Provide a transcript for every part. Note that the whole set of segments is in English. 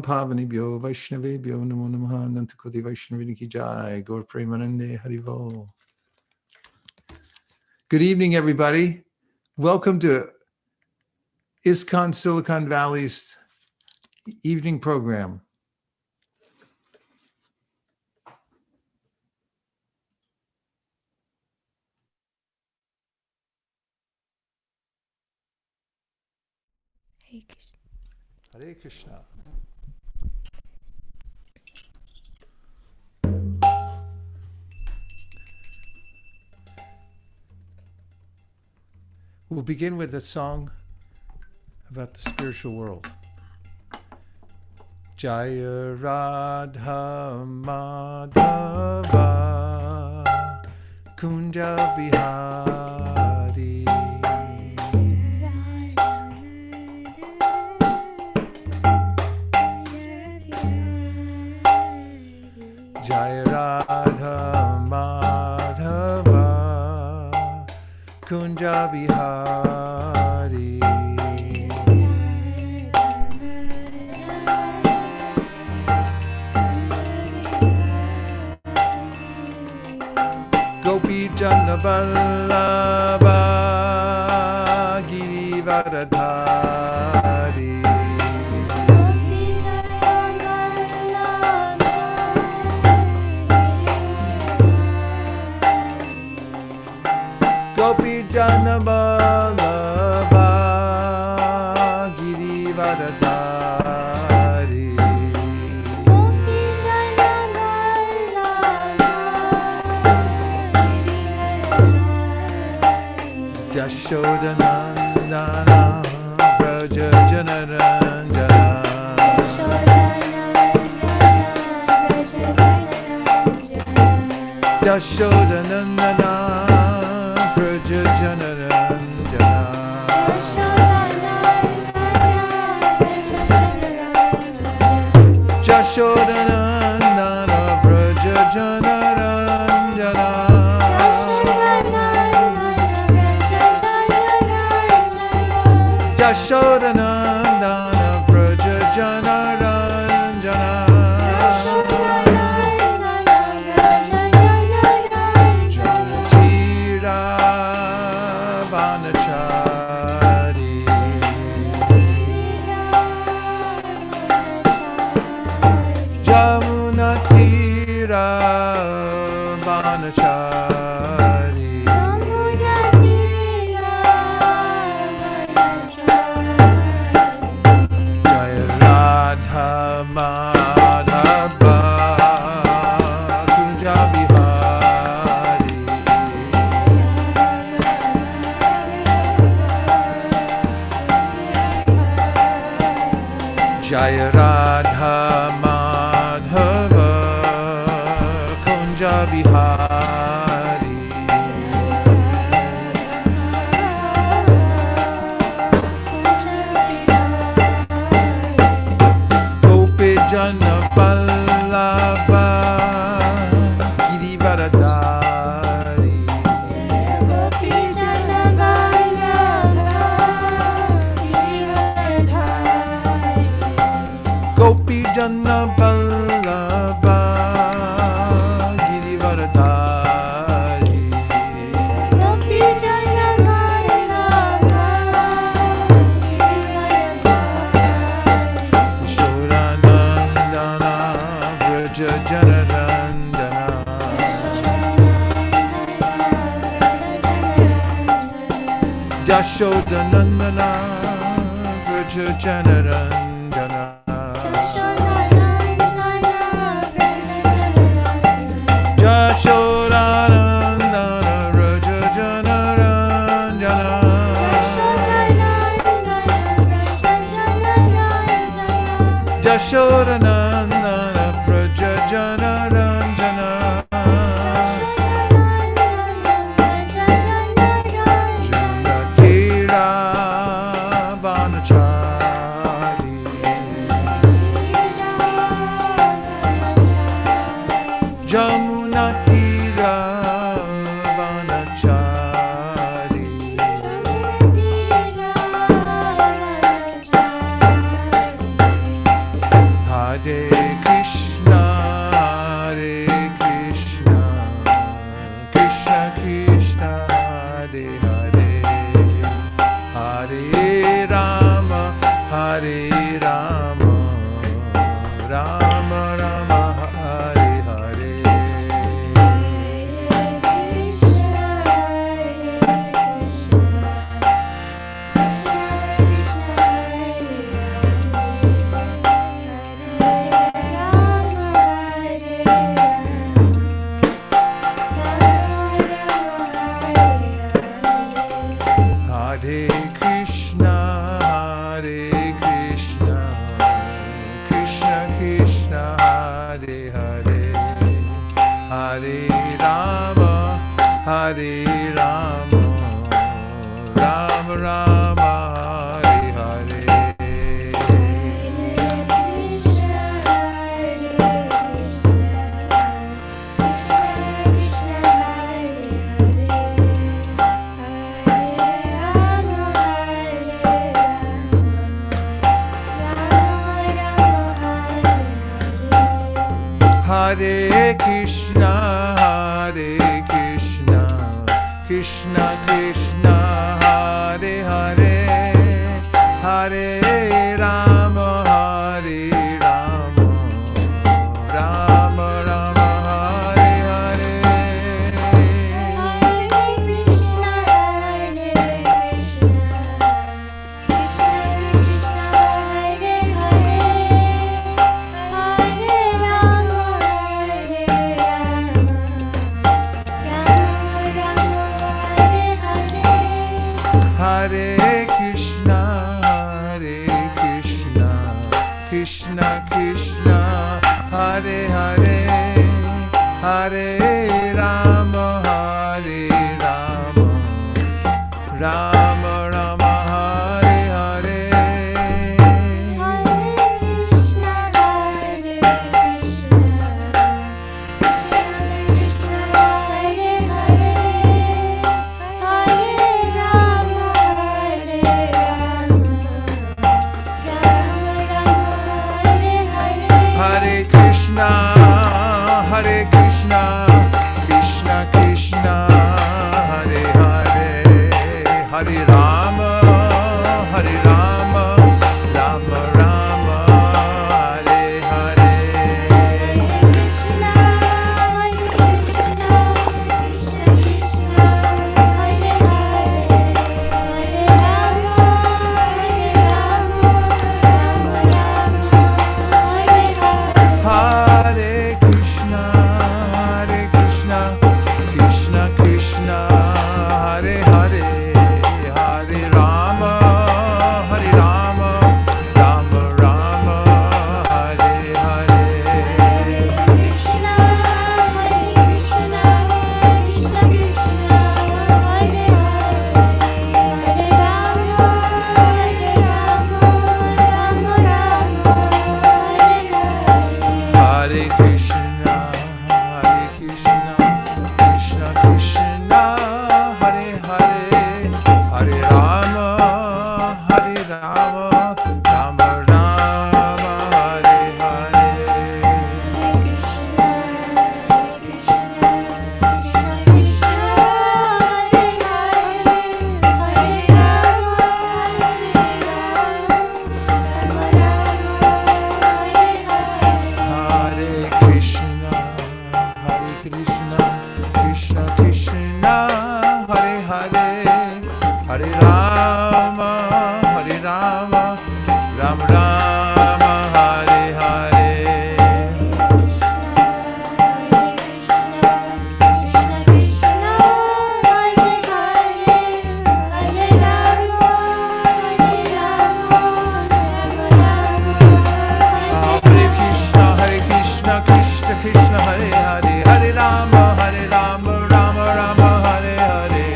Pavanibhyo Vaishnavebhyo Namo Namaha Nantakoti Vaishnavini Ki Jai Gaur Premanande Harivo. Good evening, everybody. Welcome to ISKCON Silicon Valley's evening program. Hare Krishna. Hare Krishna. We'll begin with a song about the spiritual world. Jaya Radha Madhava Kunja Bihari Jaya Radha Madhava Kunja Bihari Gopi Jana Vallabha Girivaradhari Gopi Jana Vallabha Girivaradhari Yashodanandana Vraja Janaranjana Yashodanandana Vraja Janaranjana Yashodanandana Vraja Janaranjana Yashodanandana Vraja Janaranjana Janatira Vanachari Jamunatira Vanachari Jaya Radha Madhava Kunja Bihari Jaya Radha Madhava Kunja Bihari Gopi Jana Vallabha Girivaradhari Gopi Jana Vallabha Girivaradhari Shodanandana Vraja Janarandana Yashodanandana Vraja Janarandana Yashodanandana Vraja Janaranjana Yashodanandana Vraja Janaranjana Janatira Vanachari Jamunatira Vanachari Hare Krishna, Hare Krishna, Krishna Krishna, Hare Hare, Hare Rama, Hare Rama, Rama Rama, Hare Hare. Hare Krishna, Hare Krishna, Krishna Krishna, Hare Hare, Hare Rama, Hare Rama, Rama Rama, Hare Hare. Hare Krishna, Hare Krishna, Krishna Krishna, Hare Hare, Hare Rama, Hare Rama, Rama Rama, Hare Hare. Hare Krishna, Hare Krishna, Krishna Krishna, Hare Hare, Hare Rama, Hare Rama, Rama Rama, Hare Hare. Hare Krishna, Hare Krishna, Krishna Krishna, Hare Hare, Hare Rama, Hare Rama, Rama Rama, Hare Hare. Hare Krishna, Hare Krishna, Krishna Krishna, Hare Hare, Hare Rama, Hare Rama, Rama Rama, Hare Hare. Hare Krishna, Hare Krishna, Krishna Krishna, Hare Hare, Hare Rama, Hare Rama, Rama Rama, Hare Hare. Hare Krishna, Hare Krishna, Krishna Krishna, Hare Hare, Hare Rama, Hare Rama, Rama Rama, Hare Hare. Hare Krishna, Krishna Krishna, Hare Hare, Hare Rama, Rama Rama, Hare Hare.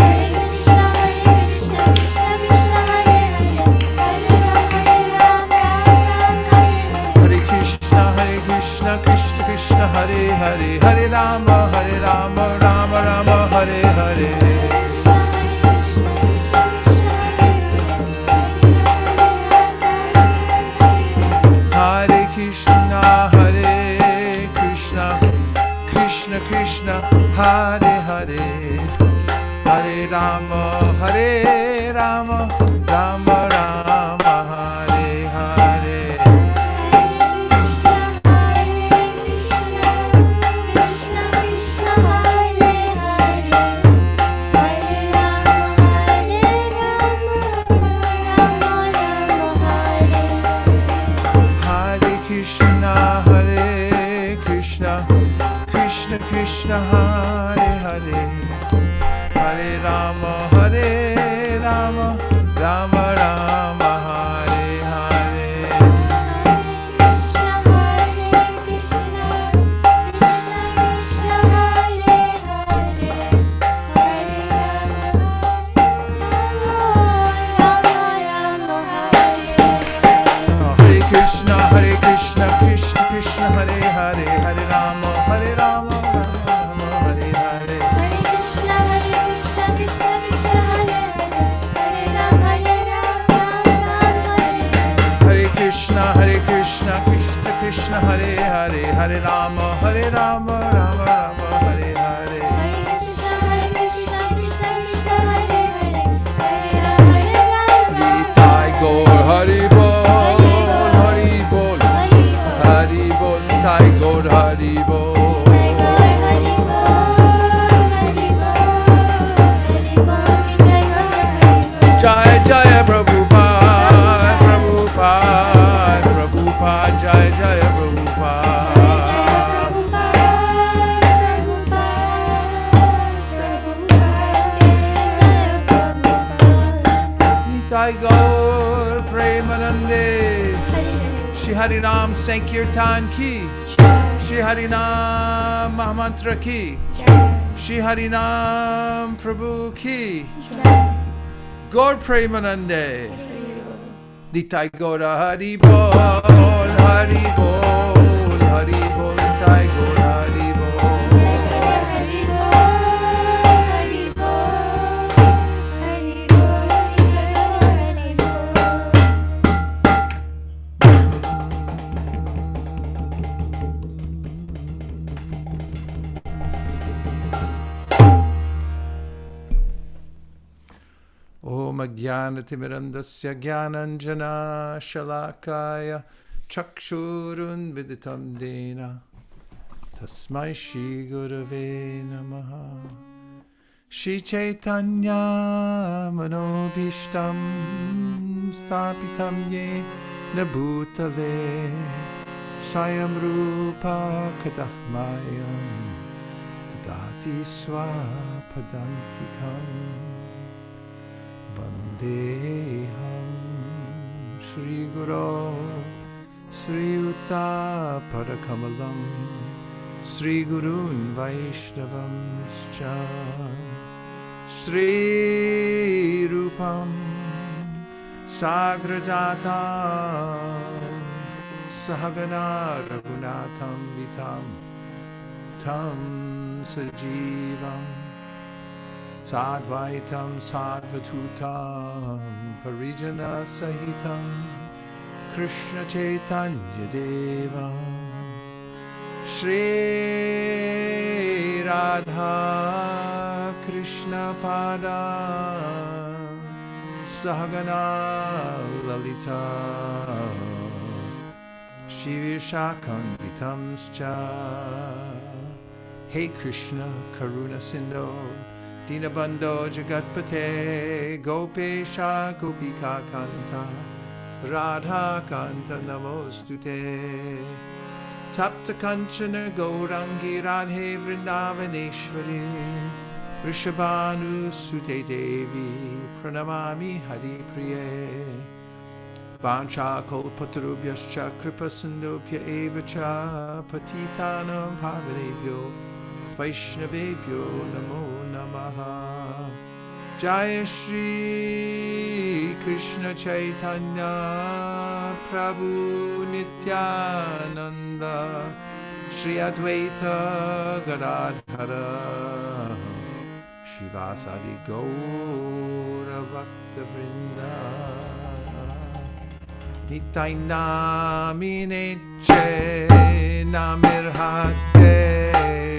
Hare Krishna, Krishna Krishna, Hare Hare, Hare Rama, Rama Rama, Hare Hare. Hare Krishna, Hare Krishna, Krishna Krishna, Hare Hare, Hare Rama, Hare Rama, Rama Rama, Hare Hare. Krishna Hare Hare, Hare Rama, Hare Rama, Rama Rama, Hare Hare. Krishna Hare Krishna, Krishna Krishna Hare Hare, Hare Rama, Rama Hare Hare. Hare Krishna, Krishna Krishna, Hare Hare, Hare Rama, Hare Rama, Rama Hare Hare. Hare Krishna, Krishna Krishna Hare Hare, Hare Rama, Rama Hare Hare. Hare Krishna, Krishna Krishna, Hare Hare, Hare Rama, Hare Rama, Rama Rama Hare Hare. Hare Krishna, Krishna Krishna Hare Hare, Hare Rama, Rama. Nitai Gaur Hari Bol, Hari Bol, Hari Bol, Nitai Gaur Hari Bol. Jai Jai Prabhupada, Prabhupada, Prabhupada, Jai Jai Prabhupada. Nitai Gaur Premanande, Shri Harinam Sankirtana ki, Shri Harinam Mahamantra ki, Shri Harinam Prabhu ki. Gaur Premanande, Nitai Gaur Hari Bol, Hari Bol, Hari Bol, Nitai Gaur Hari Bol. Om Ajnanatirmirandasya Jnananjana Shalakaya Chakshurun Viditam Dena Tasmai Shri Gurave Namaha. Shri Chaitanya Manobhishtam Stapitam Yena Bhutale Swayam Rupa Kadahmayam Tadati Swapadantikam Vandeham Shri Guru Sri Uta Parakamalam Sri Gurun Vaishnavam Scha Sri Rupam Sagrajatam Sahagana Raghunatham Vitam Tam Sajivam Sadvaitam Sadvatutam Parijana Sahitam Krishna Chaitanya Devam Shri Radha Krishna Padam Sahagana Lalita Shri Vishakanvitam Scha. Hey Krishna Karuna Sindho Dinabandho Jagatpate Gopesha Gopika Kanta Radha Kanta Namostute Tapta Kanchana Gaurangi Radhe Vrindavaneshwari Vrishabhanu Sute Devi Pranamami Hari Priye Vancha Kalpatarubhyascha Kripasindopya Evacha Patitanam Pavanebhyo Vaishnavebhyo Namo Namaha. Jaya Shri Krishna Chaitanya Prabhu Nityananda Shri Advaita Gadadhara Shivasadi Gaura Bhakta Vrinda Nitai namine che namirhate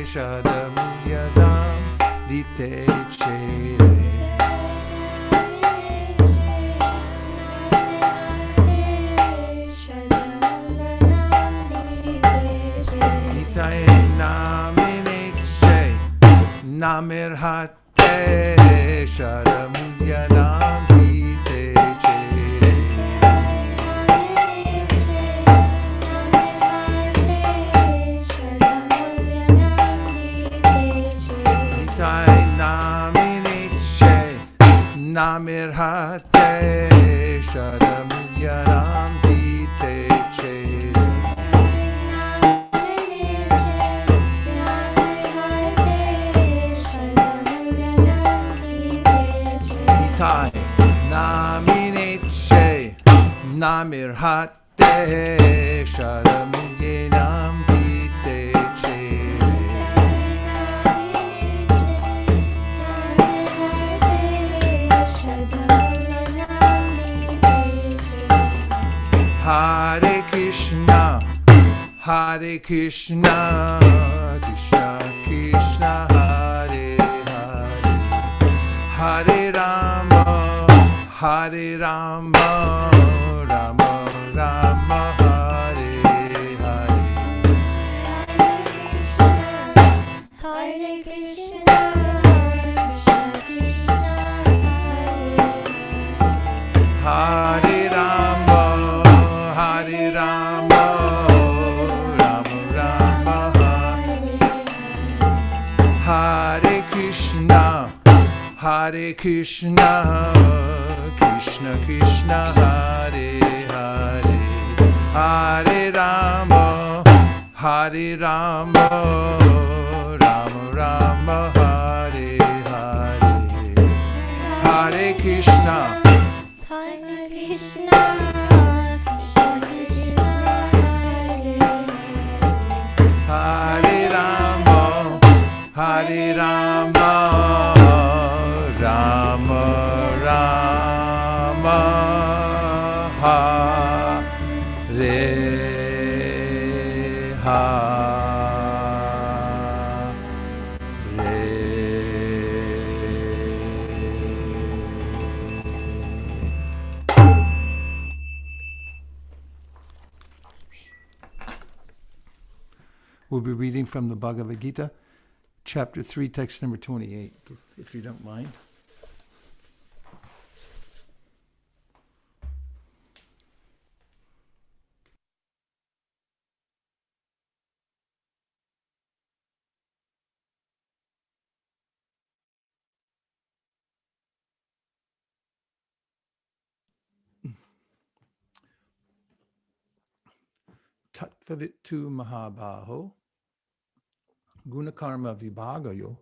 shadam yadam dite chere. Nitai namine che namirhate shadam yadam dite chere. Nitai namine che namirhate shadam yadam dite chere. Nitai namine che namirhate shadam yadam dite chere. Hare Krishna, Hare Krishna, Krishna Krishna, Hare Hare, Hare Rama, Hare Rama, Rama Rama, Hare Hare. Hare Krishna, Krishna Krishna, Hare Rama, Hare Rama, Rama Rama, Hare Krishna, Hare Krishna, Krishna Krishna, Hare Hare, Hare Rama, Hare Rama, Rama Rama, Hare Hare, Hare Krishna, Hare Krishna, Krishna Krishna, Hare Rama, Hare Rama, Rama Rama, Hare Hare. We'll be reading from the Bhagavad-gita, chapter 3, text number 28, if you don't mind. Tattvavitu Mahabaho Gunakarma Vibhagayo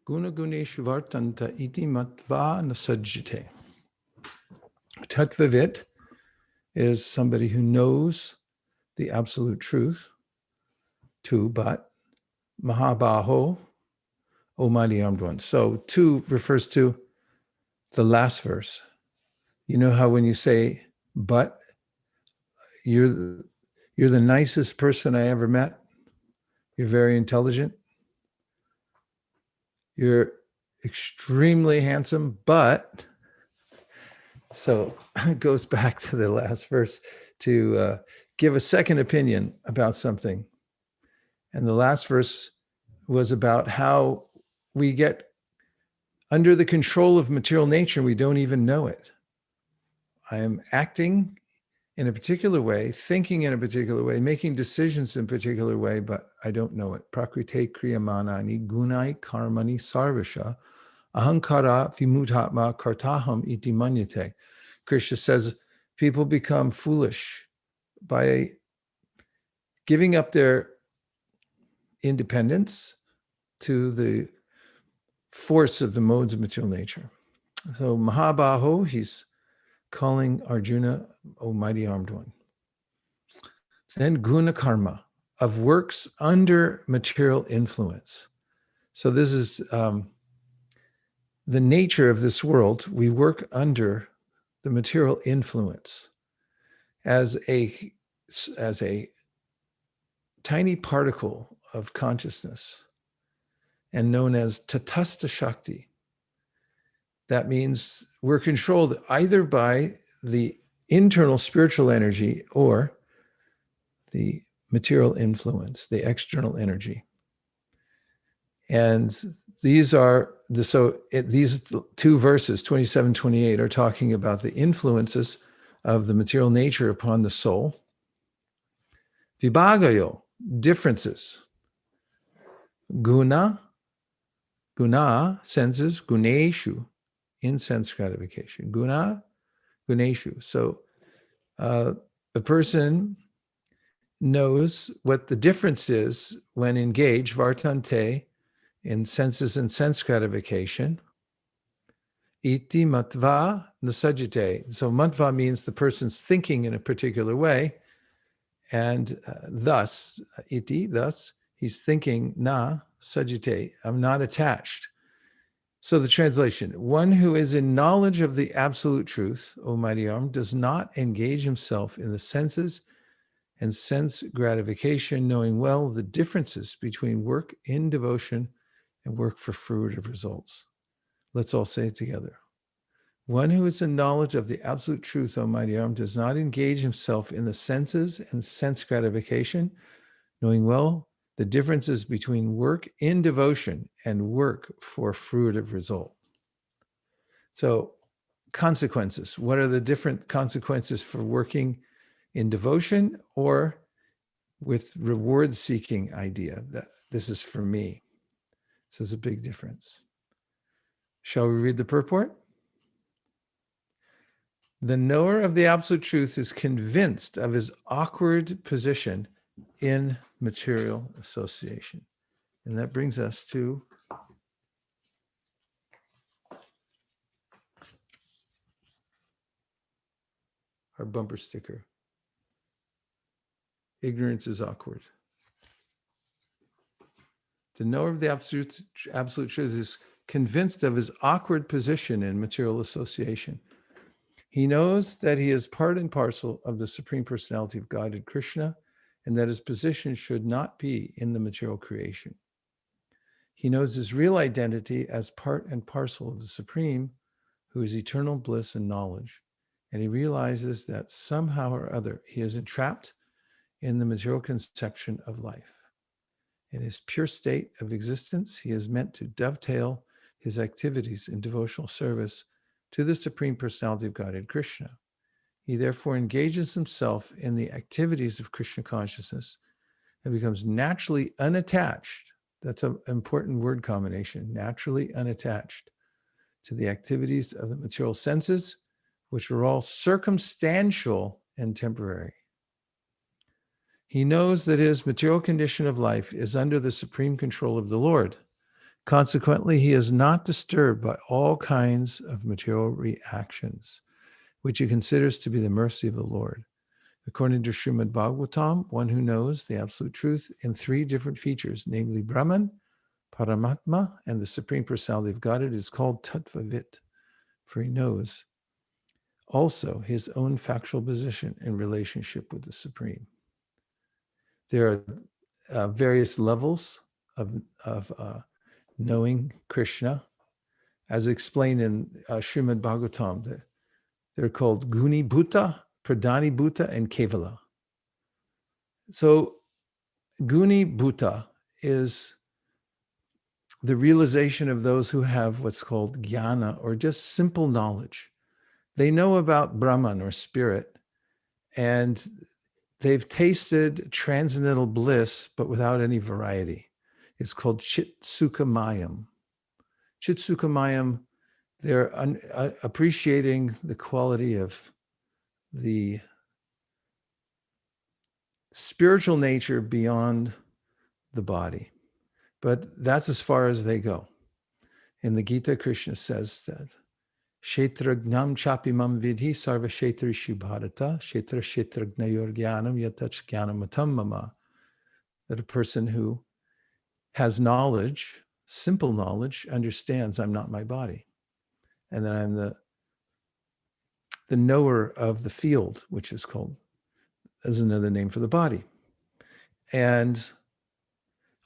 Gunaguneshu Vartanta Iti Matva Nasajjite. Tattvavit is somebody who knows the absolute truth. Two, but Mahabaho, O mighty armed one. So two refers to the last verse. You know how when you say, but you're the nicest person I ever met. You're very intelligent. You're extremely handsome, but so it goes back to the last verse to give a second opinion about something. And the last verse was about how we get under the control of material nature. We don't even know it. I am acting in a particular way, thinking in a particular way, making decisions in a particular way, but I don't know it. Prakrite kriyamanani gunai karmani sarvasha ahankara vimutatma kartaham iti manyate. Krishna says people become foolish by giving up their independence to the force of the modes of material nature. So Mahabaho, he's calling Arjuna, O mighty armed one. Then guna karma, of works under material influence. So this is the nature of this world. We work under the material influence. as a tiny particle of consciousness and known as tatastha shakti. That means we're controlled either by the internal spiritual energy or the material influence, the external energy. And these two verses, 27, 28, are talking about the influences of the material nature upon the soul. Vibhagayo, differences. Guna, senses, guneshu, in sense gratification. Guna, guneshu. So the person knows what the difference is when engaged, vartante, in senses and sense gratification. Iti matva nasajite. So matva means the person's thinking in a particular way. And thus, iti, thus, he's thinking, na sajite, I'm not attached. So the translation, one who is in knowledge of the absolute truth, O mighty arm, does not engage himself in the senses and sense gratification, knowing well the differences between work in devotion and work for fruitive results. Let's all say it together. One who is in knowledge of the absolute truth, O mighty arm, does not engage himself in the senses and sense gratification, knowing well the differences between work in devotion and work for fruitive result. So, consequences. What are the different consequences for working in devotion or with reward-seeking idea? That this is for me. So there's a big difference. Shall we read the purport? The knower of the absolute truth is convinced of his awkward position in material association. And that brings us to our bumper sticker. Ignorance is awkward. The knower of the absolute truth is convinced of his awkward position in material association. He knows that he is part and parcel of the Supreme Personality of Godhead, Krishna, and that his position should not be in the material creation. He knows his real identity as part and parcel of the Supreme, who is eternal bliss and knowledge, and he realizes that somehow or other he is entrapped in the material conception of life. In his pure state of existence, he is meant to dovetail his activities in devotional service to the Supreme Personality of Godhead, Krishna. He therefore engages himself in the activities of Krishna consciousness and becomes naturally unattached. That's an important word combination, naturally unattached to the activities of the material senses, which are all circumstantial and temporary. He knows that his material condition of life is under the supreme control of the Lord. Consequently, he is not disturbed by all kinds of material reactions, which he considers to be the mercy of the Lord. According to Srimad Bhagavatam, one who knows the absolute truth in three different features, namely Brahman, Paramatma, and the Supreme Personality of Godhead, is called Tattvavit, for he knows also his own factual position in relationship with the Supreme. There are various levels of knowing Krishna, as explained in Srimad Bhagavatam. They're called Guni Bhuta, Pradhani Bhuta, and Kevala. So Guni Bhuta is the realization of those who have what's called jnana, or just simple knowledge. They know about Brahman, or spirit, and they've tasted transcendental bliss, but without any variety. It's called Chit Sukha Mayam. Chit Sukha Mayam, they're appreciating the quality of the spiritual nature beyond the body. But that's as far as they go. In the Gita, Krishna says that Kshetragnam chapimam vidhi sarva kshetrishu bharata kshetragnayur jnanam yatach jnanamatam mama. That a person who has knowledge, simple knowledge, understands I'm not my body. And that I'm the knower of the field, which is called is another name for the body. And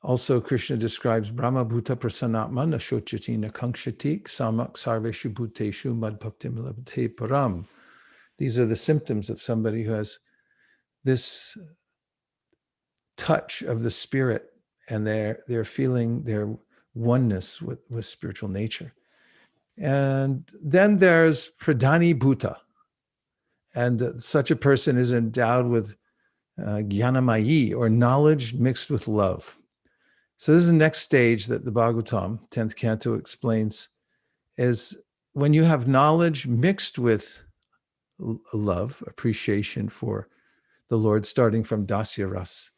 also Krishna describes Brahma Bhuta Prasanatma Nashochati Nakankshati Samak Sarveshu Bhuteshu Madbhaktim Labhate Param. These are the symptoms of somebody who has this touch of the spirit, and they're feeling their oneness with spiritual nature. And then there's Pradhani Bhuta. And such a person is endowed with Jnanamayi, or knowledge mixed with love. So this is the next stage that the Bhagavatam, 10th canto, explains, is when you have knowledge mixed with love, appreciation for the Lord, starting from Dasya Ras,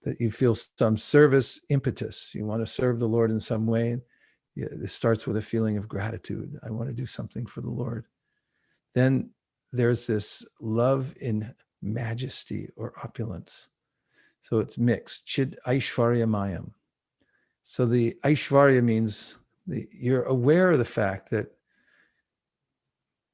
that you feel some service impetus. You want to serve the Lord in some way. It starts with a feeling of gratitude. I want to do something for the Lord. Then there's this love in majesty or opulence. So it's mixed. Chid Aishvarya Mayam. So the Aishvarya means you're aware of the fact that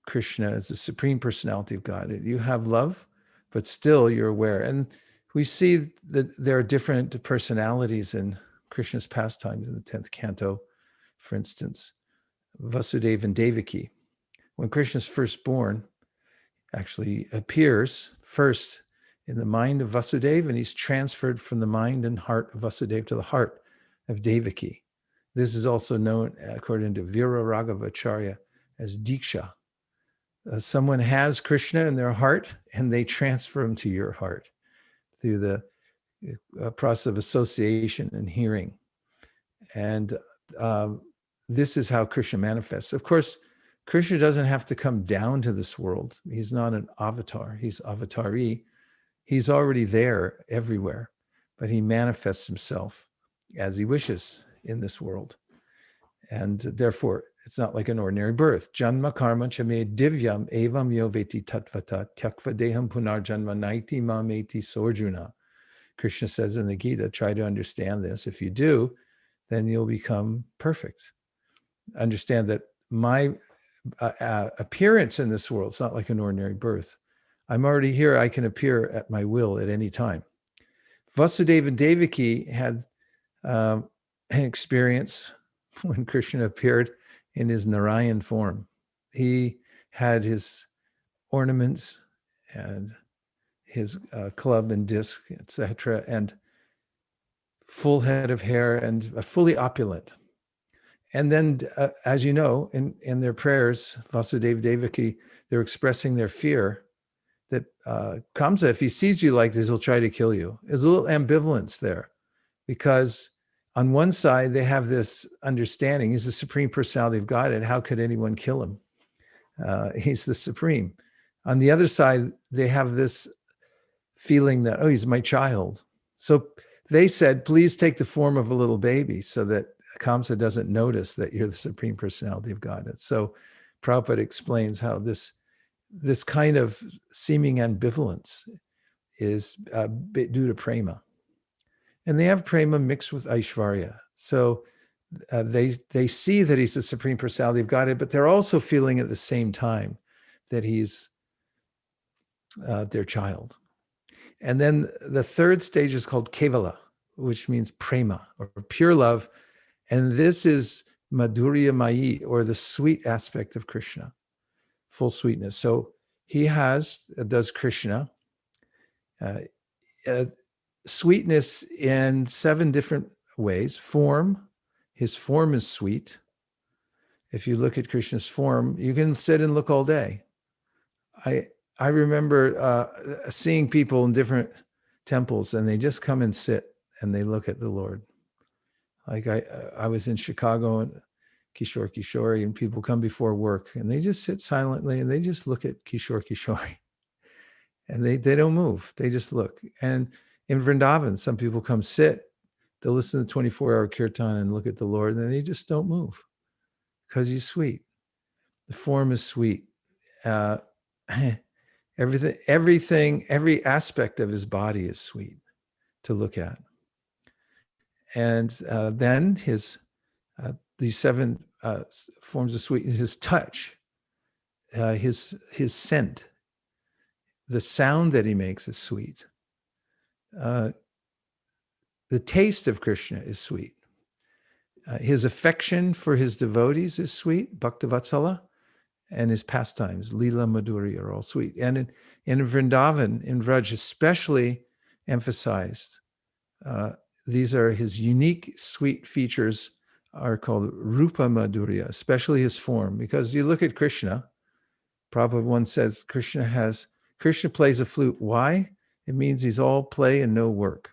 Krishna is the Supreme Personality of God. You have love, but still you're aware. And we see that there are different personalities in Krishna's pastimes in the 10th canto. For instance, Vasudeva and Devaki. When Krishna's first born, actually appears first in the mind of Vasudeva, and he's transferred from the mind and heart of Vasudeva to the heart of Devaki. This is also known, according to Vira Raghavacharya, as Diksha. Someone has Krishna in their heart, and they transfer him to your heart through the process of association and hearing. And this is how Krishna manifests. Of course, Krishna doesn't have to come down to this world. He's not an avatar. He's avatari. He's already there everywhere, but he manifests himself as he wishes in this world. And therefore, it's not like an ordinary birth. Janma karma chame divyam evam yoveti tatvata tyakva deham punar janma naiti mameti sorjuna. Krishna says in the Gita, try to understand this. If you do, then you'll become perfect. Understand that my appearance in this world is not like an ordinary birth. I'm already here. I can appear at my will at any time. Vasudeva and Devaki had an experience when Krishna appeared in his Narayan form. He had his ornaments and his club and disc, etc., and full head of hair and fully opulent. And then, as you know, in their prayers, Vasudeva, Devaki, they're expressing their fear that Kamsa, if he sees you like this, he'll try to kill you. There's a little ambivalence there, because on one side, they have this understanding, he's the Supreme Personality of God, and how could anyone kill him? He's the Supreme. On the other side, they have this feeling that, oh, he's my child. So they said, please take the form of a little baby so that Kamsa doesn't notice that you're the Supreme Personality of God. And so Prabhupada explains how this kind of seeming ambivalence is due to prema. And they have prema mixed with Aishvarya. So they see that he's the Supreme Personality of Godhead, but they're also feeling at the same time that he's their child. And then the third stage is called Kevala, which means prema, or pure love. And this is Madhurya Mayi, or the sweet aspect of Krishna, full sweetness. So he does Krishna, sweetness in 7 different ways. Form, his form is sweet. If you look at Krishna's form, you can sit and look all day. I remember seeing people in different temples, and they just come and sit and they look at the Lord. Like I was in Chicago and Kishore, and people come before work and they just sit silently and they just look at Kishore. And they don't move. They just look. And in Vrindavan, some people come sit, they'll listen to 24-hour kirtan and look at the Lord, and they just don't move because he's sweet. The form is sweet. Everything, every aspect of his body is sweet to look at. And then these 7 forms of sweetness, his touch, his scent, The sound that he makes is sweet. The taste of Krishna is sweet. His affection for his devotees is sweet, Bhaktavatsala, and his pastimes, Lila Madhuri, are all sweet. And in Vrindavan, in Vraj, especially emphasized, these are his unique sweet features are called Rupa Madhurya, especially his form. Because you look at Krishna, Prabhupada once says Krishna plays a flute. Why? It means he's all play and no work.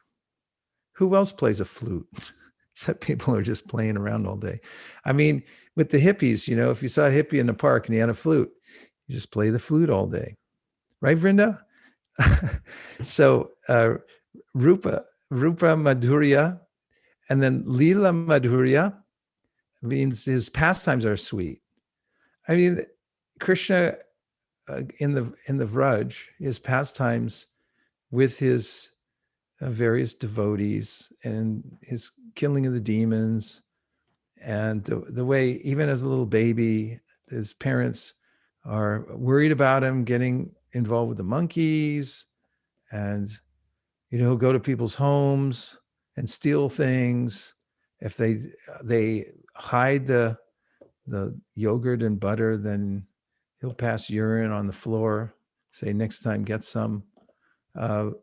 Who else plays a flute? Except people are just playing around all day. I mean, with the hippies, if you saw a hippie in the park and he had a flute, you just play the flute all day. Right, Vrinda? So Rupa Madhurya, and then Lila Madhurya means his pastimes are sweet. I mean, Krishna in the Vraj, his pastimes with his various devotees and his killing of the demons, and the way, even as a little baby, his parents are worried about him getting involved with the monkeys, and he'll go to people's homes and steal things. If they hide the yogurt and butter, then he'll pass urine on the floor, say, next time get some butter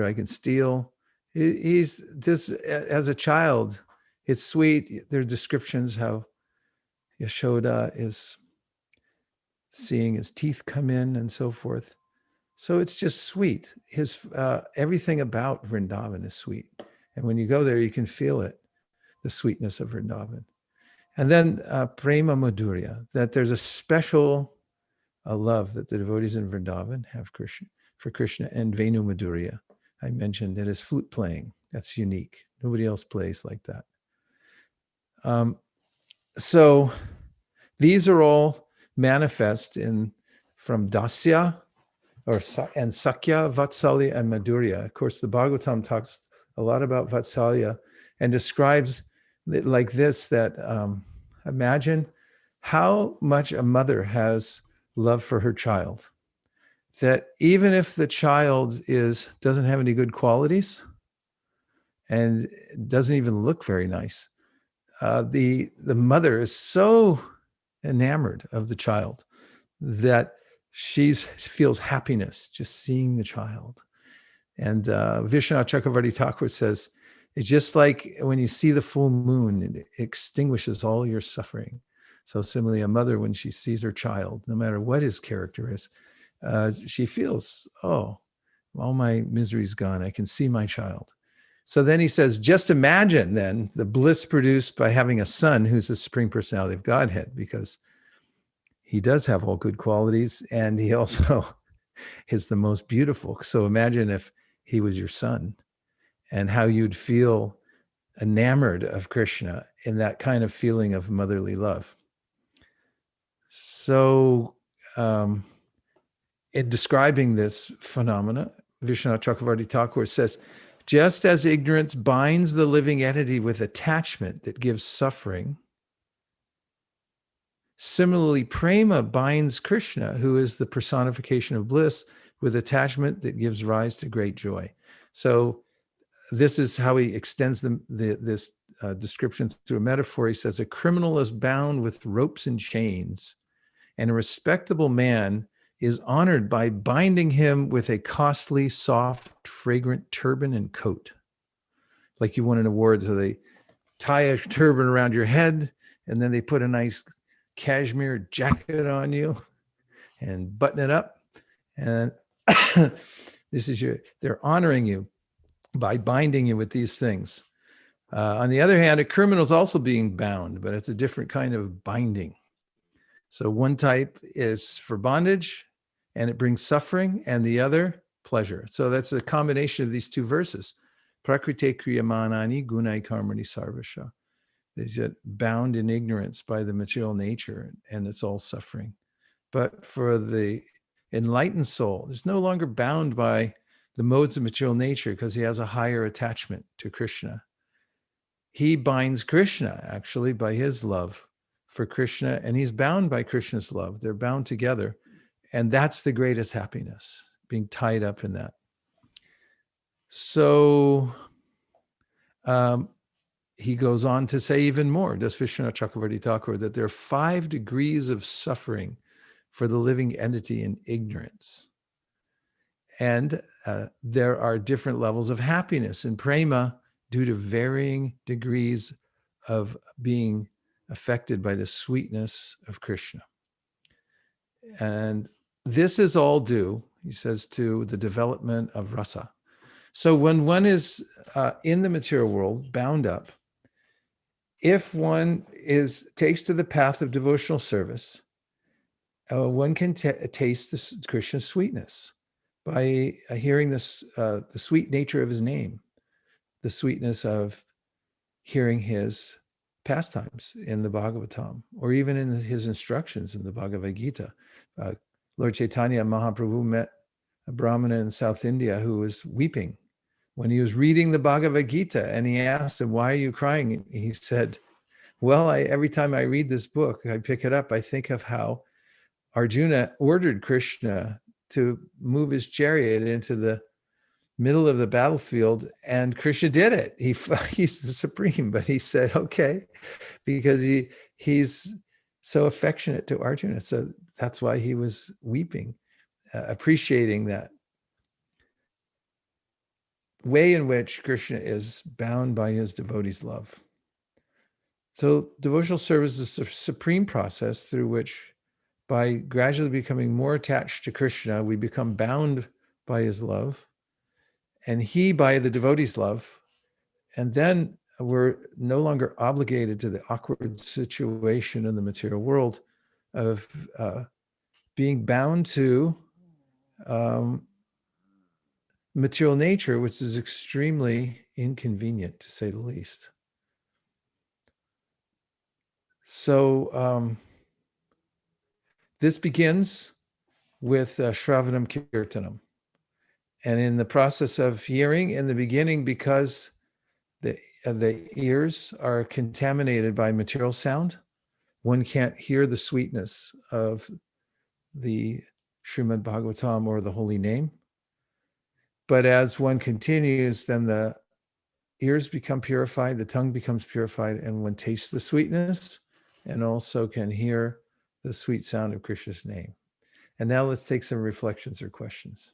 I can steal. He's this, as a child, it's sweet. There are descriptions how Yashoda is seeing his teeth come in and so forth. So it's just sweet. His everything about Vrindavan is sweet. And when you go there, you can feel it, the sweetness of Vrindavan. And then Prema Madhurya, that there's a special love that the devotees in Vrindavan have for Krishna, and Venu Madhurya. I mentioned that is flute playing. That's unique. Nobody else plays like that. So these are all manifest from Dasya and Sakya, Vatsalya, and Madhurya. Of course, the Bhagavatam talks a lot about Vatsalya and describes it like this, that imagine how much a mother has love for her child, that even if the child doesn't have any good qualities and doesn't even look very nice, the mother is so enamored of the child that she feels happiness just seeing the child. And Vishwanath Chakravarti Thakur says, it's just like when you see the full moon, it extinguishes all your suffering. So similarly, a mother, when she sees her child, no matter what his character is, she feels, oh, all my misery's gone. I can see my child. So then he says, just imagine then the bliss produced by having a son who's the Supreme Personality of Godhead, because he does have all good qualities and he also is the most beautiful. So imagine if he was your son and how you'd feel enamored of Krishna in that kind of feeling of motherly love. So in describing this phenomena, Vishwanath Chakravarti Thakur says, just as ignorance binds the living entity with attachment that gives suffering, similarly, prema binds Krishna, who is the personification of bliss, with attachment that gives rise to great joy. So this is how he extends this description through a metaphor. He says, a criminal is bound with ropes and chains, and a respectable man is honored by binding him with a costly, soft, fragrant turban and coat. Like you won an award, so they tie a turban around your head, and then they put a nice cashmere jacket on you and button it up. And they're honoring you by binding you with these things. On the other hand, a criminal is also being bound, but it's a different kind of binding. So one type is for bondage, and it brings suffering, and the other, pleasure. So that's a combination of these two verses. Prakrite kriyamanani gunai karmani sarvasha. They get bound in ignorance by the material nature, and it's all suffering. But for the enlightened soul, is no longer bound by the modes of material nature because he has a higher attachment to Krishna. He binds Krishna actually by his love for Krishna, and he's bound by Krishna's love. They're bound together. And that's the greatest happiness, being tied up in that. So he goes on to say even more, does Vishwanath Chakravarti Thakur, that there are 5 degrees of suffering for the living entity in ignorance. And there are different levels of happiness in prema due to varying degrees of being affected by the sweetness of Krishna. And this is all due, he says, to the development of rasa. So when one is in the material world, bound up, if one takes to the path of devotional service, one can taste this Krishna's sweetness by hearing this, the sweet nature of his name, the sweetness of hearing his pastimes in the Bhagavatam, or even in his instructions in the Bhagavad-gita. Lord Chaitanya Mahaprabhu met a Brahmana in South India who was weeping when he was reading the Bhagavad-gita, and he asked him, "Why are you crying?" He said, "Well, every time I read this book, I pick it up, I think of how Arjuna ordered Krishna to move his chariot into the middle of the battlefield, and Krishna did it. He's the supreme, but he said, okay, because he's so affectionate to Arjuna. So that's why he was weeping, appreciating that way in which Krishna is bound by his devotees' love. So devotional service is a supreme process through which, by gradually becoming more attached to Krishna, we become bound by his love, and he by the devotee's love. And then we're no longer obligated to the awkward situation in the material world of being bound to material nature, which is extremely inconvenient, to say the least. So this begins with Shravanam Kirtanam. And in the process of hearing, in the beginning, because the ears are contaminated by material sound, one can't hear the sweetness of the Srimad Bhagavatam or the holy name. But as one continues, then the ears become purified, the tongue becomes purified, and one tastes the sweetness and also can hear the sweet sound of Krishna's name. And now let's take some reflections or questions.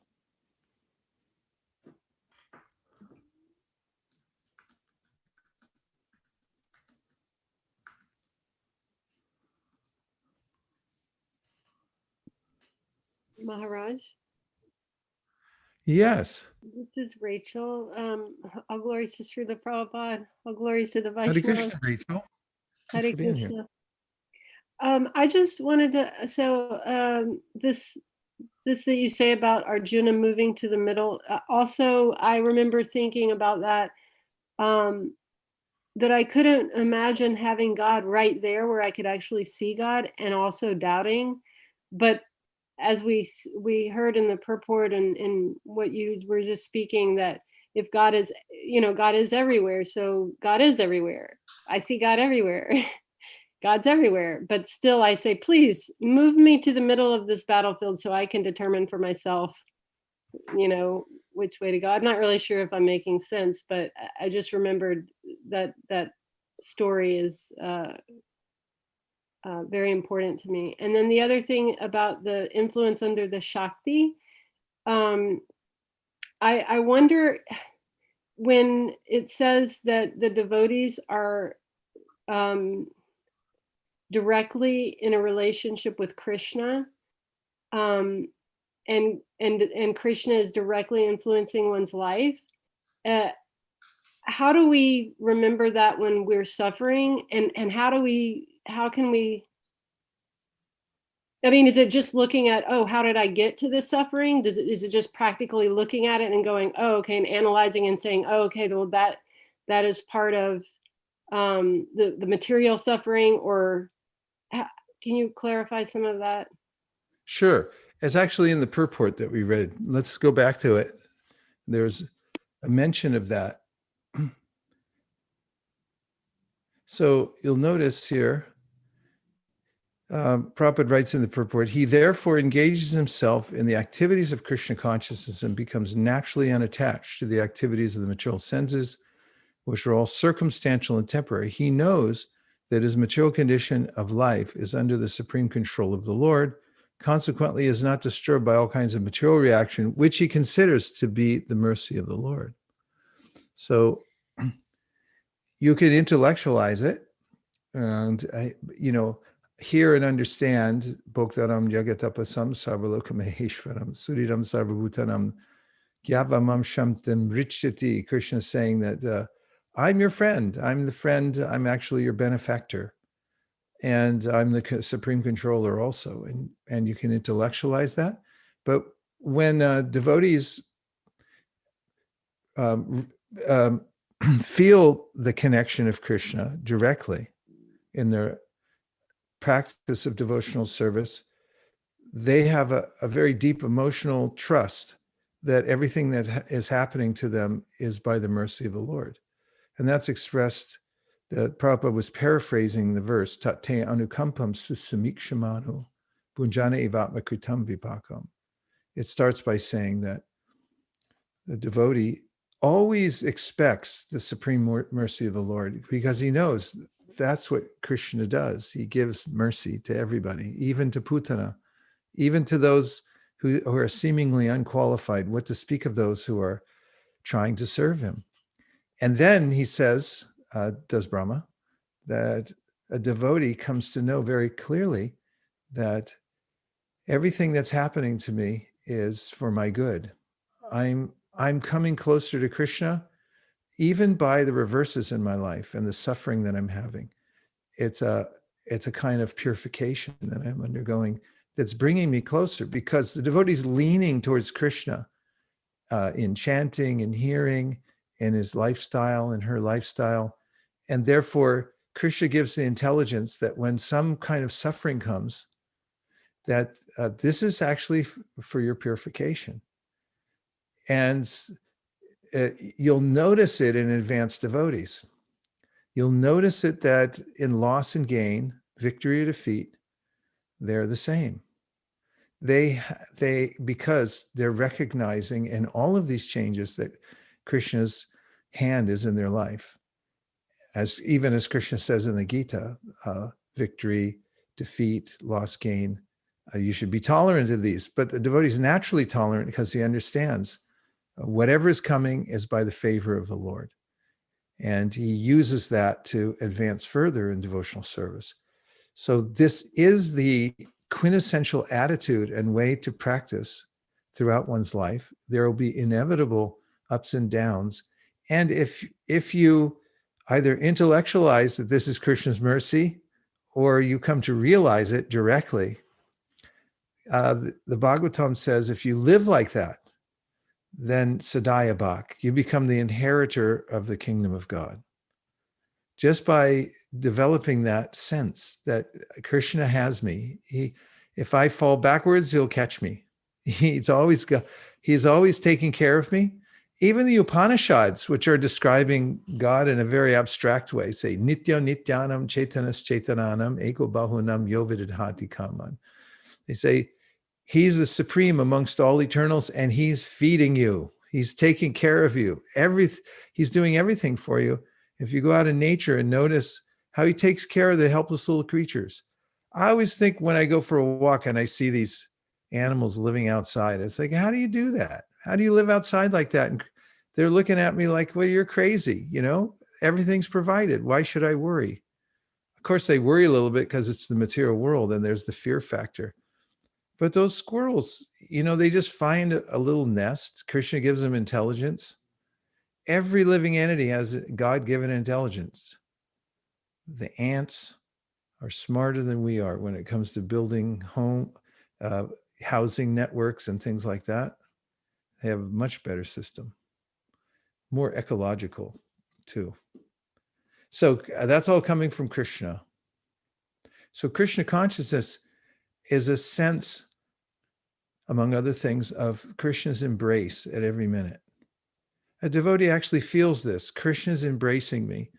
Maharaj, Yes. this is Rachel. All glories to Srila Prabhupada. All glories to the Hare Vaishnava. Krishna, Rachel. Thanks Hare for being here. Krishna. I just wanted to, this that you say about Arjuna moving to the middle, also, I remember thinking about that, that I couldn't imagine having God right there where I could actually see God, and also doubting. But as we heard in the purport and what you were just speaking, that if God is, God is everywhere. So God is everywhere. I see God everywhere. God's everywhere. But still I say, please move me to the middle of this battlefield so I can determine for myself, which way to go. I'm not really sure if I'm making sense, but I just remembered that story is very important to me. And then the other thing about the influence under the Shakti, I wonder, when it says that the devotees are directly in a relationship with Krishna, and Krishna is directly influencing one's life, how do we remember that when we're suffering, and how can we, I mean, is it just looking at, oh, how did I get to this suffering? Is it just practically looking at it and going, oh, okay, and analyzing and saying, oh, okay, well, that is part of the material suffering? Or can you clarify some of that? Sure. It's actually in the purport that we read. Let's go back to it. There's a mention of that. So you'll notice here, Prabhupada writes in the purport, he therefore engages himself in the activities of Krishna consciousness and becomes naturally unattached to the activities of the material senses, which are all circumstantial and temporary. He knows that his material condition of life is under the supreme control of the Lord, consequently is not disturbed by all kinds of material reaction, which he considers to be the mercy of the Lord. So you can intellectualize it and, hear and understand Bhoktaram Jagatapasam Sarvalokamaheshwaram Suriram Sarvabhutanam Gyavamam Shamtam Richati. Krishna is saying that I'm your friend. I'm the friend. I'm actually your benefactor. And I'm the supreme controller also. And you can intellectualize that. But when devotees feel the connection of Krishna directly in their practice of devotional service, they have a very deep emotional trust that everything that is happening to them is by the mercy of the Lord. And that's expressed, that Prabhupada was paraphrasing the verse, Tate anukampam susumikshamanu bunjana evatma kritam vipakam. It starts by saying that the devotee always expects the supreme mercy of the Lord because he knows that's what Krishna does. He gives mercy to everybody, even to Putana, even to those who are seemingly unqualified, what to speak of those who are trying to serve him. And then he says, does Brahma, that a devotee comes to know very clearly that everything that's happening to me is for my good. I'm coming closer to Krishna, even by the reverses in my life and the suffering that I'm having. It's a kind of purification that I'm undergoing that's bringing me closer, because the devotee's leaning towards Krishna in chanting and hearing, in his lifestyle and her lifestyle. And therefore, Krishna gives the intelligence that when some kind of suffering comes, that this is actually for your purification. And you'll notice it in advanced devotees. You'll notice it that in loss and gain, victory or defeat, they're the same. They because they're recognizing in all of these changes that Krishna's hand is in their life. Even as Krishna says in the Gita, victory, defeat, loss, gain, you should be tolerant of these. But the devotee is naturally tolerant because he understands whatever is coming is by the favor of the Lord. And he uses that to advance further in devotional service. So this is the quintessential attitude and way to practice throughout one's life. There will be inevitable ups and downs. And if you either intellectualize that this is Krishna's mercy, or you come to realize it directly, the Bhagavatam says, if you live like that, then Sadaya Bhak, you become the inheritor of the kingdom of God. Just by developing that sense that Krishna has me, if I fall backwards, he'll catch me. He's always taking care of me. Even the Upanishads, which are describing God in a very abstract way, say Nitya Nityanam Chaitanas Chaitananam Eko Bahunam Yovidadhati Kaman. They say he's the supreme amongst all eternals, and he's feeding you. He's taking care of you. He's doing everything for you. If you go out in nature and notice how he takes care of the helpless little creatures. I always think when I go for a walk and I see these animals living outside, it's like, how do you do that? How do you live outside like that? And they're looking at me like, well, you're crazy. Everything's provided. Why should I worry? Of course, they worry a little bit because it's the material world and there's the fear factor. But those squirrels, they just find a little nest. Krishna gives them intelligence. Every living entity has God-given intelligence. The ants are smarter than we are when it comes to building housing networks and things like that. They have a much better system, more ecological too. So that's all coming from Krishna. So Krishna consciousness is a sense, among other things, of Krishna's embrace at every minute. A devotee actually feels this. Krishna is embracing me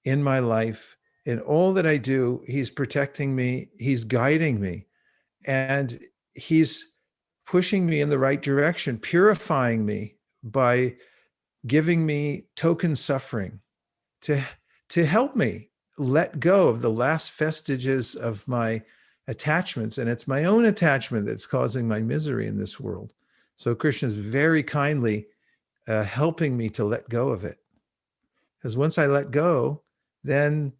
in my life In all that I do, he's protecting me, he's guiding me, and he's pushing me in the right direction, purifying me by giving me token suffering to, to help me let go of the last vestiges of my attachments. And it's my own attachment that's causing my misery in this world. So Krishna is very kindly helping me to let go of it. Because once I let go, then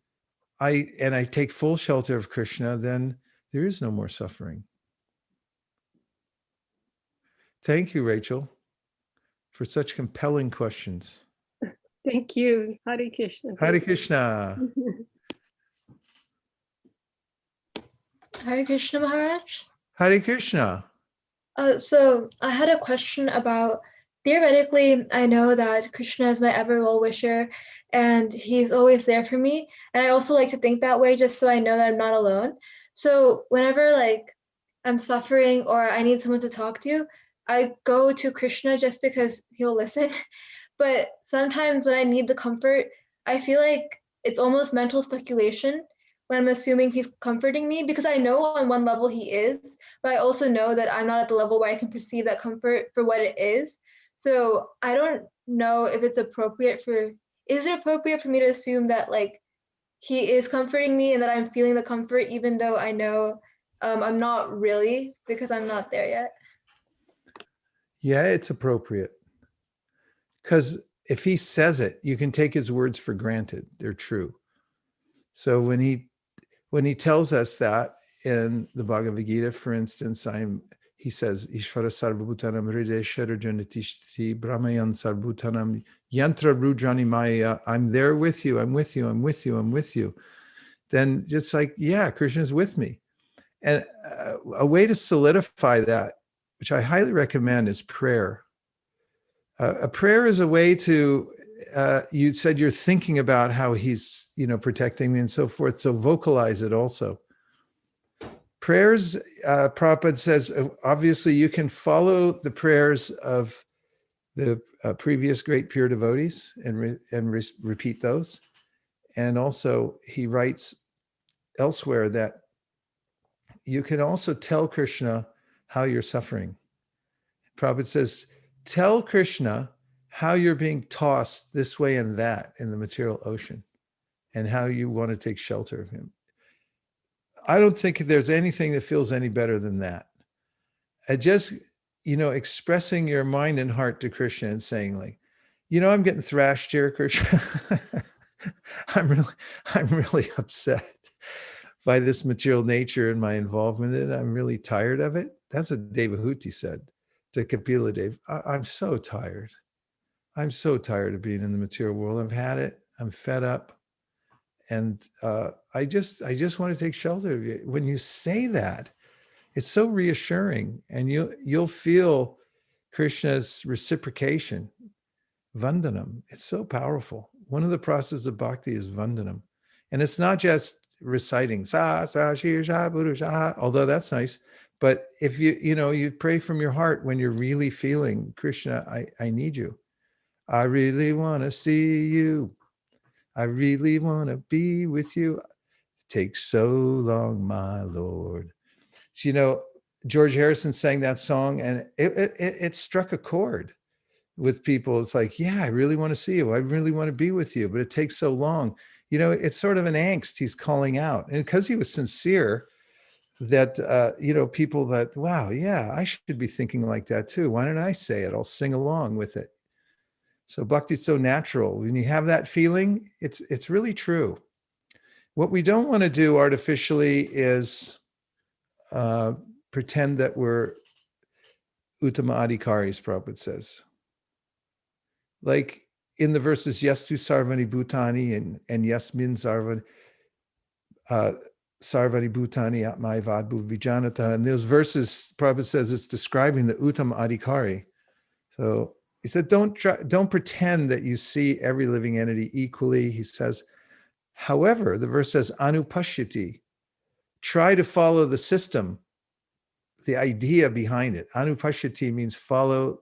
I take full shelter of Krishna, then there is no more suffering. Thank you, Rachel, for such compelling questions. Thank you. Hare Krishna. Hare Krishna. Hare Krishna Maharaj. Hare Krishna. So I had a question about, theoretically, I know that Krishna is my ever well-wisher and he's always there for me. And I also like to think that way just so I know that I'm not alone. So whenever like I'm suffering or I need someone to talk to, I go to Krishna just because he'll listen. But sometimes when I need the comfort, I feel like it's almost mental speculation when I'm assuming he's comforting me, because I know on one level he is, but I also know that I'm not at the level where I can perceive that comfort for what it is. So I don't know if it's appropriate is it appropriate for me to assume that like he is comforting me and that I'm feeling the comfort, even though I know I'm not really, because I'm not there yet? Yeah, it's appropriate. Because if he says it, you can take his words for granted. They're true. So when he tells us that in the Bhagavad-gita, for instance, he says, Ishvara sarvabhutanam hrideshara janatishti brahmayan sarvabhutanam yantra rudrani maya. I'm there with you. I'm with you. I'm with you. I'm with you. Then it's like, yeah, Krishna's with me. And a way to solidify that, which I highly recommend, is prayer. A prayer is a way to, you said you're thinking about how he's, protecting me and so forth. So vocalize it also. Prayers, Prabhupada says, obviously you can follow the prayers of the previous great pure devotees and repeat those. And also he writes elsewhere that you can also tell Krishna how you're suffering. Prabhupada says, tell Krishna how you're being tossed this way and that in the material ocean and how you want to take shelter of him. I don't think there's anything that feels any better than that. Just, expressing your mind and heart to Krishna and saying like, I'm getting thrashed here, Krishna. I'm really upset by this material nature and my involvement in it. I'm really tired of it. That's what Devahuti said to Kapila Dev. I'm so tired. I'm so tired of being in the material world. I've had it. I'm fed up. And I just want to take shelter of you. When you say that, it's so reassuring, and you'll feel Krishna's reciprocation, vandanam. It's so powerful. One of the processes of bhakti is vandanam. And it's not just reciting, sa, sa, shir, sha, buru, sha, although that's nice. But if you pray from your heart when you're really feeling, Krishna, I need you. I really want to see you. I really want to be with you. It takes so long, my Lord. So, George Harrison sang that song, and it struck a chord with people. It's like, yeah, I really want to see you. I really want to be with you, but it takes so long. It's sort of an angst he's calling out. And because he was sincere, that, people that, wow, yeah, I should be thinking like that too. Why don't I say it? I'll sing along with it. So bhakti is so natural. When you have that feeling, it's really true. What we don't want to do artificially is pretend that we're uttama adhikaris, Prabhupada says. Like in the verses, yastu sarvani bhutani and yasmin sarvani bhutani atmai vadbhu vijanata. And those verses, Prabhupada says, it's describing the uttama adhikari. So he said, don't pretend that you see every living entity equally. He says, however, the verse says, anupashyati, try to follow the system, the idea behind it. Anupashyati means follow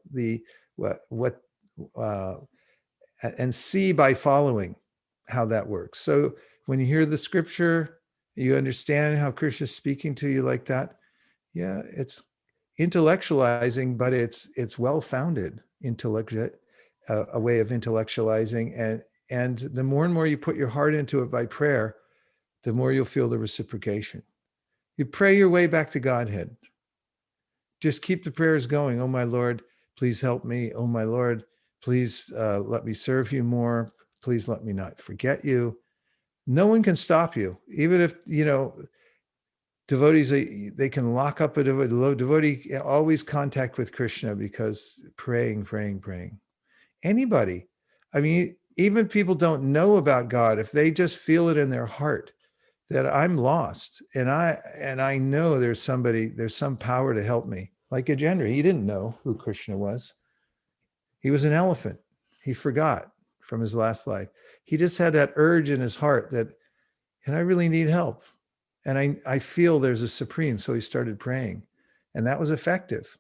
and see by following how that works. So when you hear the scripture, you understand how Krishna is speaking to you like that. Yeah, it's intellectualizing, but it's well-founded a way of intellectualizing. And the more and more you put your heart into it by prayer, the more you'll feel the reciprocation. You pray your way back to Godhead. Just keep the prayers going. Oh, my Lord, please help me. Oh, my Lord, please let me serve you more. Please let me not forget you. No one can stop you. Even if, devotees, they can lock up a devotee, always contact with Krishna, because praying. Anybody. I mean, even people don't know about God. If they just feel it in their heart that I'm lost and I know there's some power to help me. Like Gajendra, he didn't know who Krishna was. He was an elephant. He forgot from his last life. He just had that urge in his heart that, and I really need help. And I feel there's a supreme. So he started praying, and that was effective.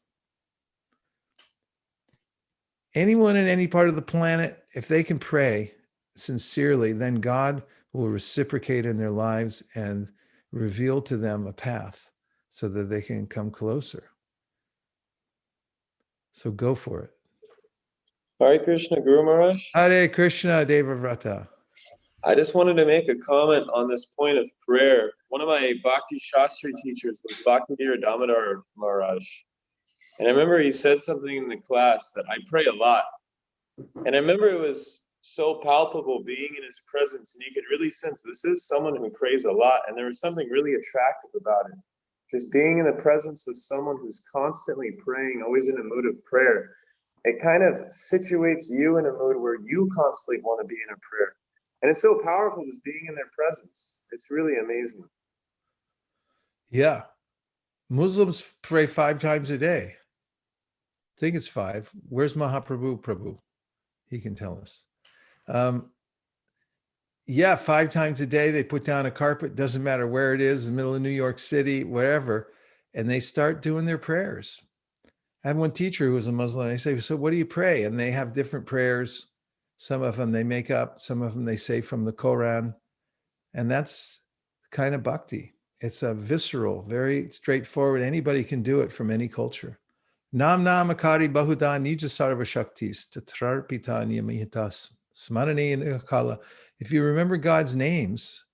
Anyone in any part of the planet, if they can pray sincerely, then God will reciprocate in their lives and reveal to them a path so that they can come closer. So go for it. Hare Krishna, Guru Maharaj. Hare Krishna, Devavrata. I just wanted to make a comment on this point of prayer. One of my Bhakti Shastri teachers was Bhakti Damodar Maharaj. And I remember he said something in the class that I pray a lot. And I remember it was so palpable being in his presence, and you could really sense this is someone who prays a lot. And there was something really attractive about it. Just being in the presence of someone who's constantly praying, always in a mood of prayer. It kind of situates you in a mood where you constantly want to be in a prayer. And it's so powerful just being in their presence. It's really amazing. Yeah. Muslims pray 5 times a day. I think it's 5. Where's Mahaprabhu Prabhu? He can tell us. 5 times a day, they put down a carpet, doesn't matter where it is, in the middle of New York City, wherever, and they start doing their prayers. I had one teacher who was a Muslim, and I say, so what do you pray? And they have different prayers. Some of them they make up, some of them they say from the Quran. And that's kind of bhakti. It's a visceral, very straightforward. Anybody can do it from any culture. Nam namakari bahuda nija sarva shaktis tatrarpita niyamihitas smarani nikala. If you remember God's names,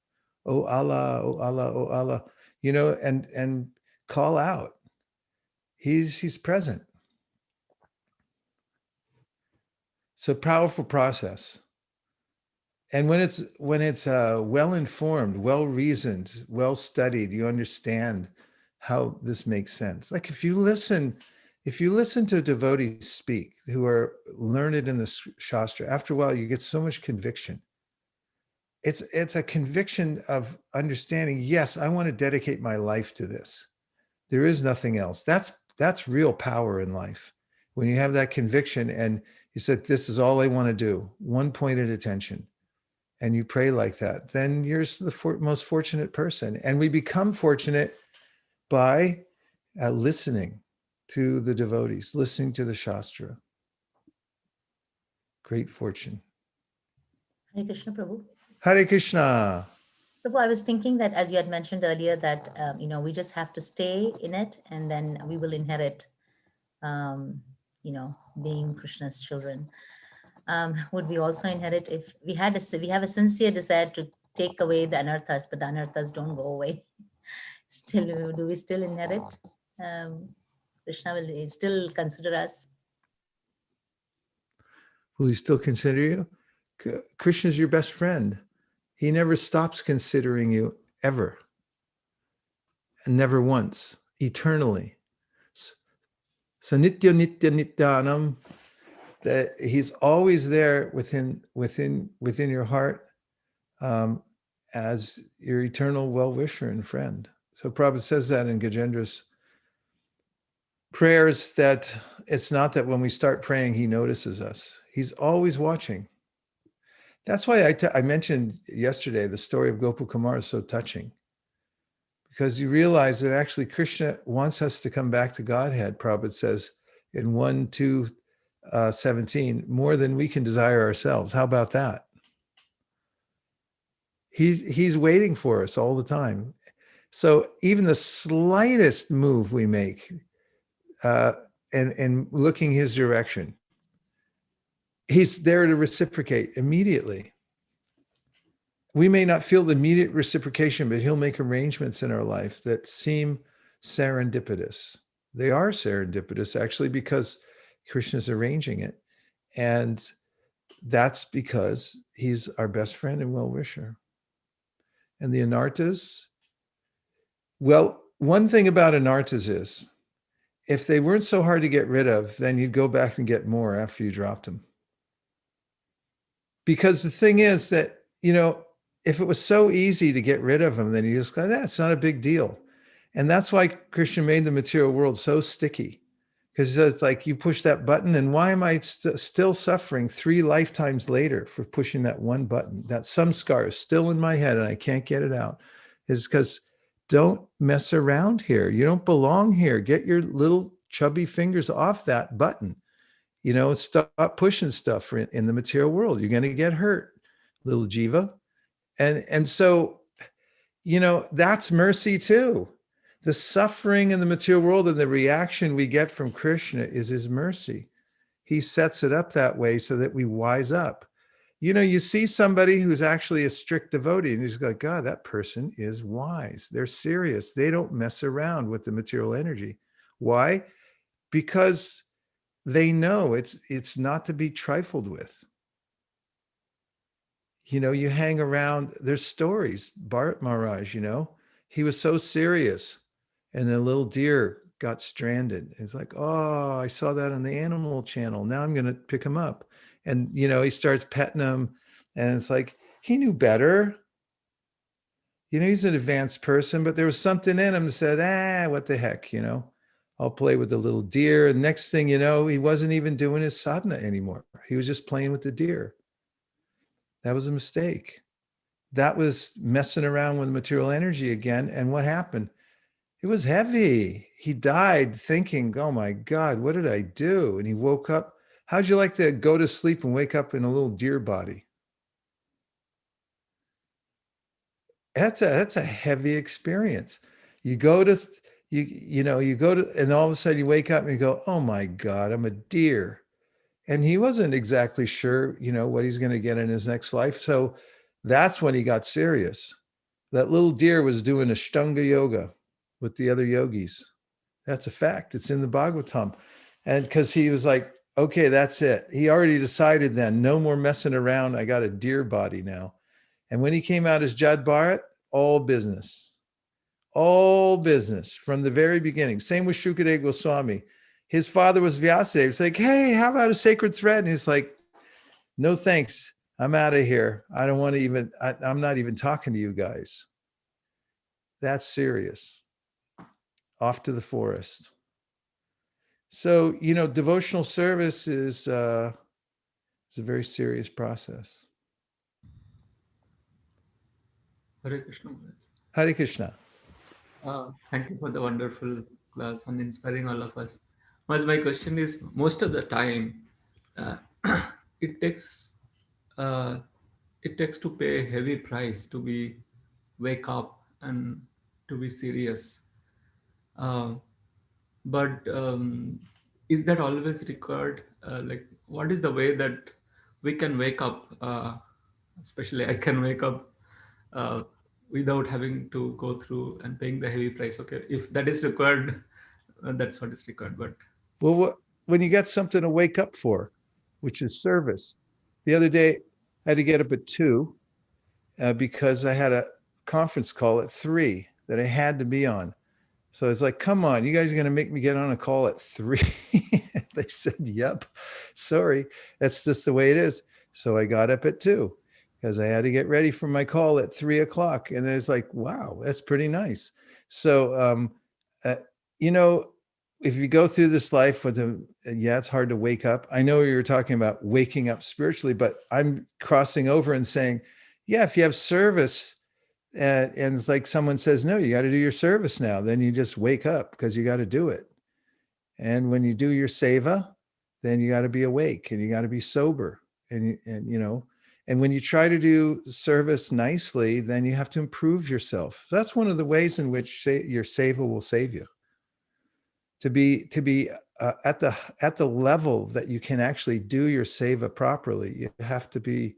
oh Allah, oh Allah, oh Allah, and call out, he's present. It's a powerful process. And when it's well-informed, well-reasoned, well-studied, you understand how this makes sense. Like if you listen to devotees speak who are learned in the Shastra, after a while you get so much conviction. It's a conviction of understanding, yes, I want to dedicate my life to this. There is nothing else. That's real power in life. When you have that conviction and you said, this is all I want to do, one pointed attention, and you pray like that, then you're the most fortunate person. And we become fortunate by listening to the devotees, listening to the Shastra. Great fortune. Hare Krishna, Prabhu. Hare Krishna. Prabhu, I was thinking that, as you had mentioned earlier, that we just have to stay in it, and then we will inherit, being Krishna's children. Would we also inherit if we have a sincere desire to take away the anarthas, but the anarthas don't go away? Still, do we still inherit? Krishna will still consider us. Will he still consider you? Krishna is your best friend. He never stops considering you ever. And never once, eternally. Sanitya nitya nityanam, that he's always there within your heart as your eternal well-wisher and friend. So Prabhupada says that in Gajendra's prayers, that it's not that when we start praying, he notices us. He's always watching. That's why I mentioned yesterday the story of Gopal Kumar is so touching, because you realize that actually Krishna wants us to come back to Godhead. Prabhupada says in 1:2:17, more than we can desire ourselves. How about that? He's waiting for us all the time. So even the slightest move we make, and looking his direction, he's there to reciprocate immediately. We may not feel the immediate reciprocation, but he'll make arrangements in our life that seem serendipitous. They are serendipitous, actually, because Krishna's arranging it. And that's because he's our best friend and well-wisher. And the anarthas, well, one thing about anarthas is, if they weren't so hard to get rid of, then you'd go back and get more after you dropped them. Because the thing is that, if it was so easy to get rid of them, then you just go, that's not a big deal. And that's why Krishna made the material world so sticky. Because it's like you push that button, and why am I still suffering 3 lifetimes later for pushing that one button? That samskar is still in my head and I can't get it out. Is because don't mess around here. You don't belong here. Get your little chubby fingers off that button. Stop pushing stuff in the material world. You're going to get hurt, little jiva. And so, that's mercy too. The suffering in the material world and the reaction we get from Krishna is his mercy. He sets it up that way so that we wise up. You see somebody who's actually a strict devotee and you just go, God, that person is wise. They're serious. They don't mess around with the material energy. Why? Because they know it's not to be trifled with. You hang around, there's stories. Bharat Maharaj, he was so serious. And the little deer got stranded. It's like, oh, I saw that on the Animal Channel. Now I'm going to pick him up. And, he starts petting him. And it's like, he knew better. He's an advanced person, but there was something in him that said, what the heck, I'll play with the little deer. And next thing you know, he wasn't even doing his sadhana anymore. He was just playing with the deer. That was a mistake. That was messing around with material energy again. And what happened? It was heavy. He died thinking, oh my God, what did I do? And he woke up. How'd you like to go to sleep and wake up in a little deer body? That's a heavy experience. You go to, and all of a sudden you wake up and you go, oh my God, I'm a deer. And he wasn't exactly sure, what he's going to get in his next life. So that's when he got serious. That little deer was doing Ashtanga yoga with the other yogis. That's a fact. It's in the Bhagavatam. And because he was like, okay, that's it. He already decided then, no more messing around. I got a deer body now. And when he came out as Jad Bharat, all business from the very beginning. Same with Shukadeva Goswami. His father was Vyasadeva. It's like, hey, how about a sacred thread? And he's like, no, thanks. I'm out of here. I don't want to even, I'm not even talking to you guys. That's serious. Off to the forest. So, devotional service is a very serious process. Hare Krishna. Hare Krishna. Thank you for the wonderful class and inspiring all of us. My question is, most of the time, it takes to pay a heavy price to be wake up and to be serious. But is that always required? What is the way that we can wake up? Especially I can wake up without having to go through and paying the heavy price. Okay, if that is required, that's what is required. But when you got something to wake up for, which is service. The other day, I had to get up at 2 because I had a conference call at 3 that I had to be on. So I was like, come on, you guys are going to make me get on a call at 3? They said, yep, sorry, that's just the way it is. So I got up at 2 because I had to get ready for my call at 3 o'clock. And it's like, wow, that's pretty nice. So, if you go through this life with it's hard to wake up. I know you were talking about waking up spiritually, but I'm crossing over and saying, yeah, if you have service and it's like someone says, no, you got to do your service now. Then you just wake up because you got to do it. And when you do your seva, then you got to be awake and you got to be sober. And And when you try to do service nicely, then you have to improve yourself. That's one of the ways in which your seva will save you. To be at the level that you can actually do your seva properly, you have to be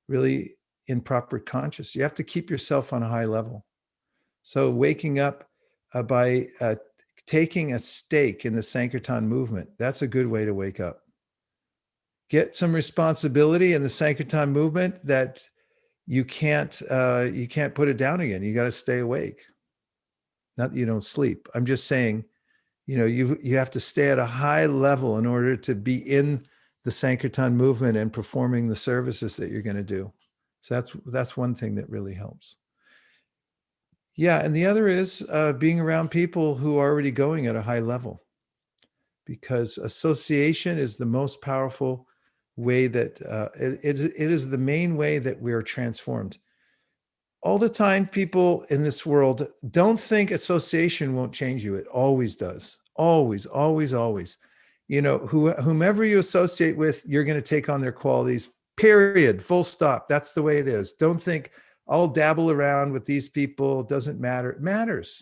really in proper conscious. You have to keep yourself on a high level. So waking up by taking a stake in the Sankirtan movement, that's a good way to wake up. Get some responsibility in the Sankirtan movement that you can't put it down again. You got to stay awake. Not that you don't sleep. I'm just saying, you have to stay at a high level in order to be in the Sankirtan movement and performing the services that you're going to do. So that's one thing that really helps. Yeah, and the other is being around people who are already going at a high level, because association is the most powerful way that it is the main way that we are transformed. All the time, people in this world don't think association won't change you. It always does. Always, always, always. Whomever you associate with, you're going to take on their qualities, period, full stop. That's the way it is. Don't think, I'll dabble around with these people. It doesn't matter. It matters.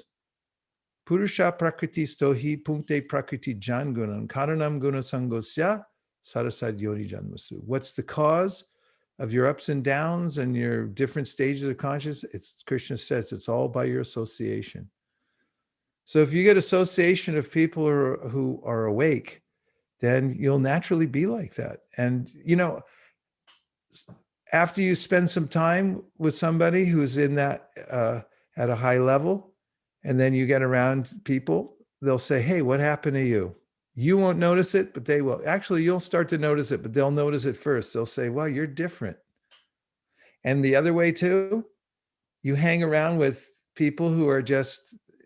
Purusha prakriti stohi punkte prakriti jangunan karanam guna sangosya sarasad yoni janmasu. What's the cause of your ups and downs and your different stages of consciousness? It's, Krishna says, it's all by your association. So if you get association of people who are awake, then you'll naturally be like that. And, after you spend some time with somebody who's in that at a high level, and then you get around people, they'll say, hey, what happened to you? You won't notice it, but they will. Actually, you'll start to notice it, but they'll notice it first. They'll say, well, you're different. And the other way too, you hang around with people who are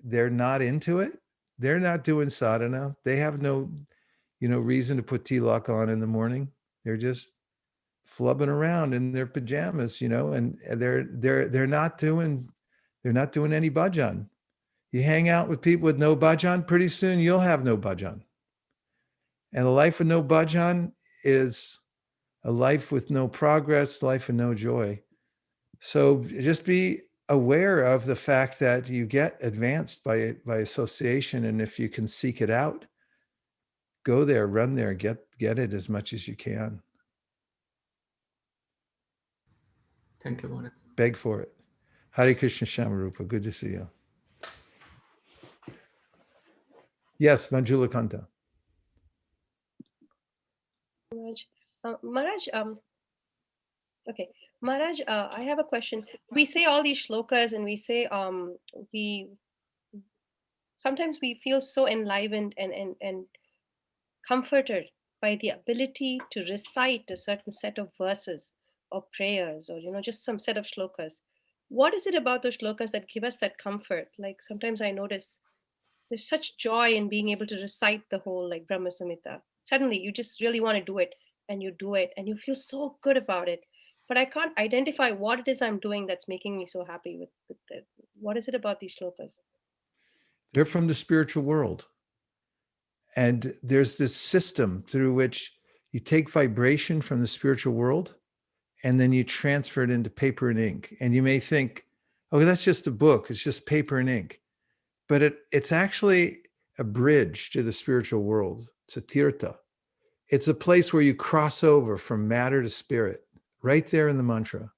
they're not into it. They're not doing sadhana. They have no, reason to put tilak on in the morning. They're just flubbing around in their pajamas, and they're not doing any bhajan. You hang out with people with no bhajan, pretty soon you'll have no bhajan. And a life with no bhajan is a life with no progress, life with no joy. So just be aware of the fact that you get advanced by association, and if you can seek it out, go there, run there, get it as much as you can. Thank you, Maharaj. Beg for it. Hare Krishna Shamarupa, good to see you. Yes, Manjula Kanta. Maharaj, okay. Maharaj, I have a question. We say all these shlokas and we say sometimes we feel so enlivened and comforted by the ability to recite a certain set of verses or prayers or just some set of shlokas. What is it about those shlokas that give us that comfort? Like sometimes I notice there's such joy in being able to recite the whole like Brahma Samhita. Suddenly you just really want to do it and you do it and you feel so good about it. But I can't identify what it is I'm doing that's making me so happy with it. What is it about these shlokas? They're from the spiritual world. And there's this system through which you take vibration from the spiritual world and then you transfer it into paper and ink. And you may think, oh, that's just a book. It's just paper and ink. But it's actually a bridge to the spiritual world. It's a tirtha. It's a place where you cross over from matter to spirit, right there in the mantra.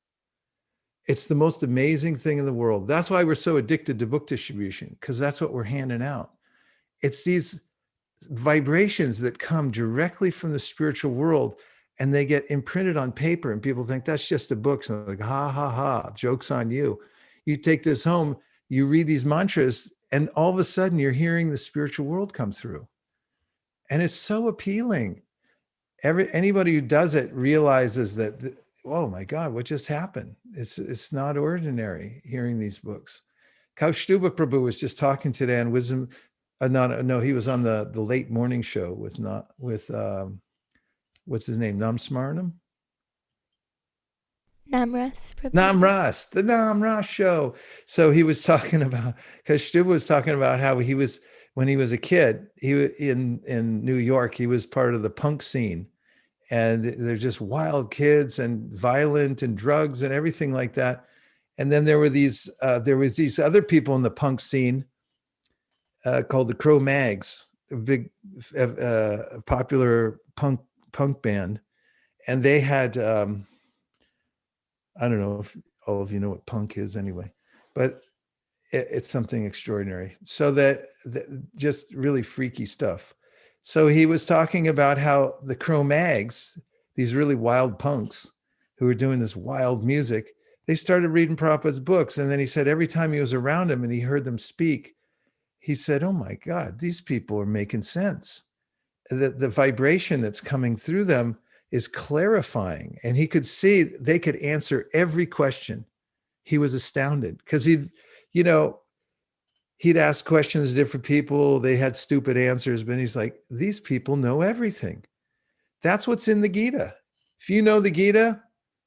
It's the most amazing thing in the world. That's why we're so addicted to book distribution, because that's what we're handing out. It's these vibrations that come directly from the spiritual world, and they get imprinted on paper, and people think that's just a book. So they're like, ha, ha, ha, joke's on you. You take this home, you read these mantras, and all of a sudden you're hearing the spiritual world come through. And it's so appealing. Anybody who does it realizes that, oh my God, what just happened? It's not ordinary hearing these books. Kaustubha Prabhu was just talking today on wisdom. No, he was on the late morning show with what's his name? Nam Smaranam? Namras. Prabhu. Namras, the Namras show. So he was talking about, Kaustubha was talking about how he was, when he was a kid, in New York, he was part of the punk scene. and they're just wild kids and violent and drugs and everything like that. And then there was these other people in the punk scene called the Cro-Mags, a big popular punk band, and they had I don't know if all of you know what punk is anyway, but it's something extraordinary. So that just really freaky stuff. So he was talking about how the Cro-Mags, these really wild punks who were doing this wild music, they started reading Prabhupada's books. And then he said every time he was around them and he heard them speak, he said, oh my God, these people are making sense. The vibration that's coming through them is clarifying. And he could see they could answer every question. He was astounded because he'd ask questions to different people. They had stupid answers, but he's like, these people know everything. That's what's in the Gita. If you know the Gita,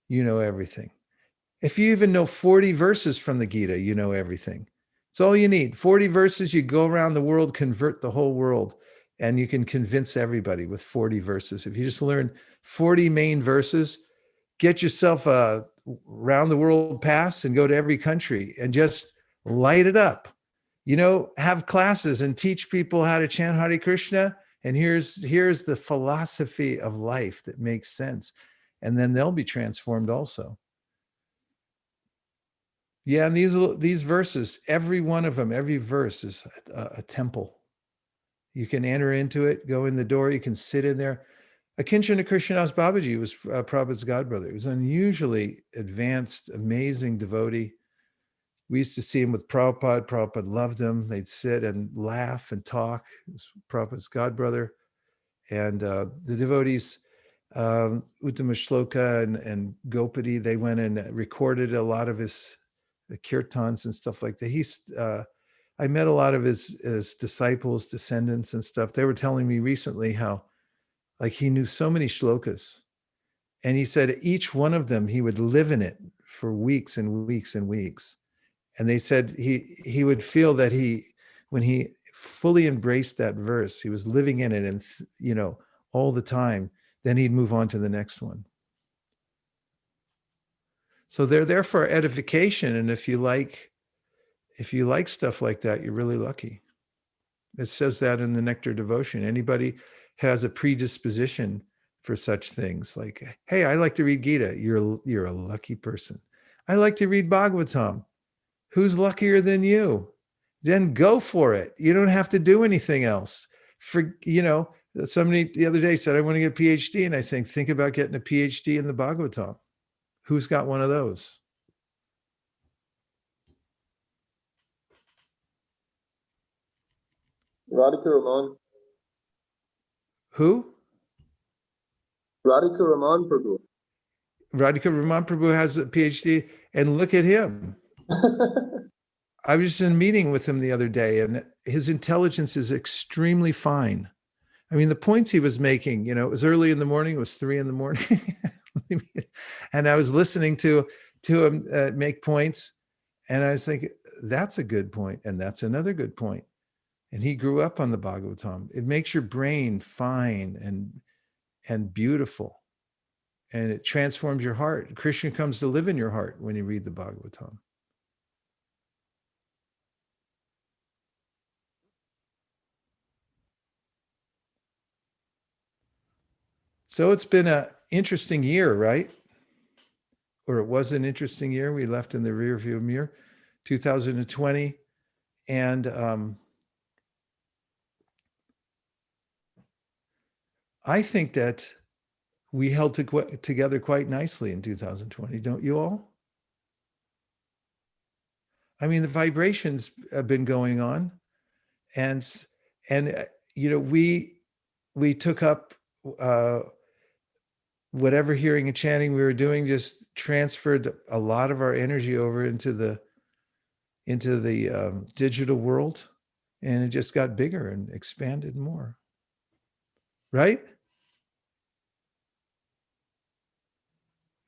you know everything. If you even know 40 verses from the Gita, you know everything. It's all you need. 40 verses, you go around the world, convert the whole world, and you can convince everybody with 40 verses. If you just learn 40 main verses, get yourself a round the world pass and go to every country and just light it up. Have classes and teach people how to chant Hare Krishna. And here's the philosophy of life that makes sense. And then they'll be transformed also. Yeah, and these verses, every one of them, every verse is a temple. You can enter into it, go in the door, you can sit in there. Akinchana Krishnadas Babaji was Prabhupada's godbrother. He was an unusually advanced, amazing devotee. We used to see him with Prabhupada. Prabhupada loved him. They'd sit and laugh and talk. He was Prabhupada's godbrother. And the devotees, Uttama Shloka and Gopati, they went and recorded a lot of his kirtans and stuff like that. I met a lot of his disciples, descendants and stuff. They were telling me recently how he knew so many shlokas. And he said each one of them, he would live in it for weeks and weeks and weeks. And they said he would feel that when he fully embraced that verse, he was living in it and, all the time, then he'd move on to the next one. So they're there for edification. And if you like stuff like that, you're really lucky. It says that in the Nectar Devotion. Anybody has a predisposition for such things like, hey, I like to read Gita. You're a lucky person. I like to read Bhagavatam. Who's luckier than you? Then go for it. You don't have to do anything else. Somebody the other day said, I want to get a PhD. And I think about getting a PhD in the Bhagavatam. Who's got one of those? Radhika Raman. Who? Radhika Raman Prabhu. Radhika Raman Prabhu has a PhD, and look at him. I was just in a meeting with him the other day, and his intelligence is extremely fine. I mean, the points he was making, it was early in the morning, it was 3 a.m. And I was listening to him make points, and I was thinking, that's a good point, and that's another good point. And he grew up on the Bhagavatam. It makes your brain fine and beautiful, and it transforms your heart. Krishna comes to live in your heart when you read the Bhagavatam. So it's been an interesting year, right? Or it was an interesting year. We left in the rearview mirror, 2020. And I think that we held together quite nicely in 2020, don't you all? I mean, the vibrations have been going on, and we took up whatever hearing and chanting we were doing, just transferred a lot of our energy over into the digital world, and it just got bigger and expanded more. Right?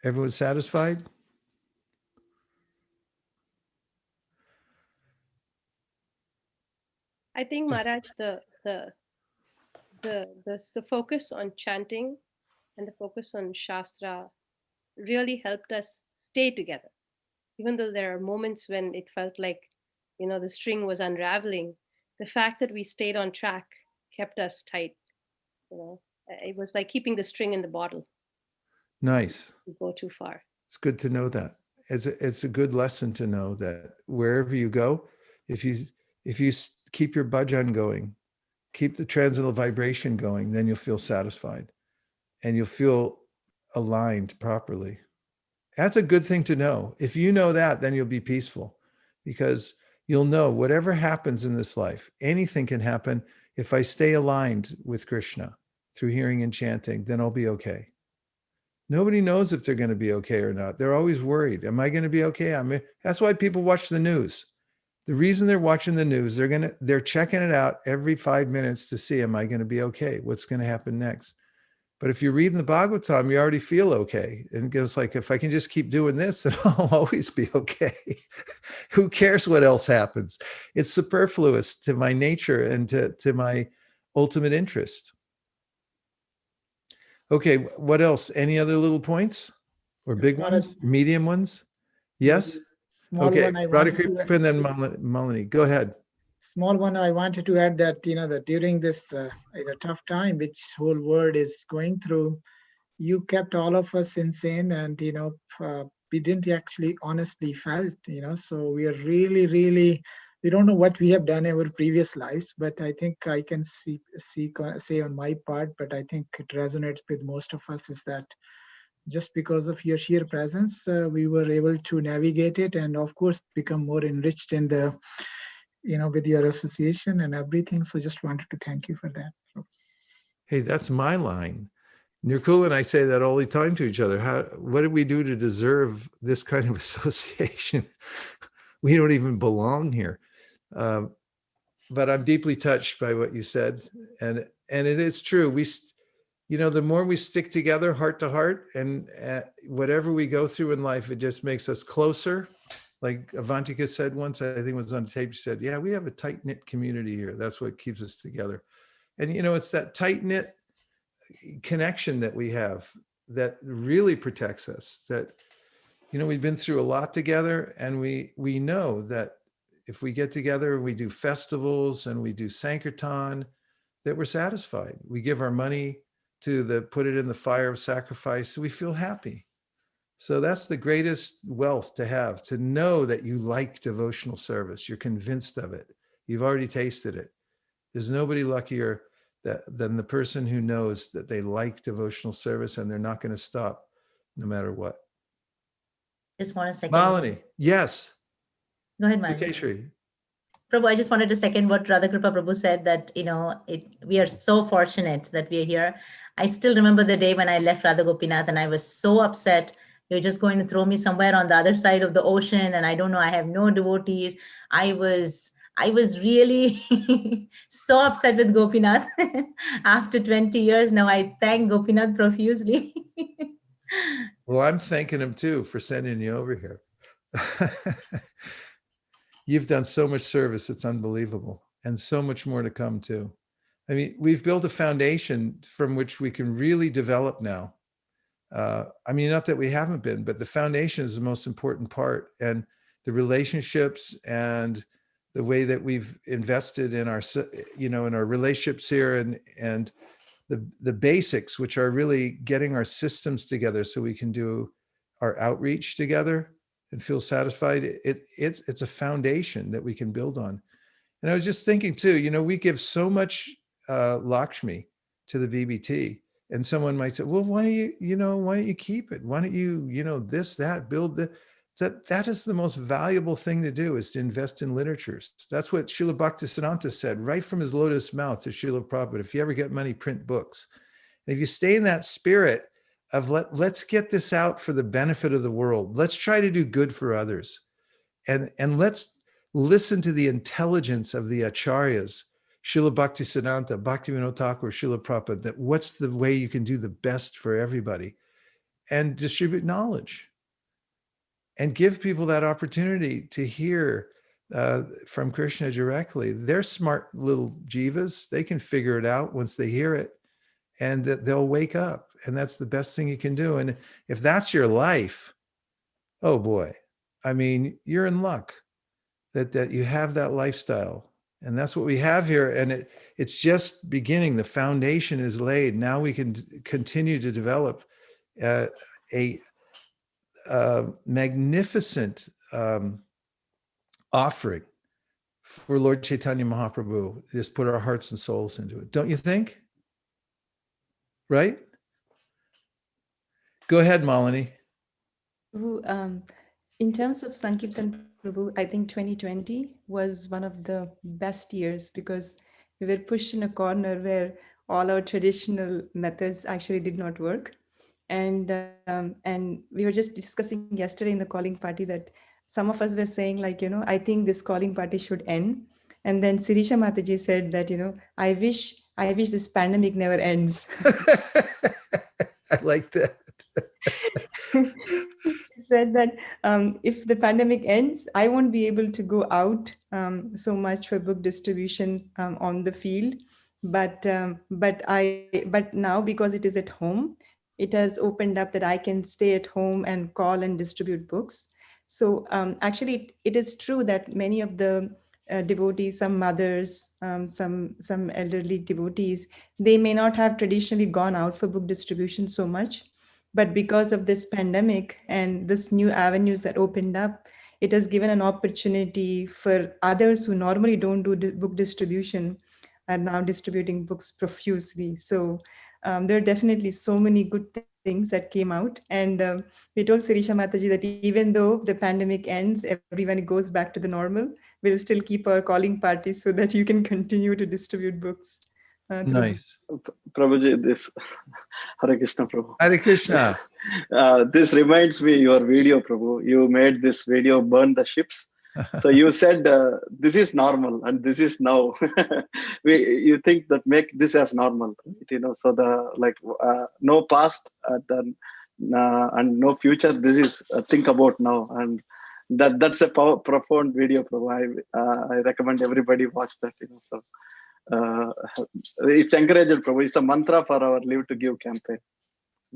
Everyone satisfied? I think, Maharaj, the focus on chanting and the focus on Shastra really helped us stay together. Even though there are moments when it felt like, the string was unraveling, the fact that we stayed on track kept us tight. It was like keeping the string in the bottle. Nice. We go too far. It's good to know that. It's a good lesson to know that wherever you go, if you keep your bhajan going, keep the transcendental vibration going, then you'll feel satisfied and you'll feel aligned properly. That's a good thing to know. If you know that, then you'll be peaceful, because you'll know whatever happens in this life, anything can happen. If I stay aligned with Krishna through hearing and chanting, then I'll be okay. Nobody knows if they're going to be okay or not. They're always worried. Am I going to be okay? That's why people watch the news. The reason they're watching the news, they're checking it out every 5 minutes to see, am I going to be okay? What's going to happen next? But if you're reading the Bhagavatam, you already feel okay. And it's like, if I can just keep doing this, then I'll always be okay. Who cares what else happens? It's superfluous to my nature and to my ultimate interest. Okay, what else? Any other little points or big ones, medium ones? Yes? Small Okay, one I wanted to Radhakripa and then Malini. Go ahead. small one I wanted to add that that during this is a tough time which whole world is going through, you kept all of us insane, and we didn't actually honestly felt, so we are really we don't know what we have done in our previous lives, but I think I can say on my part, but I think it resonates with most of us, is that just because of your sheer presence, we were able to navigate it, and of course become more enriched in the with your association and everything. So just wanted to thank you for that. Hey, that's my line. Nirkula and I say that all the time to each other. What did we do to deserve this kind of association? We don't even belong here. But I'm deeply touched by what you said. And it is true. The more we stick together heart to heart, and whatever we go through in life, it just makes us closer. Like Avantika said once, I think it was on tape, she said, yeah, we have a tight-knit community here. That's what keeps us together. And, it's that tight-knit connection that we have that really protects us, that, we've been through a lot together, and we know that if we get together, we do festivals and we do Sankirtan, that we're satisfied. We give our money to put it in the fire of sacrifice, so we feel happy. So that's the greatest wealth to have, to know that you like devotional service. You're convinced of it. You've already tasted it. There's nobody luckier than the person who knows that they like devotional service and they're not going to stop no matter what. Just want a second. Malini, yes. Go ahead, Malini. Yukeshri. Prabhu, I just wanted to second what Radhakripa Prabhu said, that, we are so fortunate that we are here. I still remember the day when I left Radha Gopinath, and I was so upset. You're just going to throw me somewhere on the other side of the ocean, and I don't know, I have no devotees. I was really so upset with Gopinath. After 20 years now, I thank Gopinath profusely. Well, I'm thanking him too for sending you over here. You've done so much service, it's unbelievable, and so much more to come too. I mean, we've built a foundation from which we can really develop now. Not that we haven't been, but the foundation is the most important part, and the relationships and the way that we've invested in our, in our relationships here, and the basics, which are really getting our systems together so we can do our outreach together and feel satisfied. It's a foundation that we can build on. And I was just thinking too, we give so much Lakshmi to the BBT. And someone might say, well, why don't you keep it? Why don't you, this, that, build that is the most valuable thing to do, is to invest in literatures. That's what Srila Bhaktisiddhanta said right from his lotus mouth to Srila Prabhupada. If you ever get money, print books. And if you stay in that spirit of let's get this out for the benefit of the world. Let's try to do good for others. And let's listen to the intelligence of the acharyas, Srila Bhaktisiddhanta, Bhaktivinoda Thakur, Srila Prabhupada, that what's the way you can do the best for everybody, and distribute knowledge and give people that opportunity to hear from Krishna directly. They're smart little jivas. They can figure it out once they hear it. and that they'll wake up. And that's the best thing you can do. And if that's your life, oh boy, I mean, you're in luck that you have that lifestyle. And that's what we have here. And it's just beginning. The foundation is laid. Now we can continue to develop a magnificent offering for Lord Chaitanya Mahaprabhu. Just put our hearts and souls into it. Don't you think? Right? Go ahead, Malini. Prabhu, in terms of Sankirtan, Prabhu, I think 2020 was one of the best years because we were pushed in a corner where all our traditional methods actually did not work. And we were just discussing yesterday in the calling party that some of us were saying, like, I think this calling party should end. And then Sirisha Mataji said that, I wish this pandemic never ends. I like that. She said that if the pandemic ends, I won't be able to go out so much for book distribution on the field. But now, because it is at home, it has opened up that I can stay at home and call and distribute books. So actually, it is true that many of the devotees, some mothers, some elderly devotees, they may not have traditionally gone out for book distribution so much. But because of this pandemic and this new avenues that opened up, it has given an opportunity for others who normally don't do book distribution are now distributing books profusely. So there are definitely so many good things that came out. And we told Sirisha Mataji that even though the pandemic ends, everyone goes back to the normal, we'll still keep our calling parties so that you can continue to distribute books. Nice. Prabhuji, this Hare Krishna, Prabhu. Hare Krishna. This reminds me your video, Prabhu. You made this video, Burn the Ships. So you said this is normal and this is now. You think that make this as normal, so the no past and no future. This is think about now, and that's a profound video, Prabhu. I recommend everybody watch that. So it's encouraged, Prabhu. It's a mantra for our Live to Give campaign.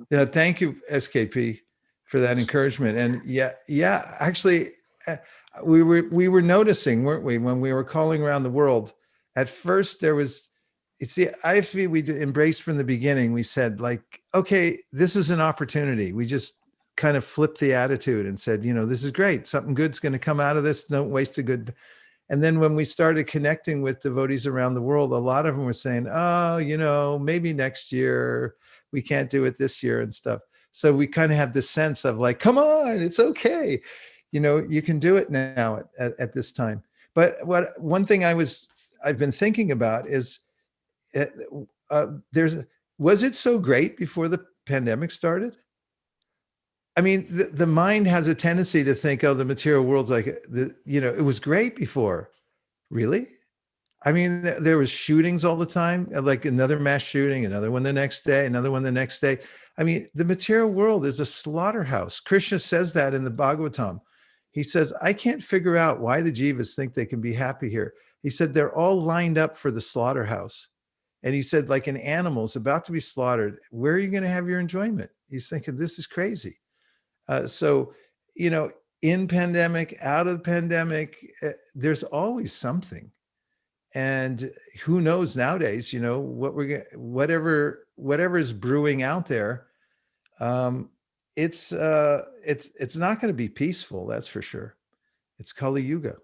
Yeah, thank you, SKP, for that encouragement. And yeah, actually, we were noticing, weren't we, when we were calling around the world? At first, there was, I feel we embraced from the beginning. We said, like, okay, this is an opportunity. We just kind of flipped the attitude and said, this is great. Something good's going to come out of this. Don't waste a good. And then when we started connecting with devotees around the world, a lot of them were saying, oh, maybe next year, we can't do it this year and stuff. So we kind of have this sense of like, come on, it's okay. You can do it now at this time. But one thing I've been thinking about is was it so great before the pandemic started? I mean, the mind has a tendency to think, oh, the material world's like, it was great before. Really? I mean, there was shootings all the time, like another mass shooting, another one the next day, another one the next day. I mean, the material world is a slaughterhouse. Krishna says that in the Bhagavatam. He says, I can't figure out why the jivas think they can be happy here. He said, they're all lined up for the slaughterhouse. And he said, like an animal's about to be slaughtered, where are you going to have your enjoyment? He's thinking, this is crazy. So, in pandemic, out of the pandemic, there's always something. And who knows nowadays, what whatever is brewing out there, it's not going to be peaceful, that's for sure. It's Kali Yuga,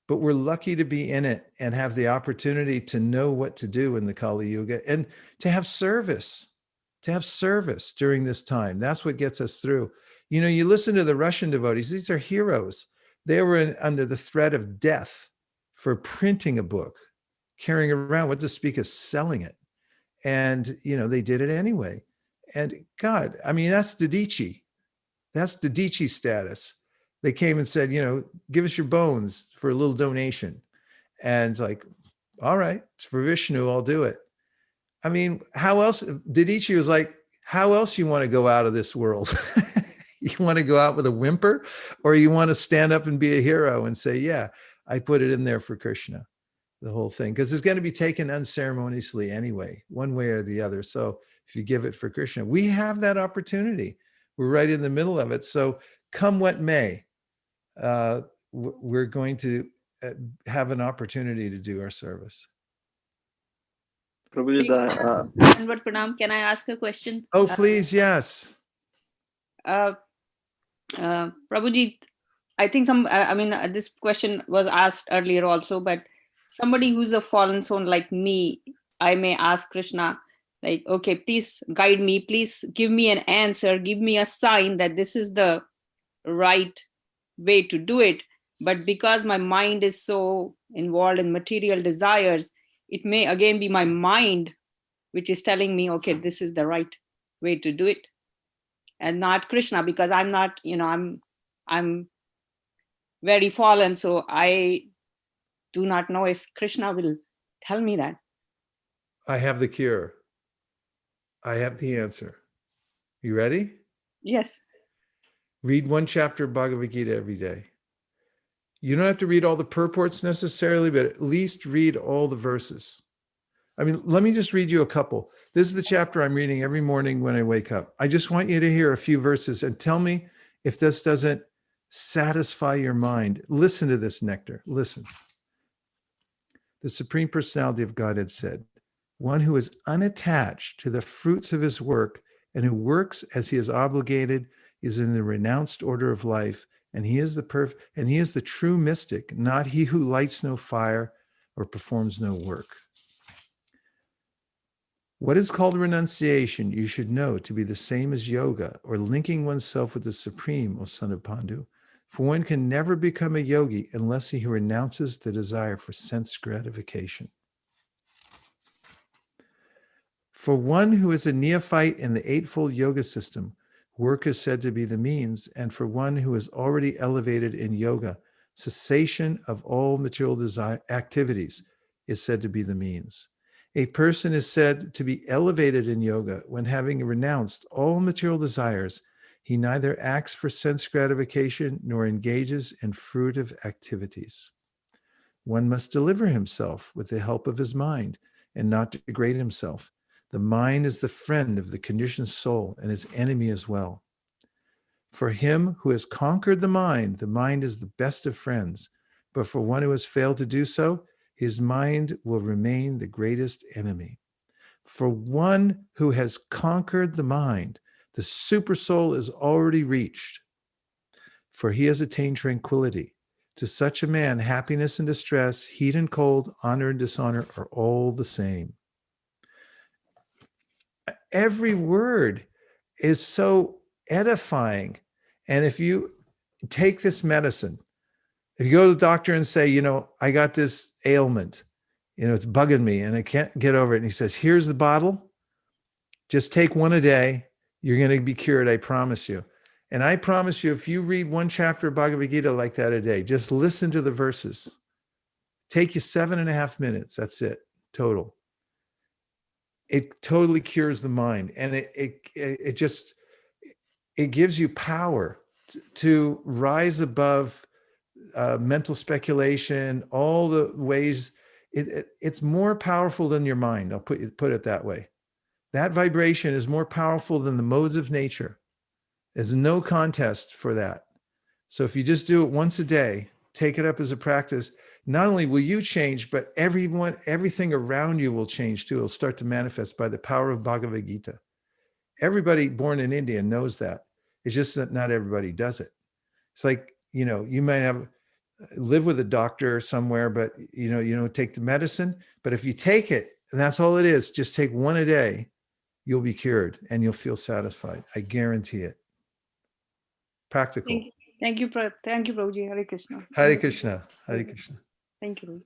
but we're lucky to be in it and have the opportunity to know what to do in the Kali Yuga and to have service during this time. That's what gets us through. You listen to the Russian devotees; these are heroes. They were under the threat of death for printing a book, carrying around, what to speak of selling it. And, they did it anyway. And God, I mean, that's Didichi. That's Didichi status. They came and said, give us your bones for a little donation. And it's like, all right, it's for Vishnu, I'll do it. I mean, how else? Didichi was like, how else you want to go out of this world? You want to go out with a whimper, or you want to stand up and be a hero and say, yeah, I put it in there for Krishna, the whole thing, because it's going to be taken unceremoniously anyway, one way or the other. So if you give it for Krishna. We have that opportunity. We're right in the middle of it. So come what may, we're going to have an opportunity to do our service. Prabhuji, But Pranam, can I ask a question? Oh, please, yes. Prabhuji, I think this question was asked earlier also, but somebody who's a fallen soul like me, I may ask Krishna, like, okay, please guide me, please give me an answer, give me a sign that this is the right way to do it. But because my mind is so involved in material desires, it may again be my mind which is telling me, okay, this is the right way to do it, and not Krishna, because I'm not, I'm very fallen, so I do not know if Krishna will tell me that. I have the cure. I have the answer. You ready? Yes. Read one chapter of Bhagavad-gita every day. You don't have to read all the purports necessarily, but at least read all the verses. I mean, let me just read you a couple. This is the chapter I'm reading every morning when I wake up. I just want you to hear a few verses and tell me if this doesn't satisfy your mind. Listen to this, Nectar. Listen. The Supreme Personality of Godhead said, one who is unattached to the fruits of his work and who works as he is obligated is in the renounced order of life, and he is the true mystic, not he who lights no fire or performs no work. What is called renunciation, you should know to be the same as yoga, or linking oneself with the Supreme, O son of Pandu. For one can never become a yogi unless he renounces the desire for sense gratification. For one who is a neophyte in the Eightfold Yoga system, work is said to be the means, and for one who is already elevated in yoga, cessation of all material activities is said to be the means. A person is said to be elevated in yoga when, having renounced all material desires, he neither acts for sense gratification nor engages in fruitive activities. One must deliver himself with the help of his mind and not degrade himself. The mind is the friend of the conditioned soul and his enemy as well. For him who has conquered the mind is the best of friends. But for one who has failed to do so, his mind will remain the greatest enemy. For one who has conquered the mind, the super soul is already reached, for he has attained tranquility. To such a man, happiness and distress, heat and cold, honor and dishonor are all the same. Every word is so edifying. And if you take this medicine, if you go to the doctor and say, I got this ailment, it's bugging me and I can't get over it. And he says, here's the bottle. Just take one a day. You're going to be cured. I promise you. And I promise you, if you read one chapter of Bhagavad-gita like that a day, just listen to the verses. Take you 7.5 minutes. That's it. Total. It totally cures the mind. And it gives you power to rise above mental speculation, all the ways. It's more powerful than your mind. I'll put it that way. That vibration is more powerful than the modes of nature. There's no contest for that. So if you just do it once a day, take it up as a practice, not only will you change, but everything around you will change too. It'll start to manifest by the power of Bhagavad-gita. Everybody born in India knows that. It's just that not everybody does it. It's like, you might live with a doctor somewhere, but you don't take the medicine. But if you take it, and that's all it is, just take one a day, you'll be cured and you'll feel satisfied. I guarantee it. Practical. Thank you, Prabhuji. Hare Krishna. Hare Krishna. Hare Krishna. Thank you.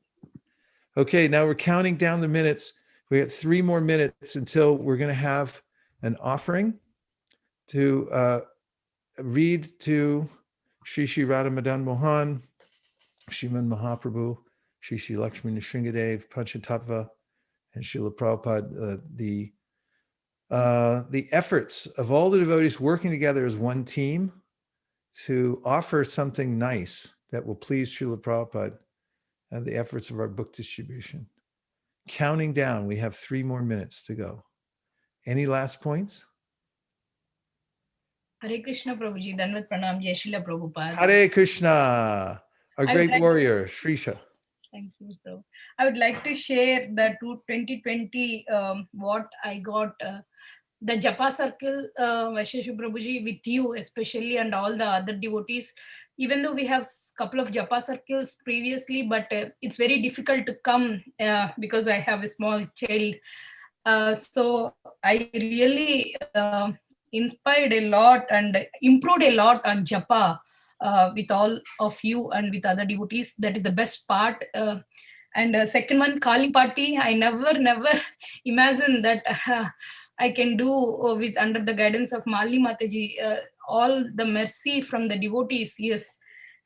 Okay, now we're counting down the minutes. We got 3 more minutes until we're going to have an offering to read to Shri Shri Radha Madan Mohan, Shriman Mahaprabhu, Shri Shri Lakshmi Nrsingadev, Panchatattva, and Srila Prabhupada, the efforts of all the devotees working together as one team to offer something nice that will please Srila Prabhupada, and the efforts of our book distribution. Counting down, we have 3 more minutes to go. Any last points? Hare Krishna Prabhuji, Danvat Pranam, Jai Srila Prabhupada. Hare Krishna, our I would great like- warrior, Shrisha. Thank you, Prabhu. I would like to share the 2020 what I got the Japa circle, Vaisesika Prabhuji, with you especially and all the other devotees. Even though we have couple of Japa circles previously, but it's very difficult to come because I have a small child. So I really inspired a lot and improved a lot on Japa with all of you and with other devotees. That is the best part. And second one, Kali Party. I never imagined that I can do with under the guidance of Mali Mataji, all the mercy from the devotees. Yes.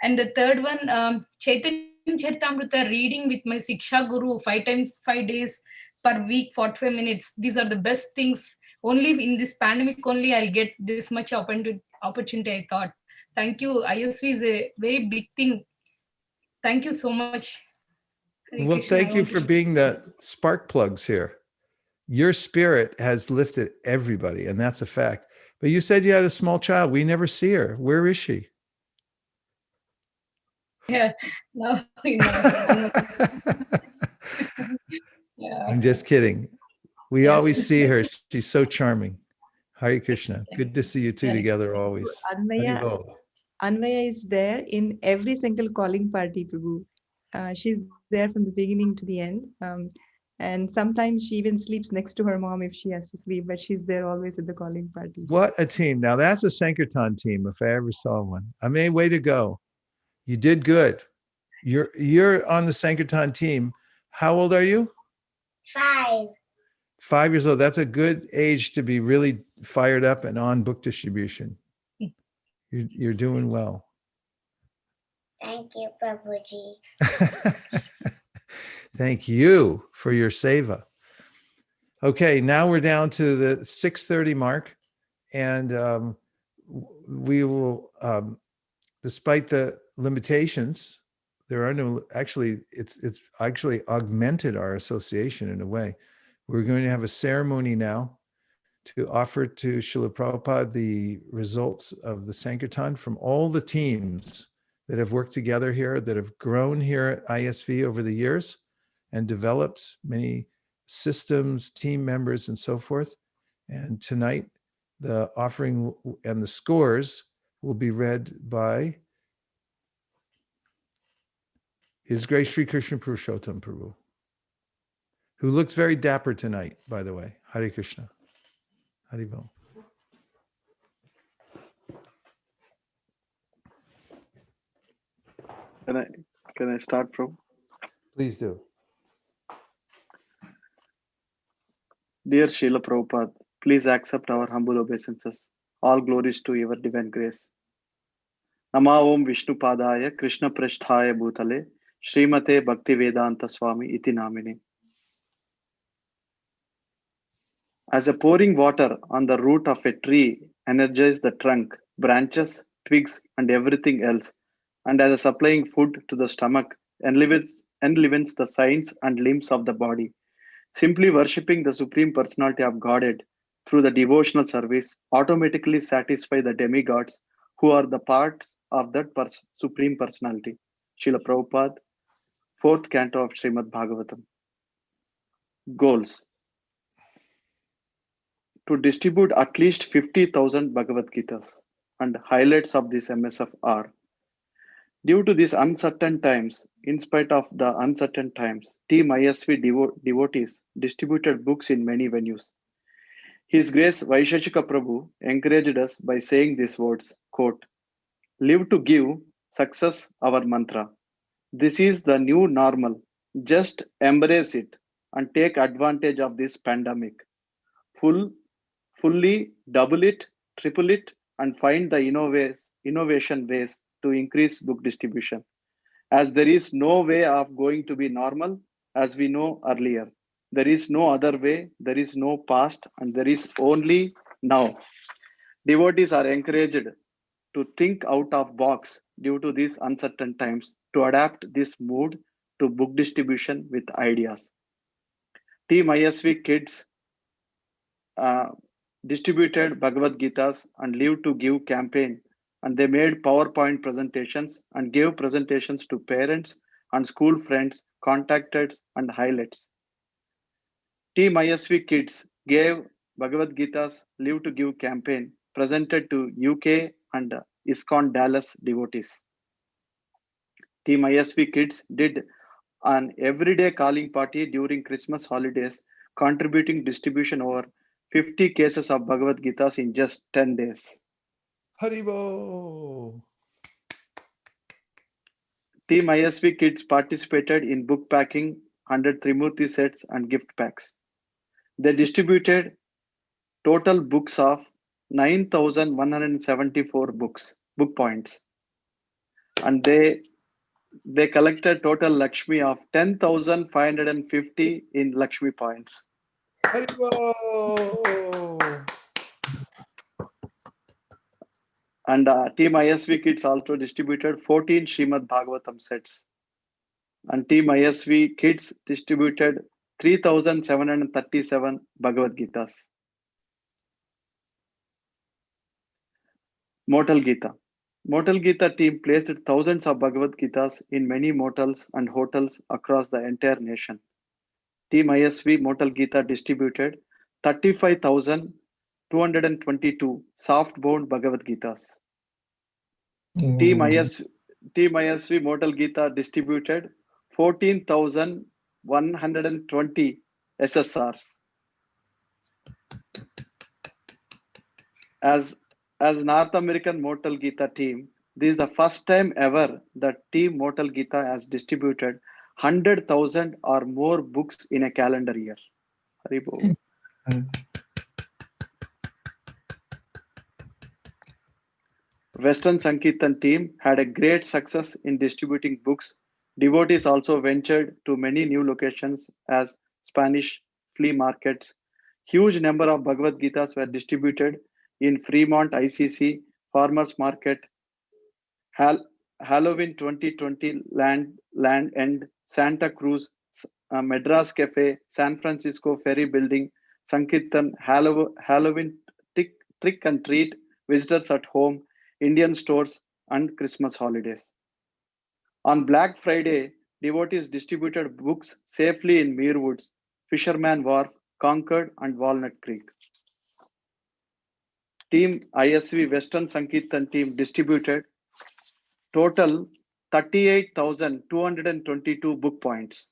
And the third one, Chaitanya Charitamrita reading with my Siksha Guru 5 days per week, 45 minutes. These are the best things. Only in this pandemic only I'll get this much opportunity, I thought. Thank you. ISV is a very big thing. Thank you so much. Hare Well, Krishna. thank I you want to for being the spark plugs here. Your spirit has lifted everybody, and that's a fact. But you said you had a small child. We never see her. Where is she? Yeah, no, yeah. I'm just kidding. We Yes. always see her. She's so charming. Hare Krishna. Good to see you two Hare together always. Anvaya, Haribol. Anvaya is there in every single calling party, Prabhu. She's there from the beginning to the end. And sometimes she even sleeps next to her mom if she has to sleep, but she's there always at the calling party. What a team. Now that's a Sankirtan team if I ever saw one. I mean, way to go. You did good. You're on the Sankirtan team. How old are you? 5. 5 years old. That's a good age to be really fired up and on book distribution. You're doing well. Thank you, Prabhuji. Thank you for your seva. Okay, now we're down to the 6:30 mark, and we will, despite the limitations, there are no, actually, it's actually augmented our association in a way. We're going to have a ceremony now to offer to Srila Prabhupada the results of the Sankirtan from all the teams that have worked together here, that have grown here at ISV over the years and developed many systems, team members, and so forth. And tonight, the offering and the scores will be read by His Grace Sri Krishna Purushottam Prabhu, who looks very dapper tonight, by the way. Hare Krishna. Haribol. Can I start from? Please do. Dear Srila Prabhupada, please accept our humble obeisances. All glories to your divine grace. Nama Om Vishnu Padaya Krishna Prasthaya Bhutale Srimate Bhakti Vedanta Swami Iti Namine. As a pouring water on the root of a tree energizes the trunk, branches, twigs, and everything else, and as a supplying food to the stomach enlivens the signs and limbs of the body, simply worshipping the Supreme Personality of Godhead through the devotional service automatically satisfy the demigods who are the parts of that Supreme Personality. Srila Prabhupada, 4th Canto of Srimad Bhagavatam. Goals: to distribute at least 50,000 Bhagavad-gitas, and highlights of this MSF are: due to these uncertain times, in spite of the uncertain times, Team ISV devotees distributed books in many venues. His Grace Vaisesika Prabhu encouraged us by saying these words, quote, "Live to give, success our mantra. This is the new normal. Just embrace it and take advantage of this pandemic. Fully double it, triple it, and find the innovation ways to increase book distribution. As there is no way of going to be normal, as we know earlier. There is no other way, there is no past, and there is only now. Devotees are encouraged to think out of box due to these uncertain times, to adapt this mood to book distribution with ideas. Team ISV kids distributed Bhagavad-gitas and Live to Give campaign, and they made PowerPoint presentations and gave presentations to parents and school friends, contacted and highlights. Team ISV Kids gave Bhagavad-gita's Live to Give campaign presented to UK and ISKCON Dallas devotees. Team ISV Kids did an everyday calling party during Christmas holidays, contributing distribution over 50 cases of Bhagavad Gitas in just 10 days. Haribo. Team ISV Kids participated in book packing, 100 Trimurti sets and gift packs. They distributed total books of 9,174 book points. And they collected total Lakshmi of 10,550 in Lakshmi points. Haribo. And Team ISV Kids also distributed 14 Srimad Bhagavatam sets. And Team ISV Kids distributed 3,737 Bhagavad Gitas. Motel Gita. Motel Gita team placed thousands of Bhagavad Gitas in many motels and hotels across the entire nation. Team ISV Motel Gita distributed 35,222 soft-bound Bhagavad Gitas. Team ISV Motel Gita distributed 14,120 SSRs. As North American Motel Gita team, this is the first time ever that Team Motel Gita has distributed 100,000 or more books in a calendar year. Haribo. Western Sankirtan team had a great success in distributing books. Devotees also ventured to many new locations as Spanish flea markets. Huge number of Bhagavad Gitas were distributed in Fremont ICC, Farmers Market, Halloween 2020 Land End, Santa Cruz, Madras Cafe, San Francisco Ferry Building, Sankirtan, Halloween Trick and Treat, Visitors at Home, Indian stores, and Christmas holidays. On Black Friday, devotees distributed books safely in Meerwoods, Fisherman Wharf, Concord, and Walnut Creek. Team ISV Western Sankirtan team distributed total 38,222 book points.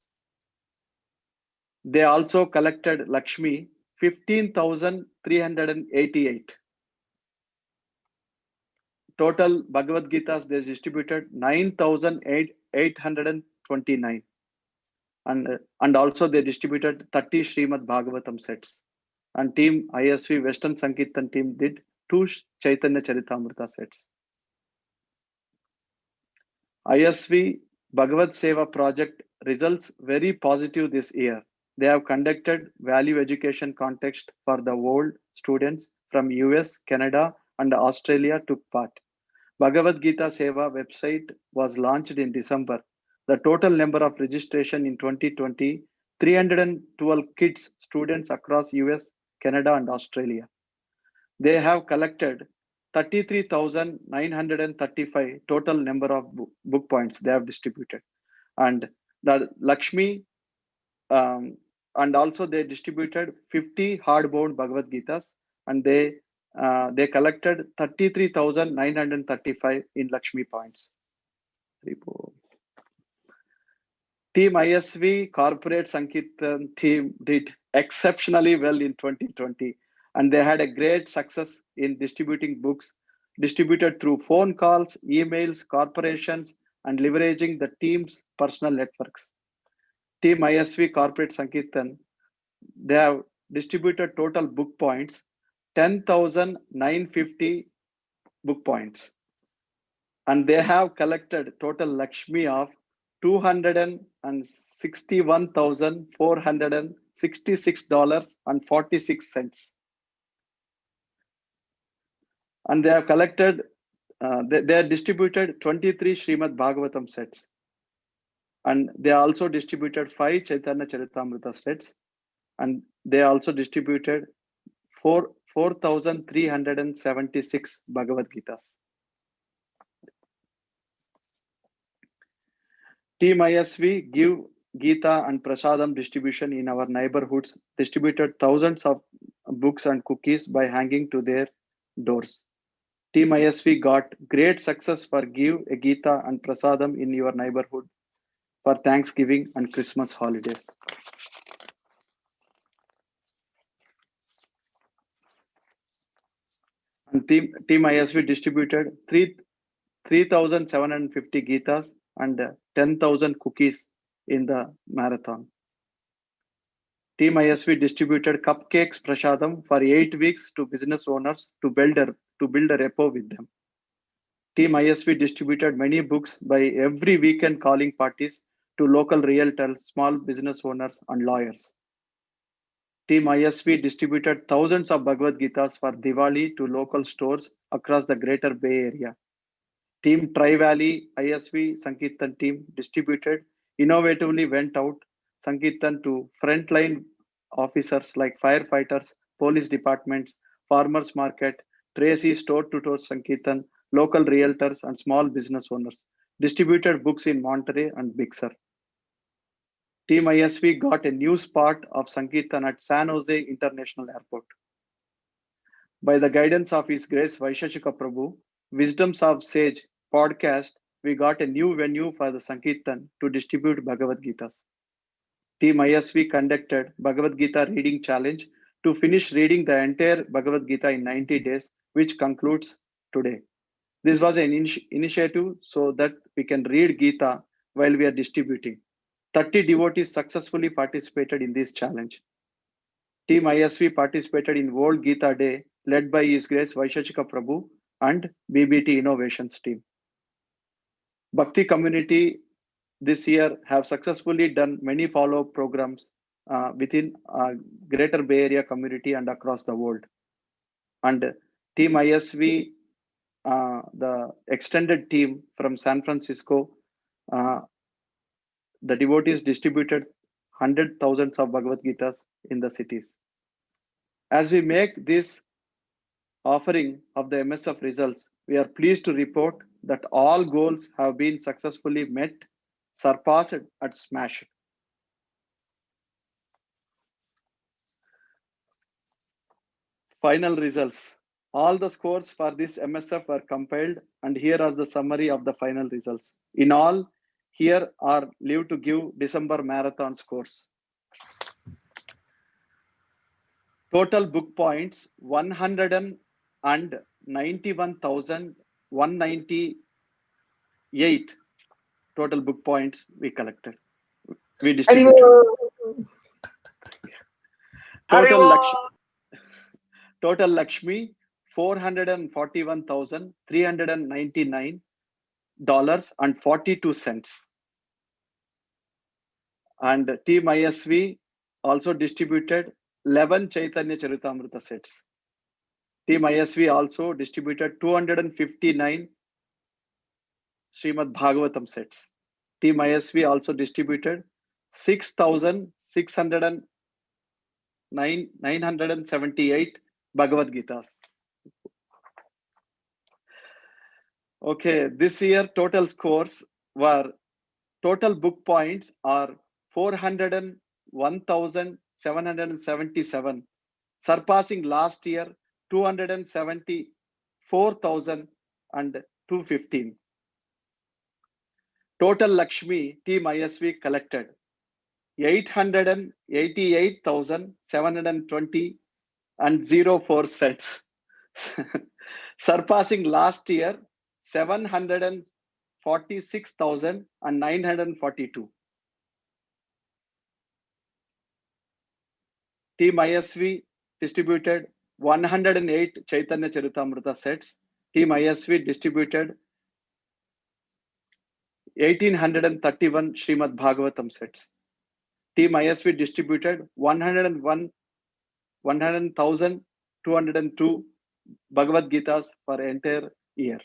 They also collected Lakshmi 15,388. Total Bhagavad Gitas they distributed 9,829. And also they distributed 30 Srimad Bhagavatam sets. And Team ISV Western Sankirtan team did 2 Chaitanya Charitamrita sets. ISV Bhagavad Seva project results very positive this year. They have conducted value education context for the world. Students from US, Canada, and Australia took part. Bhagavad Gita Seva website was launched in December. The total number of registration in 2020, 312 kids, students across US, Canada, and Australia. They have collected 33,935 total number of book points they have distributed. And the Lakshmi, and also they distributed 50 hardbound Bhagavad Gitas, and they collected 33,935 in Lakshmi points. Team ISV Corporate Sankirtan team did exceptionally well in 2020, and they had a great success in distributing books distributed through phone calls, emails, corporations, and leveraging the team's personal networks. Team ISV Corporate Sankirtan, they have distributed total book points 10,950 book points, and they have collected total Lakshmi of $261,466.46, and they have collected they distributed 23 Srimad Bhagavatam sets, and they also distributed 5 Chaitanya Charitamrita sets, and they also distributed 4,376 Bhagavad-gitas. Team ISV give Gita and Prasadam distribution in our neighborhoods, distributed thousands of books and cookies by hanging to their doors. Team ISV got great success for give a Gita and Prasadam in your neighborhood for Thanksgiving and Christmas holidays. And Team ISV distributed 3,750 Gitas and 10,000 cookies in the marathon. Team ISV distributed cupcakes prasadam for 8 weeks to business owners to build a rapport with them. Team ISV distributed many books by every weekend calling parties to local realtors, small business owners, and lawyers. Team ISV distributed thousands of Bhagavad-gitas for Diwali to local stores across the Greater Bay Area. Team Tri-Valley ISV Sankirtan team distributed, innovatively went out Sankirtan to frontline officers like firefighters, police departments, farmers market, Tracy store-to-store Sankirtan, local realtors, and small business owners. Distributed books in Monterey and Big Sur. Team ISV got a new spot of Sankirtan at San Jose International Airport. By the guidance of His Grace Vaisesika Prabhu, Wisdoms of Sage podcast, we got a new venue for the Sankirtan to distribute Bhagavad-gitas. Team ISV conducted Bhagavad-gita reading challenge to finish reading the entire Bhagavad-gita in 90 days, which concludes today. This was an initiative so that we can read Gita while we are distributing. 30 devotees successfully participated in this challenge. Team ISV participated in World Gita Day led by His Grace Vaisesika Prabhu and BBT Innovations team. Bhakti community this year have successfully done many follow-up programs within Greater Bay Area community and across the world. And Team ISV, the extended team from San Francisco, the devotees distributed 100,000 of Bhagavad-gitas in the cities. As we make this offering of the MSF results, we are pleased to report that all goals have been successfully met, surpassed, and smashed. Final results. All the scores for this MSF were compiled, and here are the summary of the final results. In all, here are Live to Give December Marathon scores. Total book points 191,198 total book points we collected. We distributed. Total Lakshmi $441,399.42. And Team ISV also distributed 11 Chaitanya Charitamrita sets. Team ISV also distributed 259 Srimad Bhagavatam sets. Team ISV also distributed 6,978 Bhagavad Gitas. Okay, this year total scores were, total book points are 401,777, surpassing last year 274,215. Total Lakshmi Team ISV collected 888,720 and 04 sets, surpassing last year 746,942. Team ISV distributed 108 Chaitanya Charitamrita sets. Team ISV distributed 1,831 Srimad Bhagavatam sets. Team ISV distributed 100,202 Bhagavad Gitas for entire year.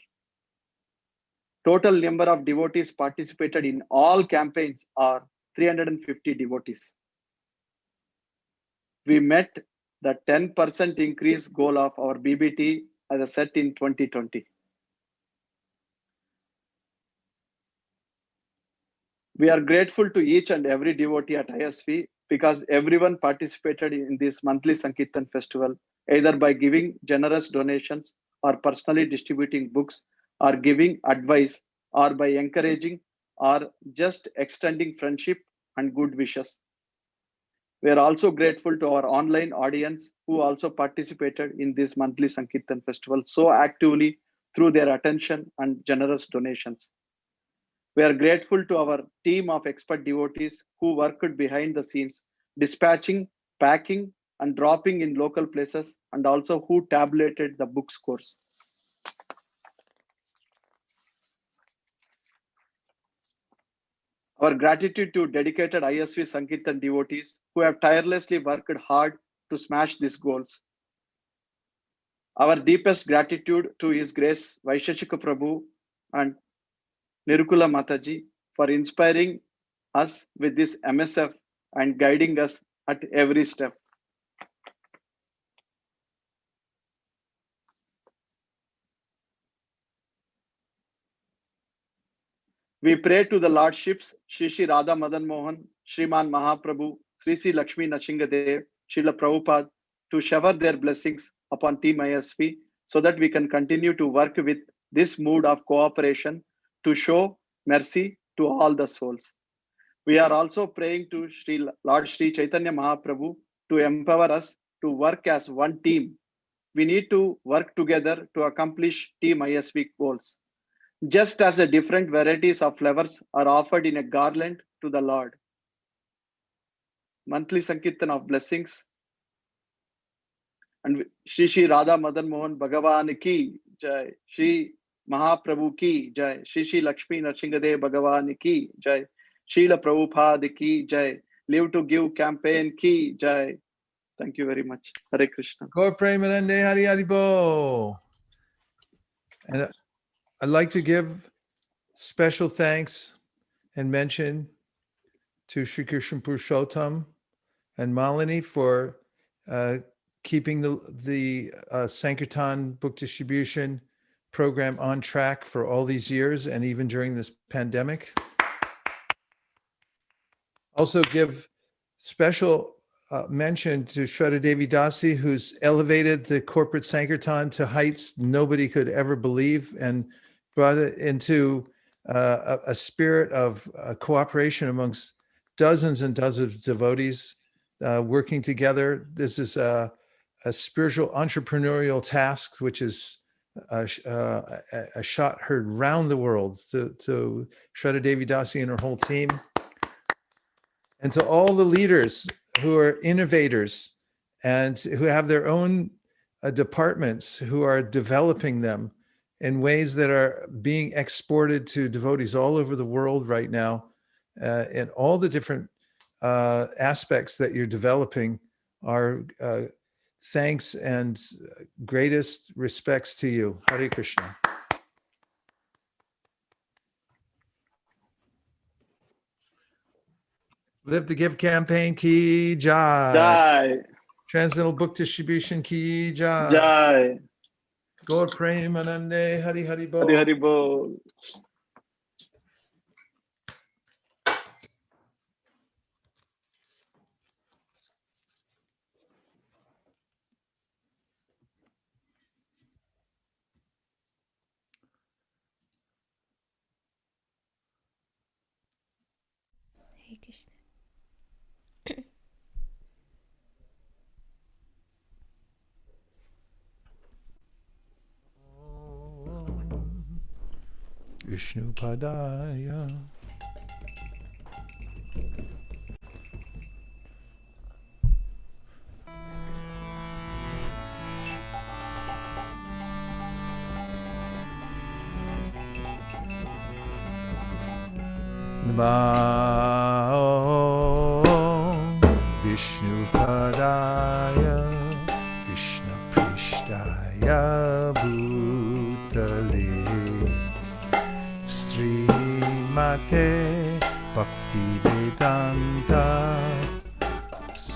Total number of devotees participated in all campaigns are 350 devotees. We met the 10% increase goal of our BBT as a set in 2020. We are grateful to each and every devotee at ISV because everyone participated in this monthly Sankirtan festival, either by giving generous donations or personally distributing books or giving advice or by encouraging or just extending friendship and good wishes. We are also grateful to our online audience who also participated in this monthly Sankirtan festival so actively through their attention and generous donations. We are grateful to our team of expert devotees who worked behind the scenes, dispatching, packing, and dropping in local places, and also who tabulated the book scores. Our gratitude to dedicated ISV Sankirtan devotees who have tirelessly worked hard to smash these goals. Our deepest gratitude to His Grace Vaisesika Prabhu and Nirukula Mataji for inspiring us with this MSF and guiding us at every step. We pray to the Lordships, Shri Shri Radha Madan Mohan, Shriman Mahaprabhu, Sri Sri Lakshmi Nachingadev, Srila Prabhupada to shower their blessings upon Team ISV so that we can continue to work with this mood of cooperation to show mercy to all the souls. We are also praying to Lord Sri Chaitanya Mahaprabhu to empower us to work as one team. We need to work together to accomplish Team ISV goals. Just as the different varieties of flowers are offered in a garland to the Lord. Monthly Sankirtan of blessings. And Shri Shri Radha Madan Mohan Bhagavan ki Jai, Shri Mahaprabhu ki Jai, Shri Shri Lakshmi Narsingadev Bhagavan ki Jai, Srila Prabhupada ki Jai, Live to Give campaign ki Jai. Thank you very much. Hare Krishna. Gaur Premanande Hari Hari Bo. And I'd like to give special thanks and mention to Sri Krishna Purushottam and Malini for keeping the Sankirtan book distribution program on track for all these years and even during this pandemic. Also give special mention to Shraddha Devi Dasi, who's elevated the corporate Sankirtan to heights nobody could ever believe and brought it into a spirit of cooperation amongst dozens and dozens of devotees working together. This is a spiritual entrepreneurial task, which is a shot heard round the world to Shraddha Devi Dasi and her whole team. And to all the leaders who are innovators and who have their own departments who are developing them in ways that are being exported to devotees all over the world right now, and all the different aspects that you're developing are thanks and greatest respects to you. Hare Krishna. Live to Give campaign ki jai. Jai. Transcendental book distribution ki jai. Jai. Gaur Premanande Hari Hari Bol. Hari Hari Bol. Hare Krishna. Vishnu Padaya. Namo Vishnu Padaya Krishna Prishtaya Bhutale Srimate Bhakti Vedanta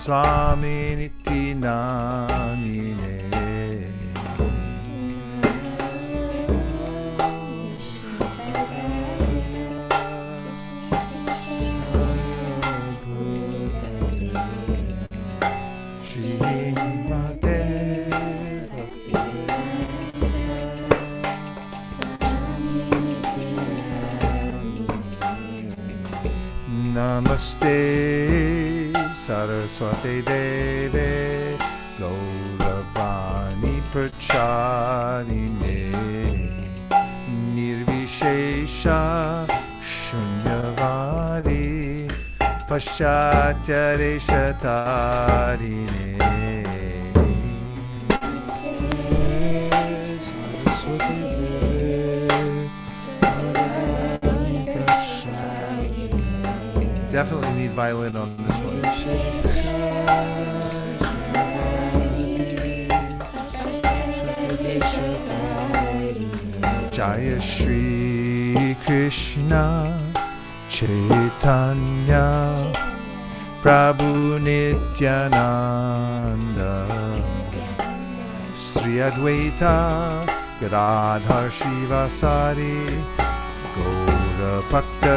Swami Niti Namine. Namaste Saraswati Deve Gauravani Pracharine Nirvishesha Shunyavadi Paschatya Reshatarine. Definitely need violin on this one. Jaya Shri Krishna Chaitanya Prabhu Nityananda Sri Advaita Gadadhar Shivasari Gaura Bhakta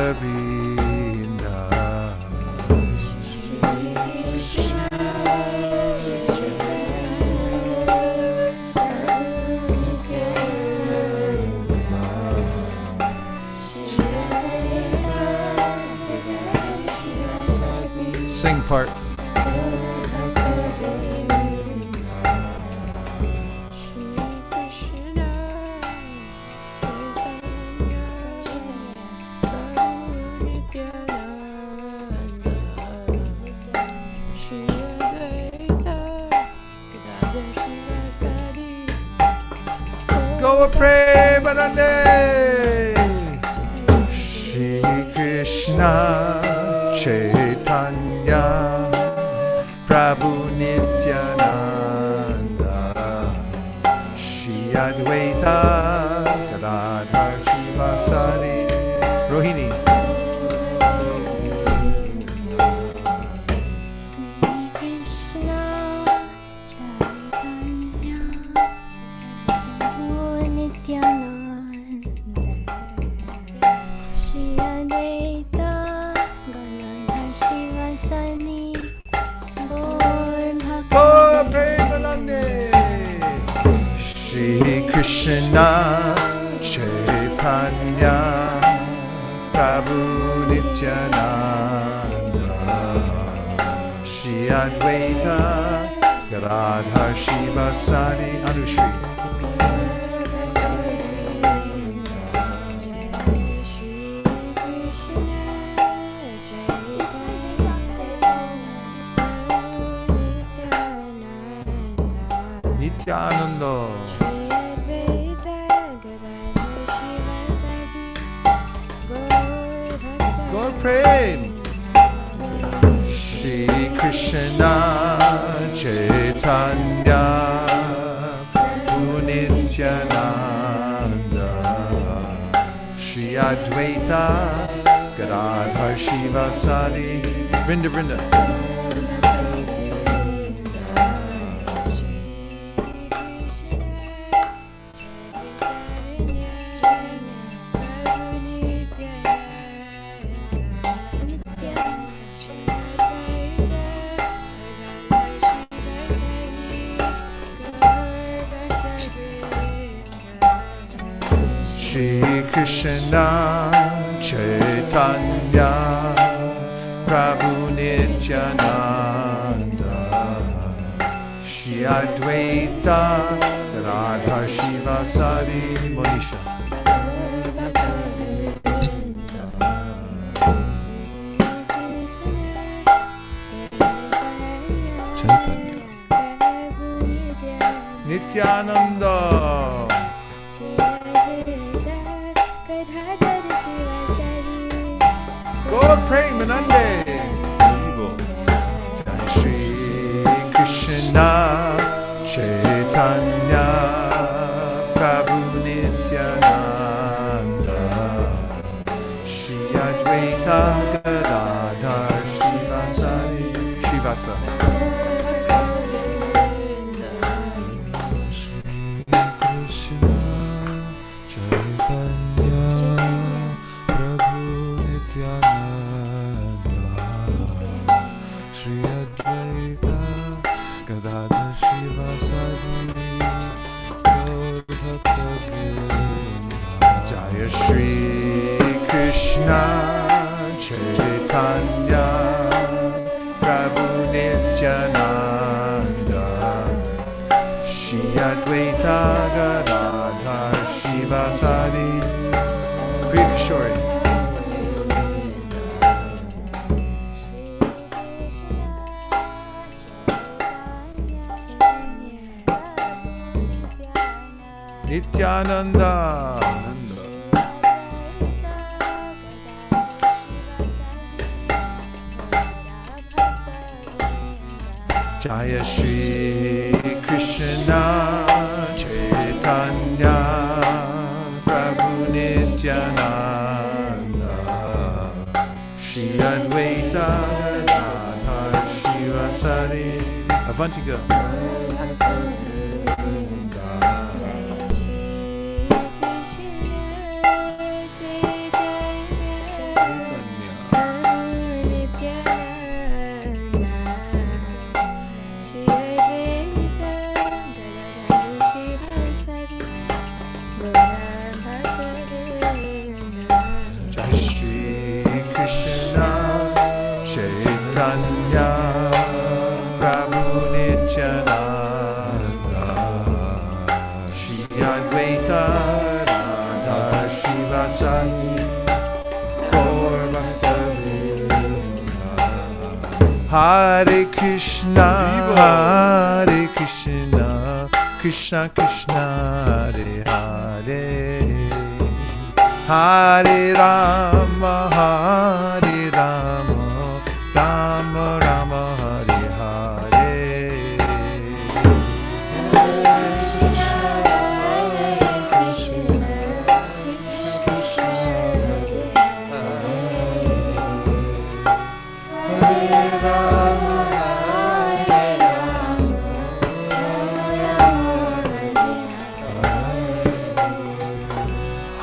sing part. Go pray Bharande Shri Krishna Chaitanya Prabhu Nityananda Shri Advaita Gadadhar Shivasari Rohini. Krishna Chaitanya Prabhu Nityananda Shri Advaita Gadadhar Shivasari Anushri. Nityananda Prem Shri Krishna Chaitanya Prabhu Nityananda Shri Advaita Gadadhar Shivasari Vrinda Vrinda. Krishna Chaitanya Prabhu Nityananda Shri Advaita Radha Shivasari Monisha. Chaitanya Nityananda Go Premanande Shri Krishna Chaitanya Prabhu Nityananda Shri Advaita Gadadhar Shivasari Shiva Katha. Jaya Shri Krishna Chaitanya Prabhu Nityananda Shri Advaita Gadadhar Shivasari. Great story. Nityananda. Jaya Shri Krishna Chaitanya Prabhu Nityananda Shri Advaita Gadadhar Shivasari. Avantika. Hare Krishna, Hare Krishna, Krishna Krishna, Hare Hare, Hare Rama, Hare Rama, Rama Rama, Hare Hare.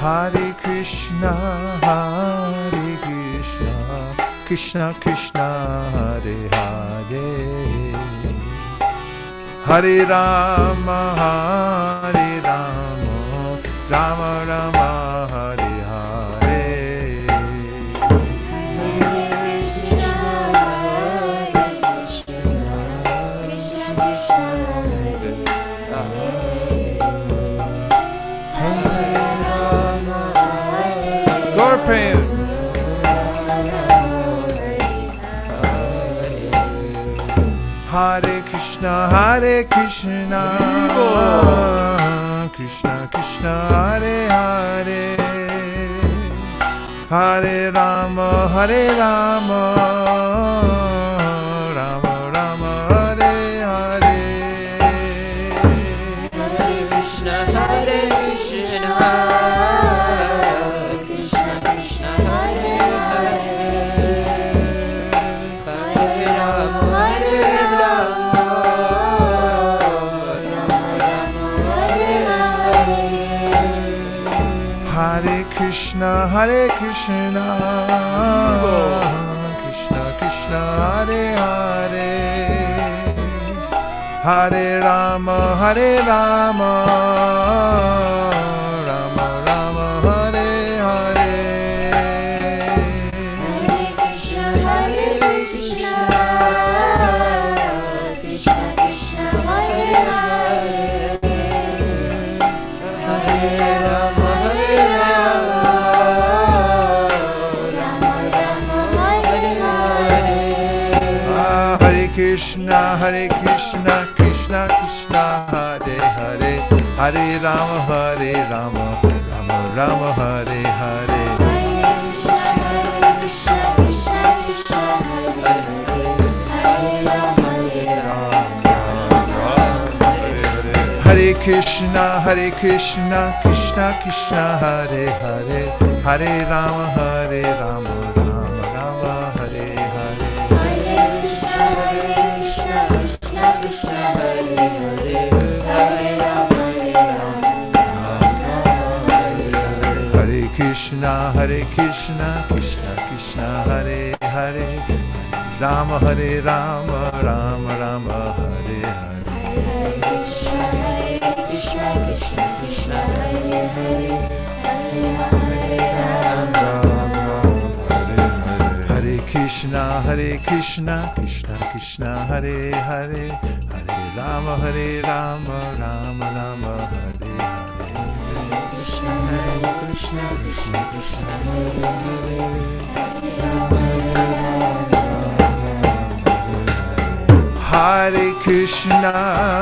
Hare Krishna, Hare Krishna, Krishna Krishna, Hare Hare, Hare Rama, Hare Rama, Rama Rama, Hare Hare. Prem. Hare Krishna, Hare Krishna, Krishna Krishna, Hare Hare, Hare Rama, Hare Rama, Rama Rama, Hare Hare. Hare Krishna, Hare Krishna, Krishna, Hare Krishna, Krishna Krishna, Hare Hare, Hare Rama, Hare Rama, Rama Rama, Hare Hare. Hare Krishna, Hare Krishna, Krishna Krishna, Hare Hare, Hare Rama, Hare Rama. Krishna, Hare Krishna, Krishna Krishna, Hare Hare, Hare Rama, Hare Rama, Rama Rama, Hare Hare. Hare Krishna, Hare Krishna, Krishna Krishna, Hare Hare, Hare Rama, Hare Rama, Rama Rama, Hare Hare. Krishna, Hare Krishna, Krishna Krishna, Hare Hare, Rama Hare Rama, Rama Rama, Hare Hare. Hare Krishna, Krishna Krishna, Hare Hare, Hare Rama, Hare Krishna, Krishna Krishna, Hare Hare, Hare Rama, Rama Rama, Hare Hare. Krishna, Krishna Krishna, Hare Hare,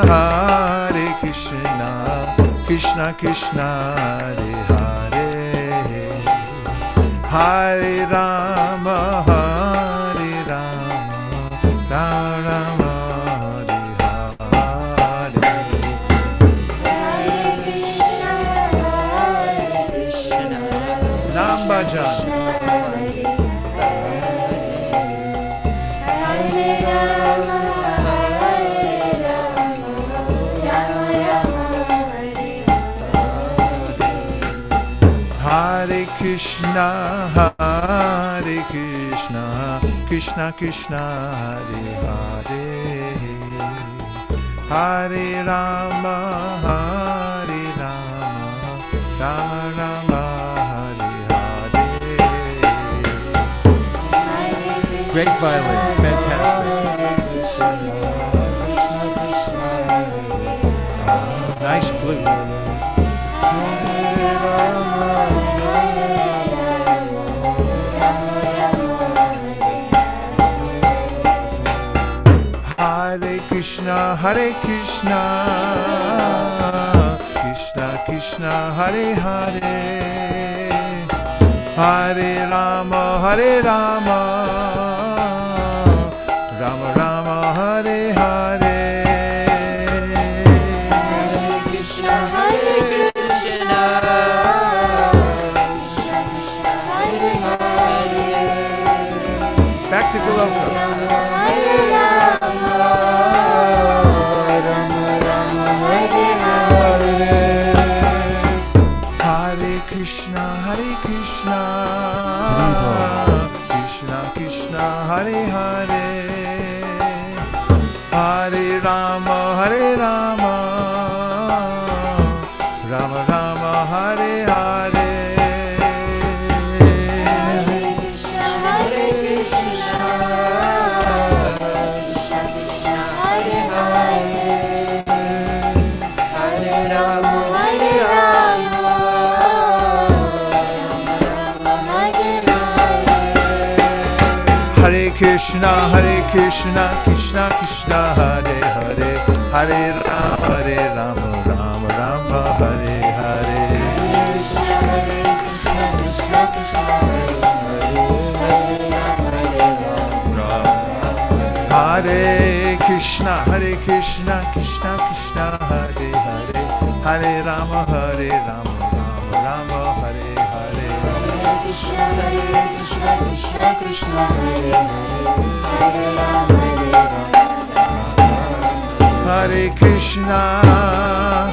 Hare Krishna, Krishna Krishna, Hare Hare, Hare Rama, Rama Rama, Hare Hare. Nam bhajan. Hare Krishna, Krishna Krishna, Hare Hare, Hare Rama, Rama Rama, Hare Hare. Great violin, fantastic. Nice flute. Hare Krishna, Krishna Krishna, Hare Hare, Hare Rama, Rama Rama, Hare Hare. Hare Krishna, Krishna Krishna, Hare Hare. Back to Goloka. Krishna, Krishna Krishna, Hare Hare, Hare Rama, Rama Rama, Hare Hare. Hare Krishna, Krishna Krishna, Hare Hare, Hare Rama, Hare Krishna, Krishna Krishna, Hare Hare, Hare Rama, Rama Rama, Hare Hare. Krishna, Krishna, Hare Krishna, Krishna Krishna, Hare Hare, Hare Rama, Rama Rama, Hare Hare. Krishna, Krishna Krishna, Hare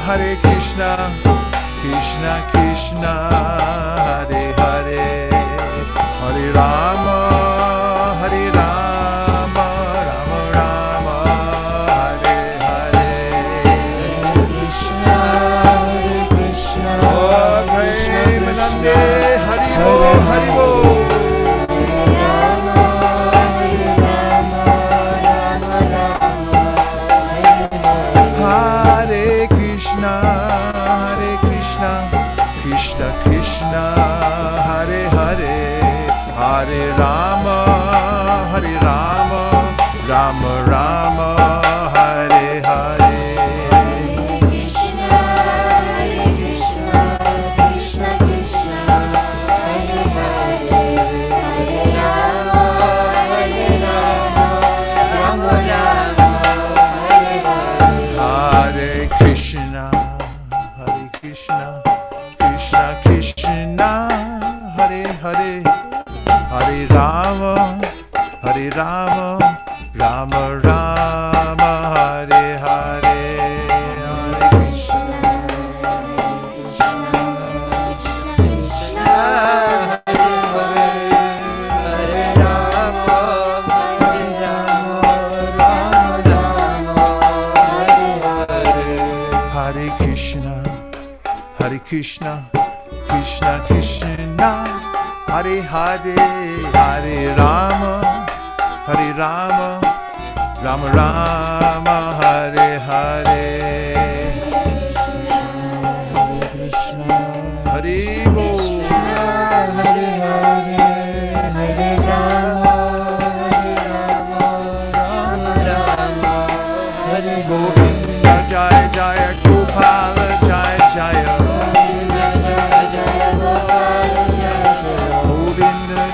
Hare Krishna, Krishna Krishna, Hare Hare, Hare Rama, Rama Rama, Hare Hare. Krishna, Oh, Premanande, Hari Bol, Hari Bol. Hare Krishna, Krishna Krishna, Hare Hare, Hare Rama, Rama Rama, Hare Hare. Krishna, Krishna Krishna, Hare Hare, Hare Rama, Rama Rama, Hare Hare. Hare Krishna, Krishna Krishna, Hare Hare, Hare Rama, Rama Rama, Hare Hare. Hare Krishna, Krishna, Krishna, Krishna Krishna, Hare Hare, Hare Rama, Hare Rama, Rama Rama, Hare Hare. Hare Bol. Hare Hare, Hare Rama, Rama Rama, Hare Govinda, Jaya Jaya Gopala, Jaya Jaya. Govinda,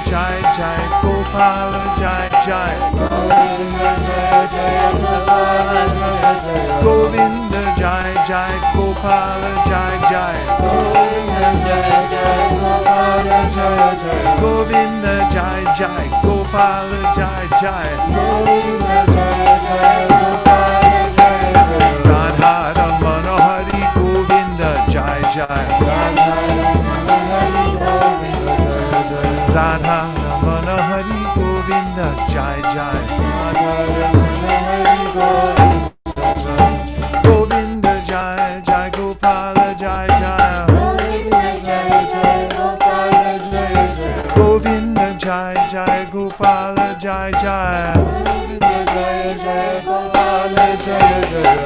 Jaya Jaya Gopala, Jaya Jaya. Govinda, Jaya Jaya Gopala, Jaya Jaya. Govinda, Jai Jai, Gopala, Jai Jai. Radha Ramana Hari Govinda, Jai Jai. Radha Ramana Hari Govinda, Jai Jai. Govinda, Jai Jai, Gopala, Jai Jai. Govinda, Jai Jai, Gopala, Jai Jai.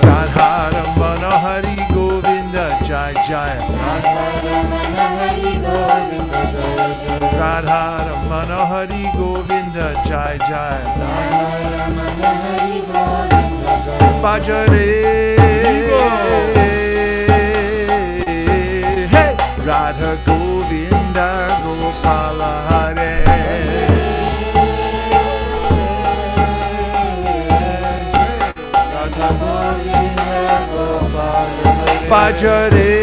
Radha Ramana Hari Govinda, Jai Jai. Radha Ramana Hari Govinda, Jai Jai. Bhajare, hey, Radha Govinda, Gopala Hare. Radha Govinda, Gopala Hare. Bhajare,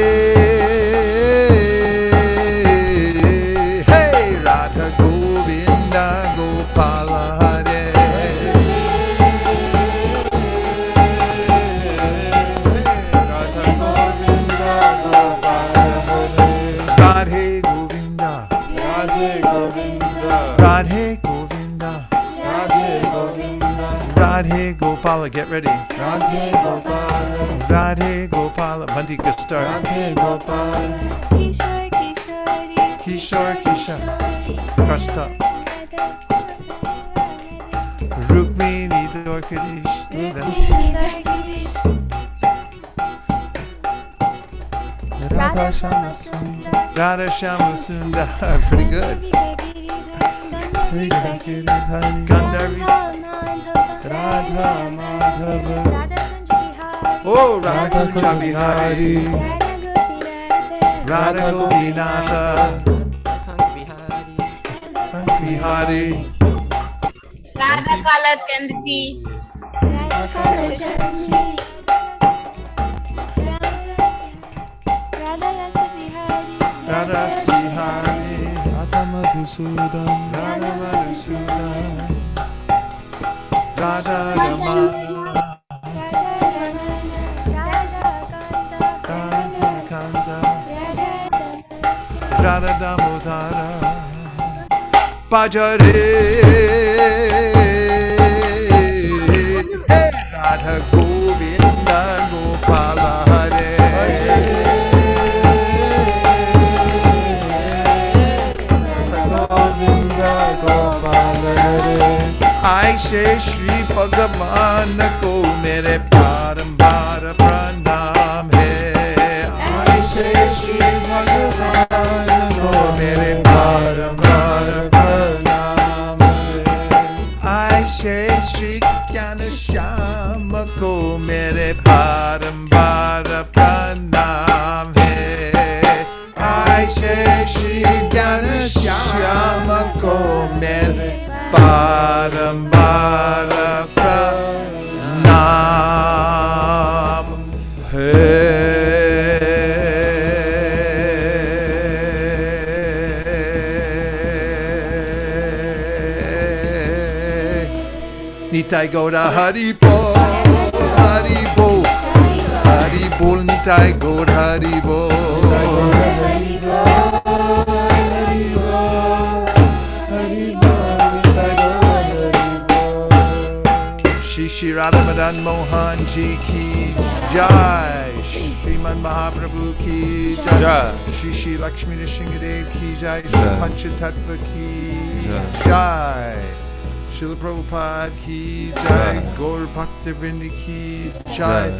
hey, Radha Govinda, Gopala Hare. Radhe Govinda, Radhe Govinda, Radhe Govinda, Radhe Govinda, Radhe Gopala, get ready. Radhe Gopala, Radhe Gopala, Mandi, good start. Radhe Gopala, Kishore Kishori, Kishore Kishore, Krishna, Rukmini Dwarkadish, Radha Shama Sundar, Radha Shama Sundar, pretty good. Gandharvi, Radha Madhava, oh Radha Kunja Bihari, Radha Gopinatha, Bihari, Radha Kala Chandki, Radha Sihari, Radha Madhusudan, Radha Madhusudan, Radha Ramana, Radha Kanta, Radha Damodara, Bhajare, hey, Radha Govinda, Gopala Hare. ऐसे श्री भगवान को मेरे बारंबार प्रणाम है। ऐसे श्री भगवान को मेरे बारंबार प्रणाम है। ऐसे श्री ज्ञान श्याम को मेरे बारंबार प्रणाम है। ऐसे श्री ज्ञान श्याम को मेरे बारंबार प्रणाम है। Nitai Gora Hari Bol, Hari Bol, Hari Bol, Nitai Gora Hari Bol. Shri Radha Madan Mohan Ji ki Jai, Shri Shriman Mahaprabhu ki jai. Shri Shri Lakshmi Nrsimhadev ki jai. Shri Panchatattva ki jai. Srila Prabhupada ki jai. Gaur Bhaktivinoda ki jai.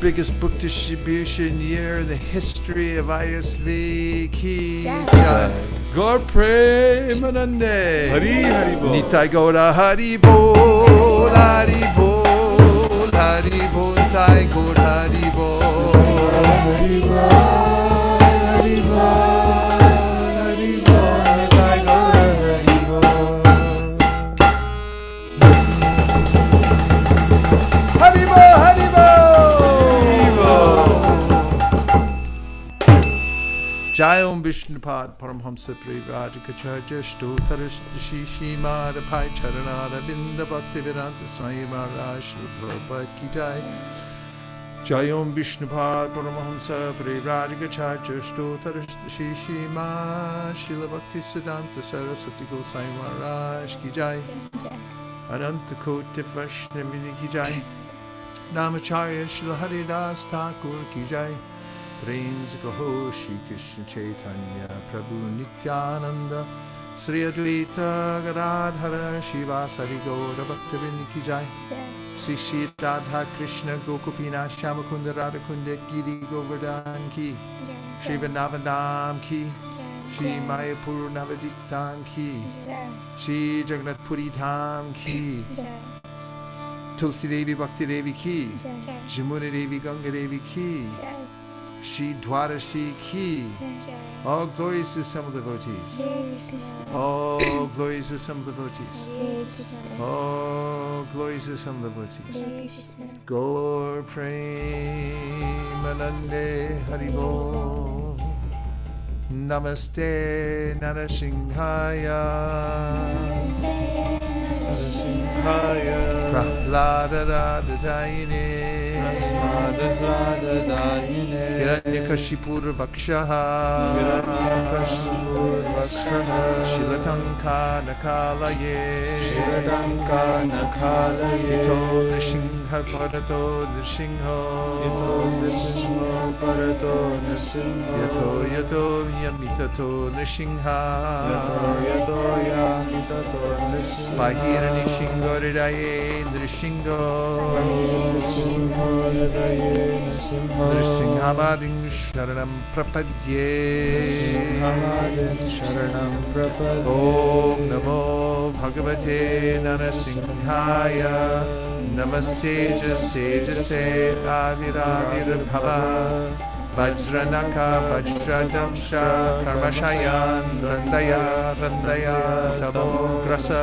Biggest book distribution year in the history of ISV ki jai. Gaur Premanande. Hari Hari Bol. Nitai Gaura Hari Bol. Hari Bol. Hari Bol. Nitai Gaur Hari Bol. Hari Bol. Hari Bol. Hari Bol. Nitai Gaura Hari Bol. Hari Bol. Hari Jai Om Vishnupad Paramhamsa Privajikacharya Stotaras Shishimad Pai Charanara Vinda Bhakti Vedanta Swami Maharaj Prabhupada Ki Jai. Jai Om Vishnupad Paramhamsa Privajikacharya Stotaras Shishimad Srila Bhakti Siddhanta Saraswati Gosai Maharaj Ki Jai. Ananta Koti Vaishnavini Ki Jai. Namacharya Srila Haridas Thakur Ki Jai. Prem se kaho Shri Krishna Chaitanya Prabhu Nityananda Sri Advaita Gadadhara Shivasari Gaura Bhaktivinoda Ki Jai. Sri Shri Radha Krishna Gokupina Shyamakunda Radhakunda Giri Govardhan Ki. Shri Vrindavan Ki. Shri Mayapur Navadip Dham Ki. Shri Jagannath Puri Dham Ki. Tulsi Devi Bhakti Devi Ki. Jamuna Devi Ganga Devi Ki. Shri Dwarashi Ki. All glories to some of the devotees. All glories to some of the devotees. All glories to some of the devotees. Gaur Premanande Haribo. Namaste Narasimhaya. Prahlada Dayine. Hiranyakashipur Vakshaha. Shilatanka Nakalaye. Ito Nrsimha Parato Nrsimho. Yato Yato Yamitato Nrsimha. Bahira Nrsimho Hridaye Nrsimho. Nrsimhamadim Sharanam Prapadye. Om Namo Bhagavate Narasimhaya. Namaste Jase Aviravir Bhava. Vajranaka Vajradamsha Karmashayan Randaya Tamo Grasa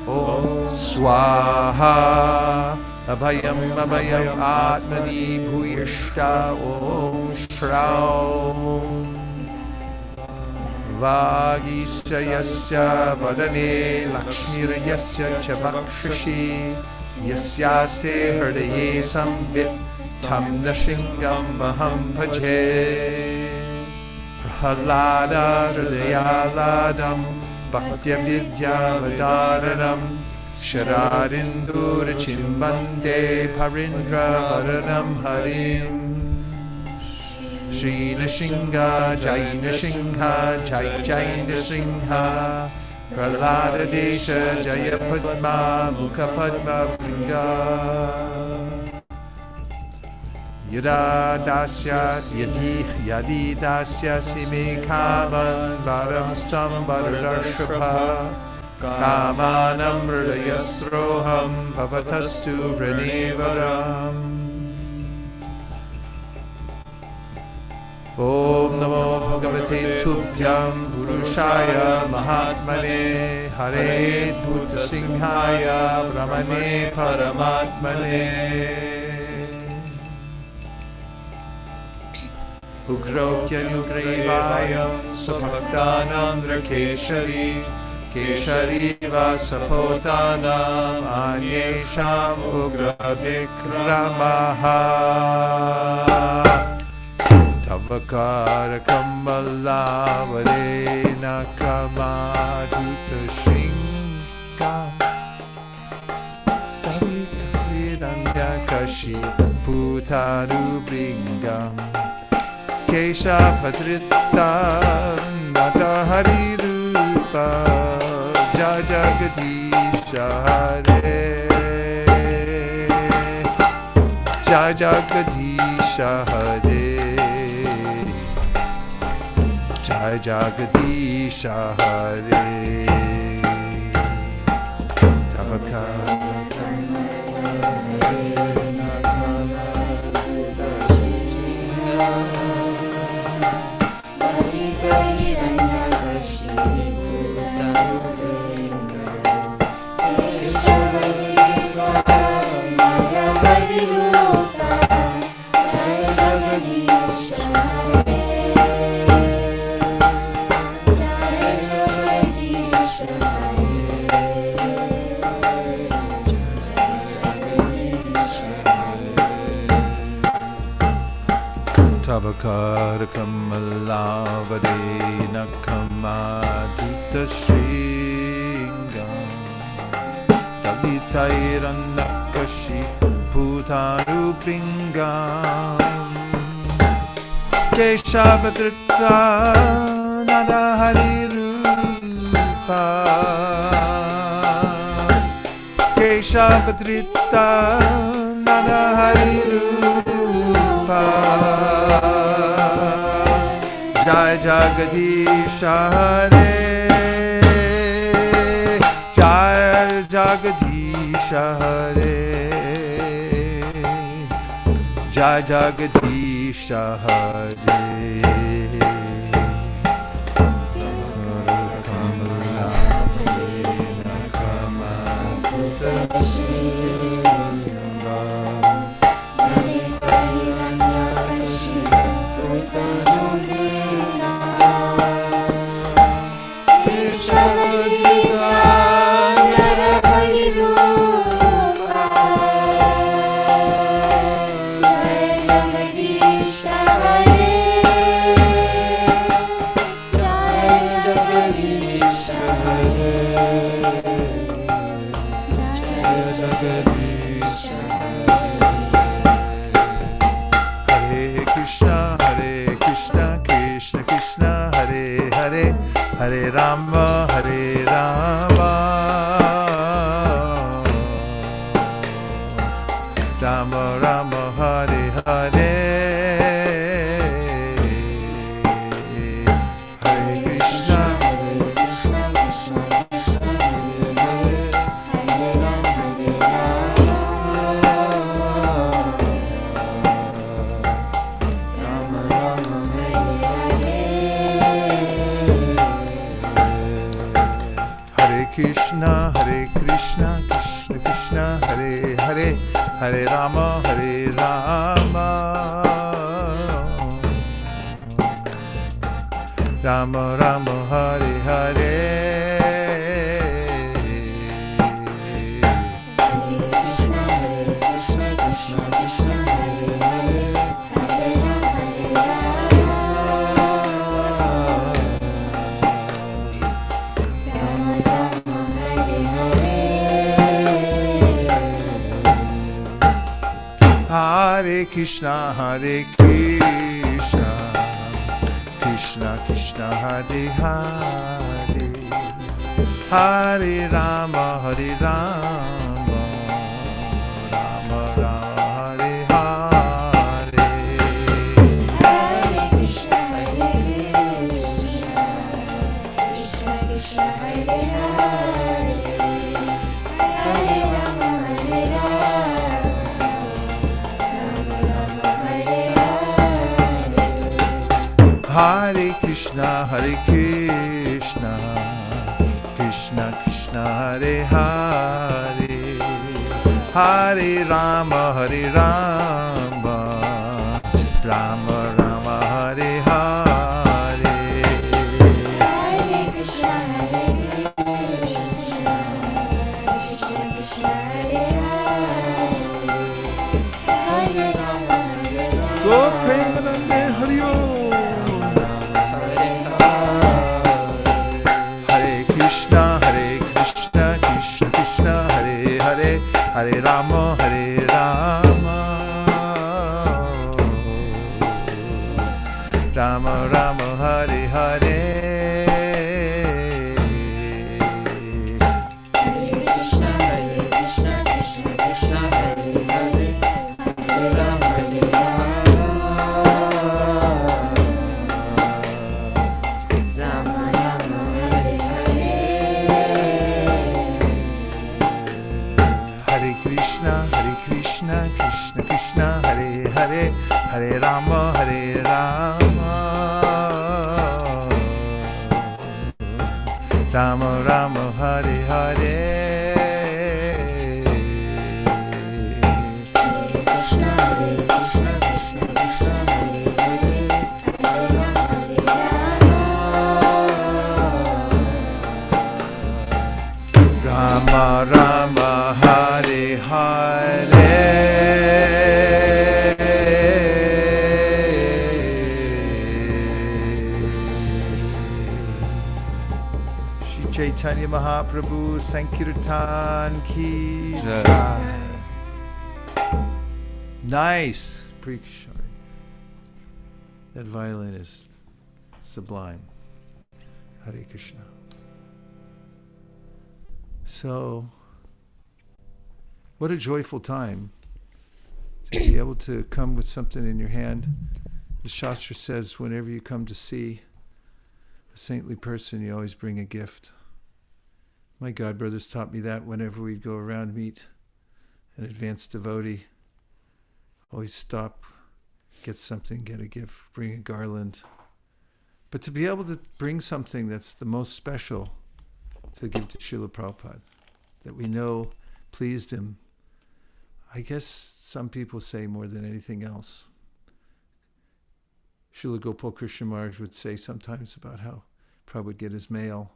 Om Swaha. Abhayam Atmani Bhuyashta Om Shraum. Vagisayasya Vadane Lakshmirayasya Chabhakshashi. Yasyaste Hridaye Samvit Tam Nrsimham Maham Bhaje. Prahlada Hridayaladam Bhaktya Vidyavadaranam. Shararindur Chimbande Parindra Varanam Harim. Shri Nrsimha Jai Nrsimha Jai Nrsimha. Prahlada Desha Jaya Padma Mukha Padma Vringa. Yada Dasya Yadi Dasya Sime Kaman Varam Stam Varadarshapha. Kamanam Hridayasroham Bhavatastu Vranivaram. Om Namo Bhagavate Tubhyam Purushaya Mahatmane. Hare Bhuta Singhaya Brahmane Paramatmane. Ugrokya Nugrevayam Svabhaktanam Rakeshari. Keshari Vasapotanam Anyesham Ugra Vikramaha. Tavakara Kamala Varena Kamaduta Shrinka. Tavita Viranya Kashi Putarubringam Keshavadrita Nata Harirupa Jajagadisha Hare Jajagadisha Hare Jajagadisha Hare Tabaka Tavakara Kamalavadena Kamadutta Shringam Dalitairanakashi Putarubringam Keshavadrita Naraharirupa Keshavadrita Naraharirupa Jai Jagadisha Hare Jai Jagadisha Hare Jai Jagadisha Hare Hare Rama, Hare Rama, Rama Rama, Hare Hare, Hare Krishna, Hare Krishna, Krishna Krishna, Hare Hare, Hare Rama, Hare Rama, Rama Rama, Hare Krishna, Hare Krishna, Krishna Krishna, Hare Hare, Hare Rama, Hare Rama, Rama Rama, Hare Hare, Hare Krishna, Hare Krishna, Krishna Krishna, Hare Hare, Hare Rama, Hare Krishna, Hare Krishna, Krishna Krishna, Hare Hare, Hare Rama, Hare Rama, Rama Rama, Hare Hare, Hare Krishna, Hare Krishna, Krishna Krishna, Hare Hare, Hare Rama, Hare Rama. Hare Krishna, Hare Krishna, Krishna Krishna, Hare Hare, Hare Rama, Hare Rama, Rama Rama, Hare Hare, Hare Krishna, Hare Krishna, Krishna Krishna, Hare Hare, Hare Rama, Hare Rama. Go Premanande, Hari Om. Hare Rama, Hare Rama, Krishna, Krishna Krishna, Hare Hare, Hare Rama, Hare Rama, Rama Rama, Hare Hare. Krishna, Hare Krishna, Krishna Krishna, Hare Hare, Hare Rama, Rama Rama, Hare Hare. Shri Chaitanya Mahaprabhu Sankirtan ki jai. Nice, Prikshari. That violin is sublime. Hare Krishna. So, what a joyful time to be able to come with something in your hand. The Shastra says whenever you come to see a saintly person, you always bring a gift. My godbrothers taught me that whenever we'd go around meet an advanced devotee, always stop, get something, get a gift, bring a garland. But to be able to bring something that's the most special to give to Srila Prabhupada, that we know pleased him, I guess some people say more than anything else. Srila Gopal Krishna Maharaj would say sometimes about how Prabhupada would get his mail.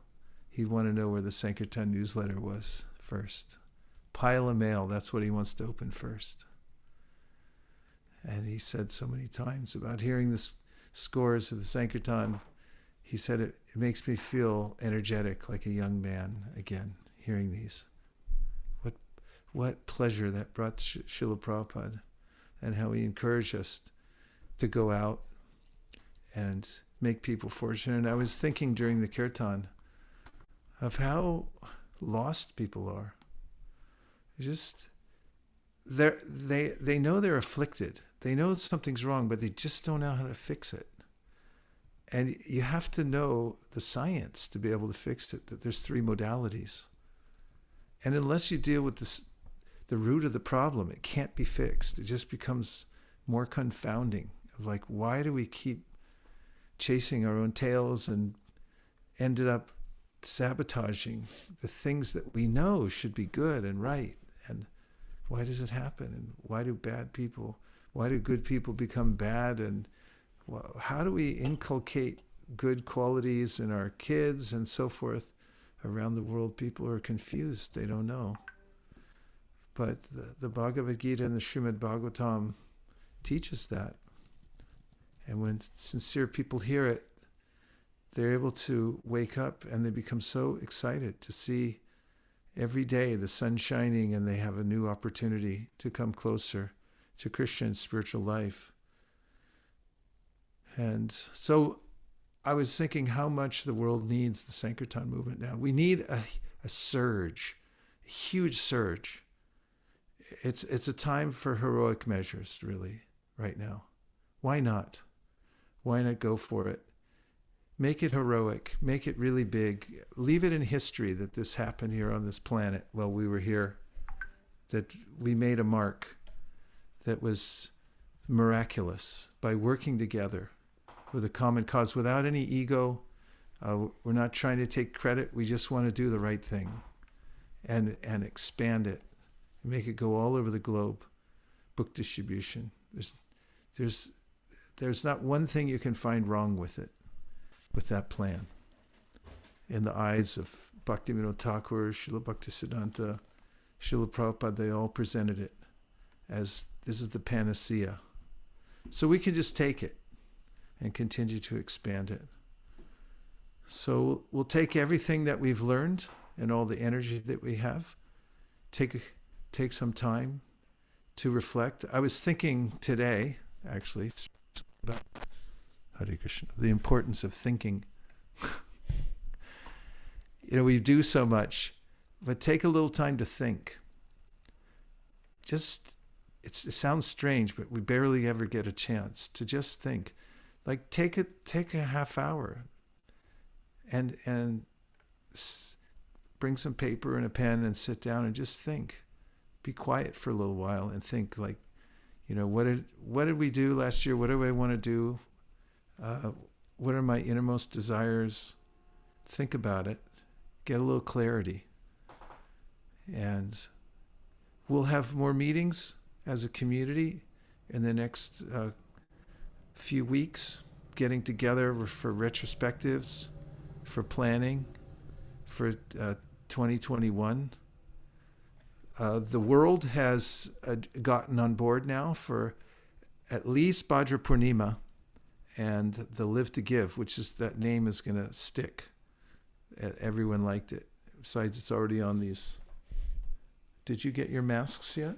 He'd want to know where the Sankirtan newsletter was first. Pile of mail, that's what he wants to open first. And he said so many times about hearing the scores of the Sankirtan, he said, it makes me feel energetic like a young man again, hearing these. What pleasure that brought Srila Prabhupada, and how he encouraged us to go out and make people fortunate. And I was thinking during the kirtan of how lost people are. Just they know they're afflicted. They know something's wrong, but they just don't know how to fix it. And you have to know the science to be able to fix it, that there's 3 modalities. And unless you deal with the root of the problem, it can't be fixed. It just becomes more confounding. Of like, why do we keep chasing our own tails and ended up sabotaging the things that we know should be good and right? And why does it happen? And why do good people become bad? And how do we inculcate good qualities in our kids and so forth? Around the world, people are confused. They don't know. But the Bhagavad-gita and the Srimad Bhagavatam teaches that. And when sincere people hear it, they're able to wake up and they become so excited to see every day the sun shining, and they have a new opportunity to come closer to Christian spiritual life. And so I was thinking how much the world needs the Sankirtan movement now. We need a surge, a huge surge. It's a time for heroic measures, really, right now. Why not? Why not go for it? Make it heroic. Make it really big. Leave it in history that this happened here on this planet while we were here, that we made a mark that was miraculous by working together with a common cause, without any ego. We're not trying to take credit. We just want to do the right thing and expand it, and make it go all over the globe. Book distribution. There's not one thing you can find wrong with it, with that plan. In the eyes of Bhaktivinoda Thakur, Srila Bhaktisiddhanta, Srila Prabhupada, they all presented it as this is the panacea. So we can just take it and continue to expand it. So we'll take everything that we've learned and all the energy that we have, take some time to reflect. I was thinking today, actually, about Hare Krishna, the importance of thinking. We do so much, but take a little time to think. It sounds strange, but we barely ever get a chance to just think. Like take a half hour and bring some paper and a pen and sit down and just think. be quiet for a little while and think like, what did we do last year? What do I want to do? What are my innermost desires? Think about it. Get a little clarity. And we'll have more meetings as a community in the next few weeks, getting together for retrospectives, for planning, for 2021. The world has gotten on board now for at least Bhadra Purnima and the Live to Give, which is, that name is going to stick. Everyone liked it. Besides, it's already on these. Did you get your masks yet?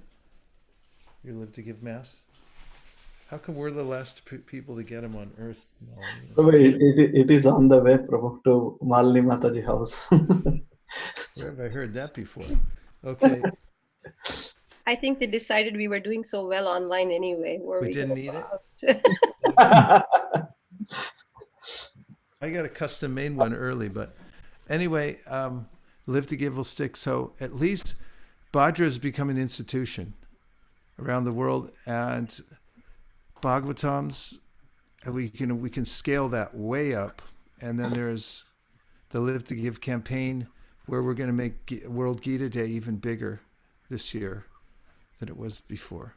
Your Live to Give masks? How come we're the last people to get them on Earth? It is on the way, Prabhu, to Malini Mataji house. Where have I heard that before? Okay. I think they decided we were doing so well online anyway. We didn't need it? I got a custom made one early, but anyway, Live to Give will stick. So at least Bhadra has become an institution around the world, and Bhagavatams, we can scale that way up. And then there's the Live to Give campaign, where we're going to make World Gita Day even bigger this year than it was before,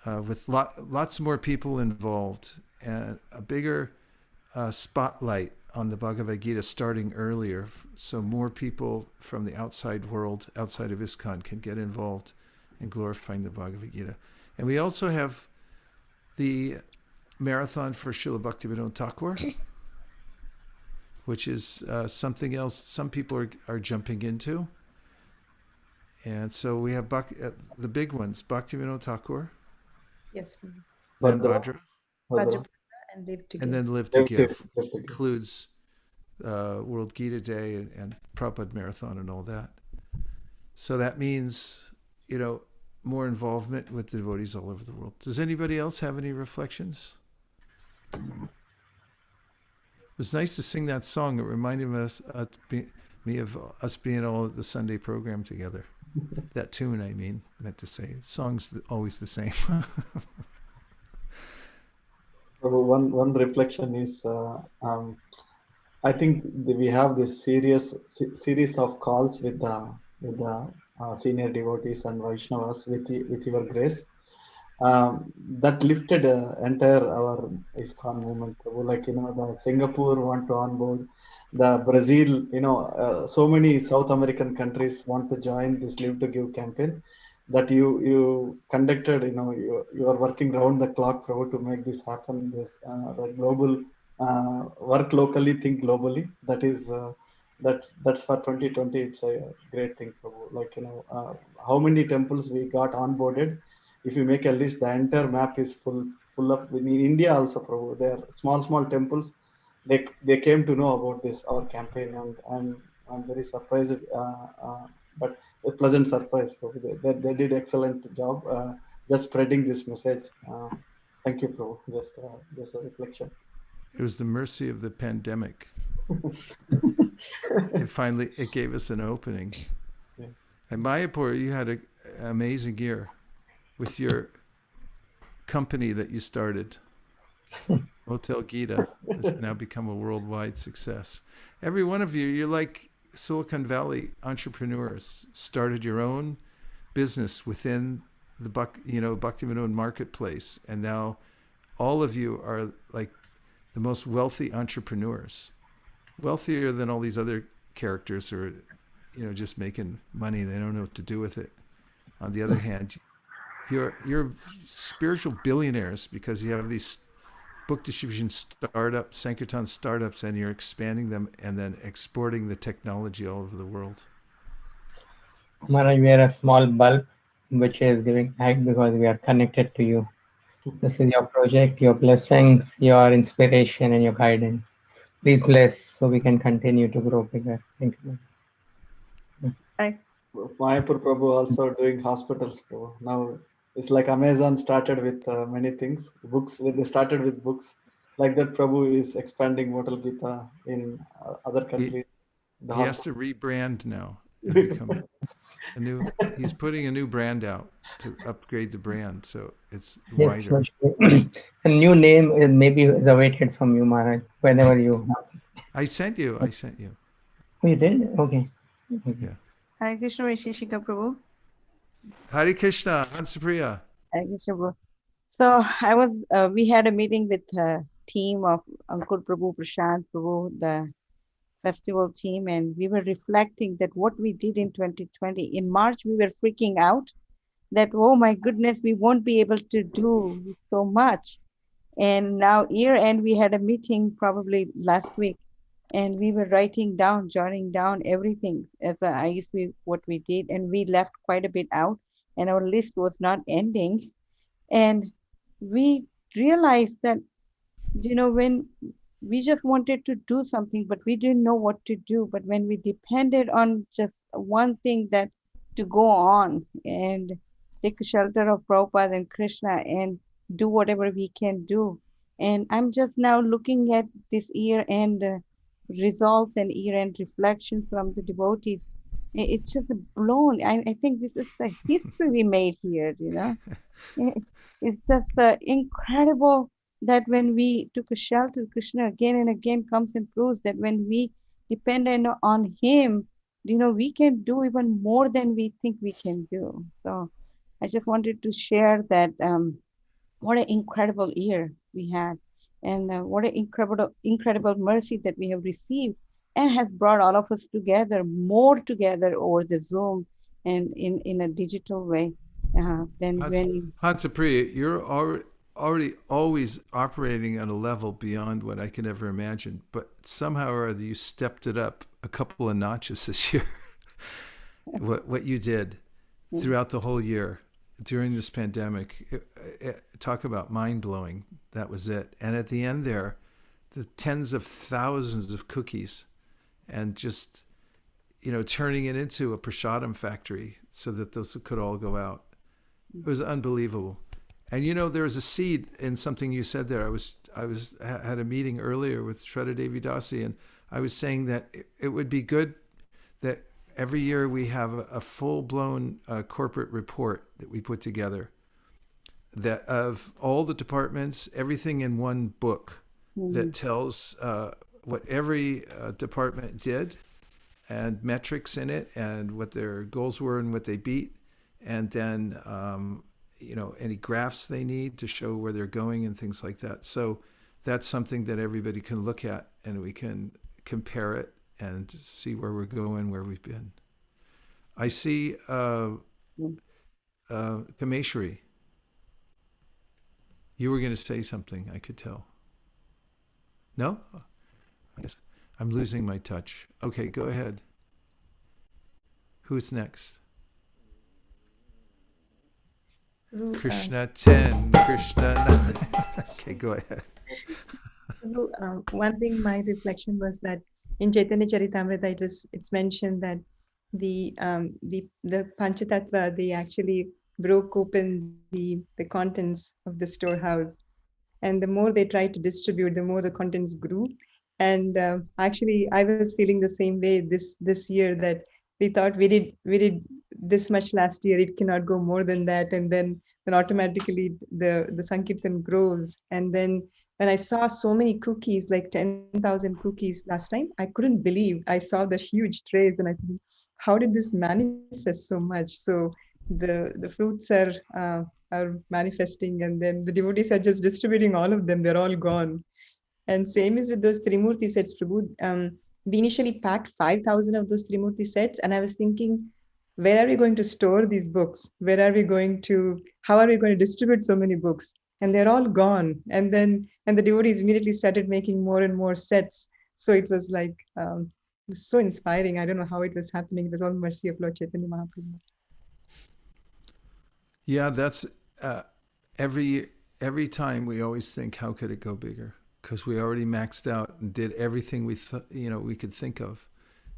with lots more people involved and a bigger spotlight on the Bhagavad-gita starting earlier, so more people from the outside world, outside of ISKCON, can get involved in glorifying the Bhagavad-gita. And we also have the marathon for Srila Bhaktivinoda Thakur, which is something else some people are jumping into. And so we have the big ones, Bhaktivinoda Thakur. Yes. Then Bhadra. Bhadra and Live to Give. And then Live to Give includes World Gita Day and Prabhupada Marathon and all that. So that means, more involvement with devotees all over the world. Does anybody else have any reflections? It was nice to sing that song. It reminded me of us being all at the Sunday program together. That tune, I meant to say. The song's always the same. One reflection is, I think we have this series of calls with the senior devotees and Vaishnavas with your grace. That lifted entire our ISKCON movement. Like, the Singapore want to onboard, the Brazil, so many South American countries want to join this Live to Give campaign that you conducted. You are working round the clock, Prabhu, to make this happen. This the global work locally, think globally. That is that's for 2020. It's a great thing, Prabhu. Like, how many temples we got onboarded. If you make a list, the entire map is full up. In India also, Prabhu, there are small temples. They came to know about this, our campaign, and I'm very surprised, but a pleasant surprise. Prabhu. They did excellent job just spreading this message. Thank you, Prabhu. Just a reflection. It was the mercy of the pandemic. It gave us an opening. Yes. And Mayapur, you had an amazing year with your company that you started, Hotel Gita, has now become a worldwide success. Every one of you, you're like Silicon Valley entrepreneurs, started your own business within the Bhaktivinoda marketplace, and now all of you are like the most wealthy entrepreneurs, wealthier than all these other characters who are, just making money. They don't know what to do with it. On the other hand, you're spiritual billionaires because you have these book distribution startups, Sankirtana startups, and you're expanding them and then exporting the technology all over the world. Maharaj, we are a small bulb which is giving light because we are connected to you. This is your project, your blessings, your inspiration, and your guidance. Please bless so we can continue to grow bigger. Thank you. Mayapur Prabhu also doing hospitals, Prabhu. Now it's like Amazon started with many things, books. They started with books. Like that, Prabhu is expanding Mortal Gita in other countries. He has to rebrand now. and become a new. He's putting a new brand out to upgrade the brand, so it's Yes, wider. a new name is maybe is awaited from you, Maharaj, whenever you. I sent you. Oh, you did? Okay. Yeah. Hare Krishna, Vaisesika Prabhu. Hare Krishna, Hansapriya. Hare Krishna Prabhu. So we had a meeting with a team of Ankur Prabhu, Prashant Prabhu, the festival team, and we were reflecting that what we did in 2020. In March, we were freaking out that, oh my goodness, we won't be able to do so much. And now year end, we had a meeting probably last week, and we were writing down, jotting down everything as I guess what we did, and we left quite a bit out, and our list was not ending. And we realized that, when we just wanted to do something, but we didn't know what to do. But when we depended on just one thing, that to go on and take shelter of Prabhupada and Krishna and do whatever we can do. And I'm just now looking at this year-end results and year-end reflections from the devotees. It's just blown. I think this is the history we made here, It's just incredible that when we took a shelter, Krishna again and again comes and proves that when we depend on him, we can do even more than we think we can do. So I just wanted to share that what an incredible year we had, and what an incredible mercy that we have received, and has brought all of us more together over the Zoom and in a digital way than when. Hansapriya, you're already always operating on a level beyond what I could ever imagine, but somehow or other you stepped it up a couple of notches this year. what you did throughout the whole year during this pandemic, talk about mind-blowing. That was it. And at the end there, the tens of thousands of cookies, and just turning it into a prasadam factory so that those could all go out. It was unbelievable. And there was a seed in something you said there. I had a meeting earlier with Shraddha Devi Dasi, and I was saying that it would be good that every year we have a full-blown corporate report that we put together, that of all the departments, everything in one book that tells what every department did, and metrics in it, and what their goals were and what they beat, and then any graphs they need to show where they're going and things like that. So that's something that everybody can look at, and we can compare it and see where we're going, where we've been. I see Kameshwari. You were going to say something, I could tell. No? I guess I'm losing my touch. Okay, go ahead. Who's next? Krishna 10, Krishna 9. Okay, go ahead. One thing, my reflection was that in Chaitanya Charitamrita, it's mentioned that the Panchatattva, they actually broke open the contents of the storehouse, and the more they tried to distribute, the more the contents grew. And actually, I was feeling the same way this year, that we thought we did this much last year, it cannot go more than that, and then automatically the Sankirtan grows. And then when I saw so many cookies, like 10,000 cookies last time, I couldn't believe. I saw the huge trays, and I think, how did this manifest so much? So the fruits are manifesting, and then the devotees are just distributing all of them. They're all gone. And same is with those Trimurti sets, Prabhu. We initially packed 5,000 of those Trimurti sets, and I was thinking, where are we going to store these books? How are we going to distribute so many books? And they're all gone. And the devotees immediately started making more and more sets. So it was like, it was so inspiring. I don't know how it was happening. It was all mercy of Lord Chaitanya Mahaprabhu. Yeah, that's every time we always think, how could it go bigger? Because we already maxed out and did everything we could think of,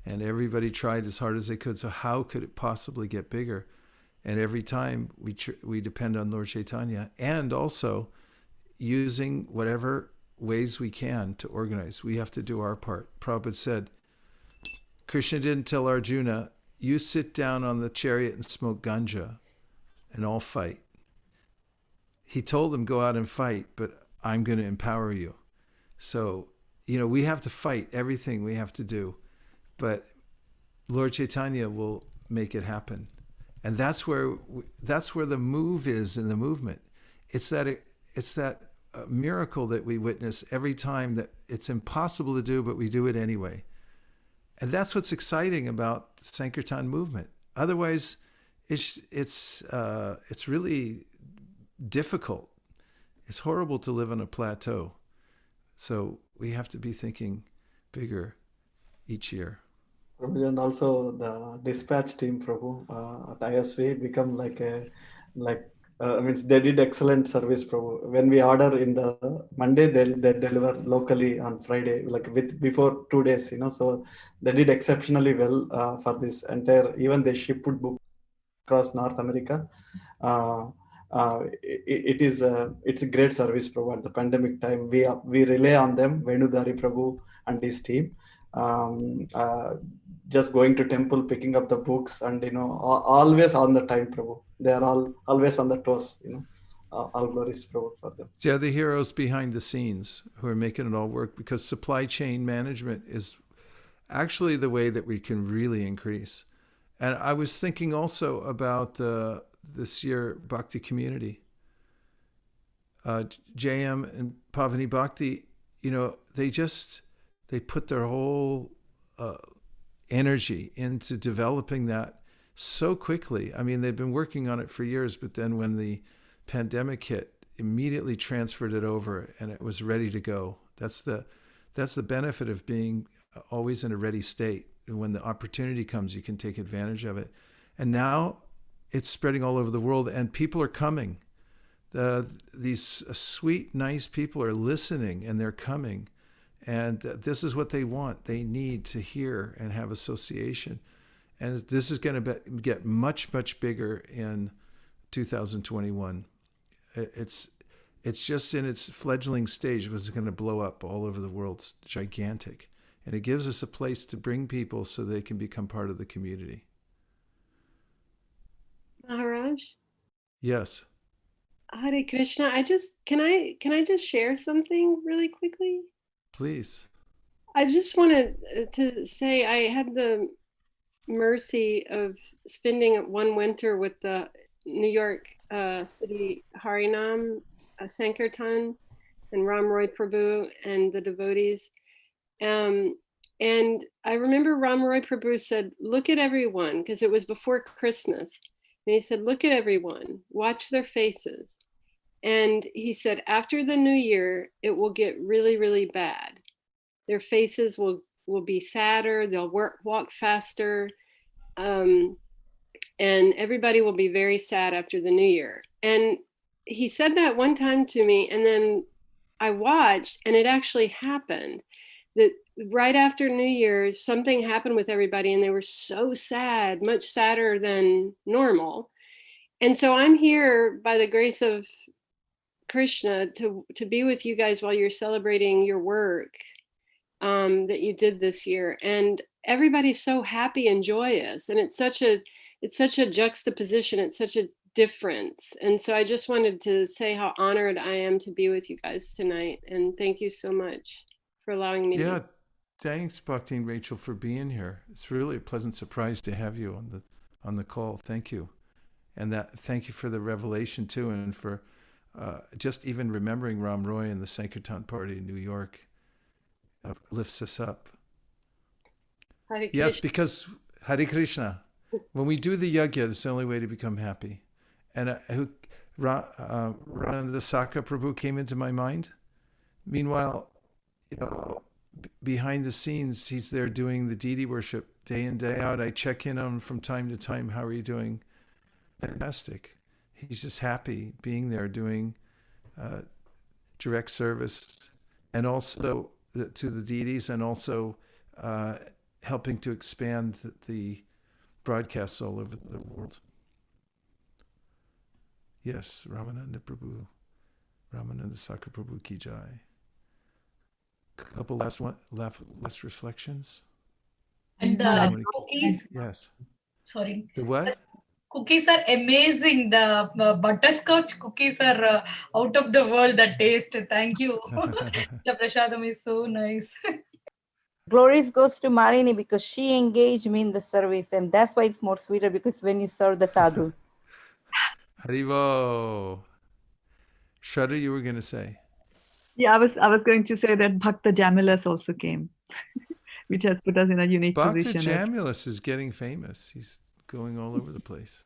and everybody tried as hard as they could. So how could it possibly get bigger? And every time we depend on Lord Chaitanya, and also using whatever ways we can to organize. We have to do our part. Prabhupada said, Krishna didn't tell Arjuna, you sit down on the chariot and smoke ganja and I'll fight. He told them, go out and fight, but I'm going to empower you. So, we have to fight everything we have to do, but Lord Chaitanya will make it happen. And that's where the move is in the movement. It's that miracle that we witness every time, that it's impossible to do, but we do it anyway. And that's what's exciting about the Sankirtan movement. Otherwise, it's really difficult. It's horrible to live on a plateau. So we have to be thinking bigger each year. And also the dispatch team, Prabhu, at ISV become they did excellent service, Prabhu. When we order in the Monday, they deliver locally on Friday, before 2 days, so they did exceptionally well for this entire, even they shipped book across North America. It's a great service, Prabhu. At the pandemic time, we rely on them, Venudhari Prabhu and his team. Just going to temple, picking up the books, and always on the time, Prabhu. They are always on the toes. All glories, Prabhu, for them. Yeah, the heroes behind the scenes who are making it all work, because supply chain management is actually the way that we can really increase. And I was thinking also about this year Bhakti community. JM and Pavani Bhakti, they put their whole energy into developing that so quickly. I mean, they've been working on it for years, but then when the pandemic hit, immediately transferred it over and it was ready to go. That's the benefit of being always in a ready state. And when the opportunity comes, you can take advantage of it. And now it's spreading all over the world and people are coming. These sweet, nice people are listening and they're coming. And this is what they want. They need to hear and have association. And this is going to get much, much bigger in 2021. It's just in its fledgling stage, but it's going to blow up all over the world. It's gigantic. And it gives us a place to bring people so they can become part of the community. Maharaj? Yes. Hare Krishna. Can I just share something really quickly? Please. I just wanted to say I had the mercy of spending one winter with the New York City Harinam Sankirtan and Ram Roy Prabhu and the devotees. And I remember Ram Roy Prabhu said, look at everyone, because it was before Christmas. And he said, look at everyone, watch their faces. And he said, after the new year, it will get really, really bad. Their faces will be sadder, they'll walk faster, and everybody will be very sad after the new year. And he said that one time to me, and then I watched, and it actually happened. That right after New Year's, something happened with everybody, and they were so sad, much sadder than normal. And so I'm here by the grace of Krishna to be with you guys while you're celebrating your work that you did this year. And everybody's so happy and joyous, and it's such a juxtaposition, it's such a difference. And so I just wanted to say how honored I am to be with you guys tonight, and thank you so much for allowing me to. Thanks, Bhakti and Rachel, for being here. It's really a pleasant surprise to have you on the call. Thank you. And thank you for the revelation too, and for just even remembering Ram Roy and the Sankirtan party in New York lifts us up. Yes, because Hare Krishna. When we do the yajna, it's the only way to become happy. And Ranandasaka Prabhu came into my mind. Meanwhile, behind the scenes, he's there doing the deity worship day in, day out. I check in on him from time to time. How are you doing? Fantastic. He's just happy being there doing direct service, and also to the deities, and also helping to expand the broadcasts all over the world. Yes, Ramananda Prabhu, Ramananda Sakar Prabhu ki jai. Couple last reflections. And the devotees, yes. Sorry. The what? Cookies are amazing. The butterscotch cookies are out of the world. The taste. Thank you. The prasadam is so nice. Glories goes to Marini because she engaged me in the service, and that's why it's more sweeter, because when you serve the sadhu. Haribo. Shraddha, you were going to say. Yeah, I was going to say that Bhakta Jamulus also came, which has put us in a unique Bhakta position. Jamulus is getting famous. He's going all over the place.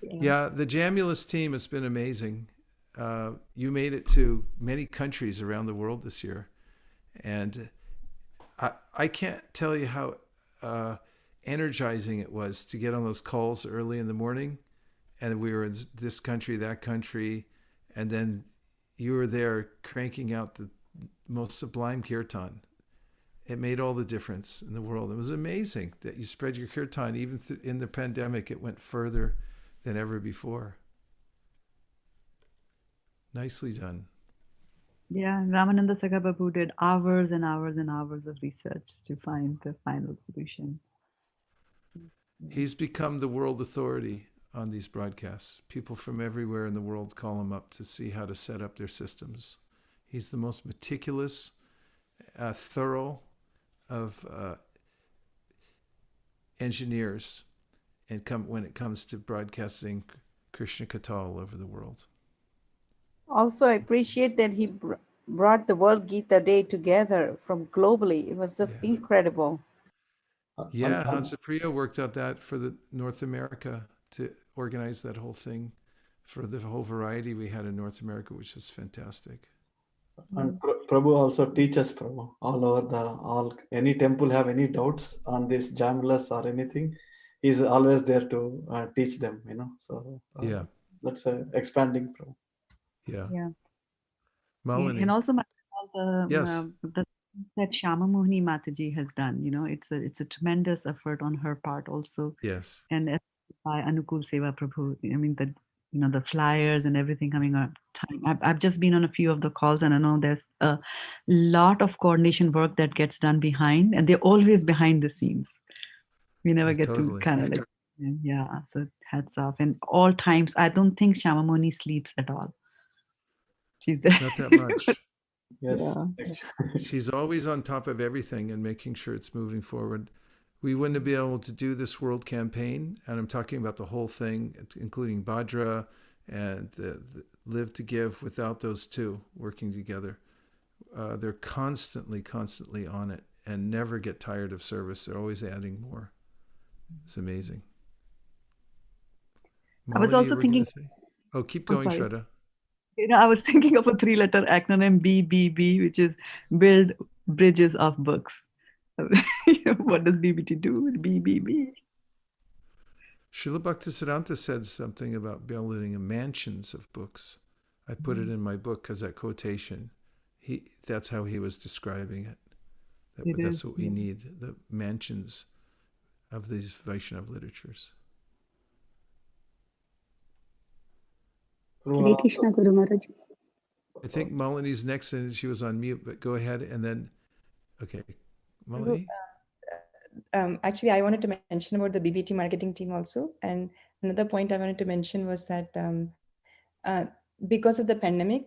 Yeah, the Jamulus team has been amazing. You made it to many countries around the world this year. And I can't tell you how energizing it was to get on those calls early in the morning. And we were in this country, that country. And then you were there cranking out the most sublime kirtan. It made all the difference in the world. It was amazing that you spread your kirtan. Even in the pandemic, it went further than ever before. Nicely done. Yeah, Ramananda Sagababu did hours and hours and hours of research to find the final solution. He's become the world authority on these broadcasts. People from everywhere in the world call him up to see how to set up their systems. He's the most meticulous, thorough of engineers, and when it comes to broadcasting Krishna Katha all over the world. Also, I appreciate that he brought the World Gita Day together from globally. It was just incredible. Yeah, Hansapriya worked out that for the North America to organize that whole thing for the whole variety we had in North America, which was fantastic. And Prabhu also teaches, Prabhu, all over any temple have any doubts on this Jamulus or anything, he's always there to teach them, So yeah, that's expanding, Prabhu. Yeah. Malini. And also yes. that Shama Mohini Mataji has done, it's a tremendous effort on her part also. Yes. And by Anukul Seva Prabhu, I mean the flyers and everything coming on time. I've just been on a few of the calls, and I know there's a lot of coordination work that gets done behind, and they're always behind the scenes. We never get to kind of yeah. So hats off. And all times, I don't think Shama Mohini sleeps at all. She's there. Not that much. Yes. Yeah. She's always on top of everything and making sure it's moving forward. We wouldn't have been able to do this world campaign, and I'm talking about the whole thing, including Bhadra and the Live to Give, without those two working together. They're constantly on it and never get tired of service. They're always adding more. It's amazing. I was also thinking. Oh, keep going, Shraddha. I was thinking of a 3-letter acronym BBB, which is Build Bridges of Books. What does BBT do with BBB? Srila Bhaktisiddhanta said something about building mansions of books. I put it in my book as that quotation. That's how he was describing it. That's what we need, the mansions of these Vaishnava literatures. Hare Krishna, Guru Maharaj. I think Malini's next, and she was on mute, but go ahead and then, okay. Malini? Actually, I wanted to mention about the BBT marketing team also. And another point I wanted to mention was that because of the pandemic,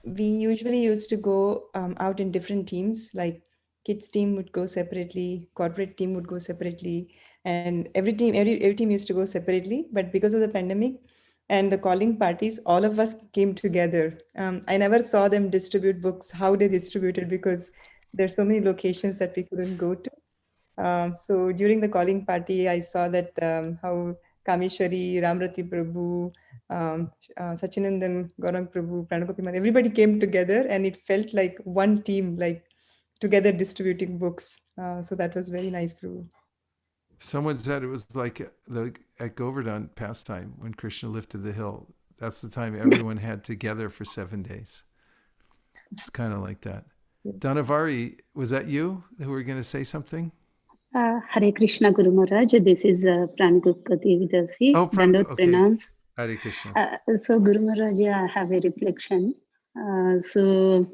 we usually used to go out in different teams, like kids team would go separately, corporate team would go separately, and every team used to go separately. But because of the pandemic and the calling parties, all of us came together. I never saw them distribute books, how they distributed, because there's so many locations that we couldn't go to. So during the calling party, I saw that how Kameshwari, Ramrati Prabhu, Sachinandan, Gaurang Prabhu, Pranagopiman, everybody came together, and it felt like one team, like together distributing books. So that was very nice, Prabhu. Someone said it was like at Govardhan pastime when Krishna lifted the hill. That's the time everyone had together for 7 days. It's kind of like that. Dhanavari, was that you who were going to say something? Hare Krishna, Guru Maharaj. This is Pranagupati Vidasi. Oh, Dandot okay. Pranams. Hare Krishna. So, Guru Maharaj, I have a reflection. So,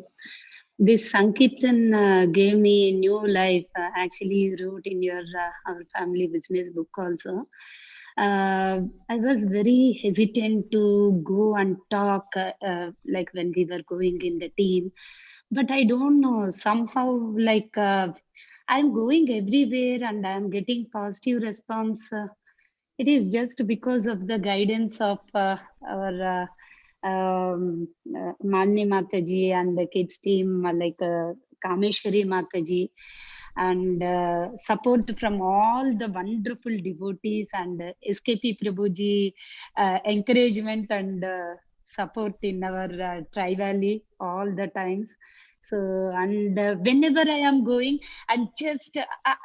this Sankirtan gave me new life. Actually, you wrote in your our family business book also. I was very hesitant to go and talk like when we were going in the team, but I don't know, somehow like I'm going everywhere and I'm getting positive response. It is just because of the guidance of our Mani Mataji and the kids team, like Kameshwari Mataji, and support from all the wonderful devotees and SKP Prabhuji, encouragement and support in our Trivalley all the times. So, and whenever I am going, I'm just,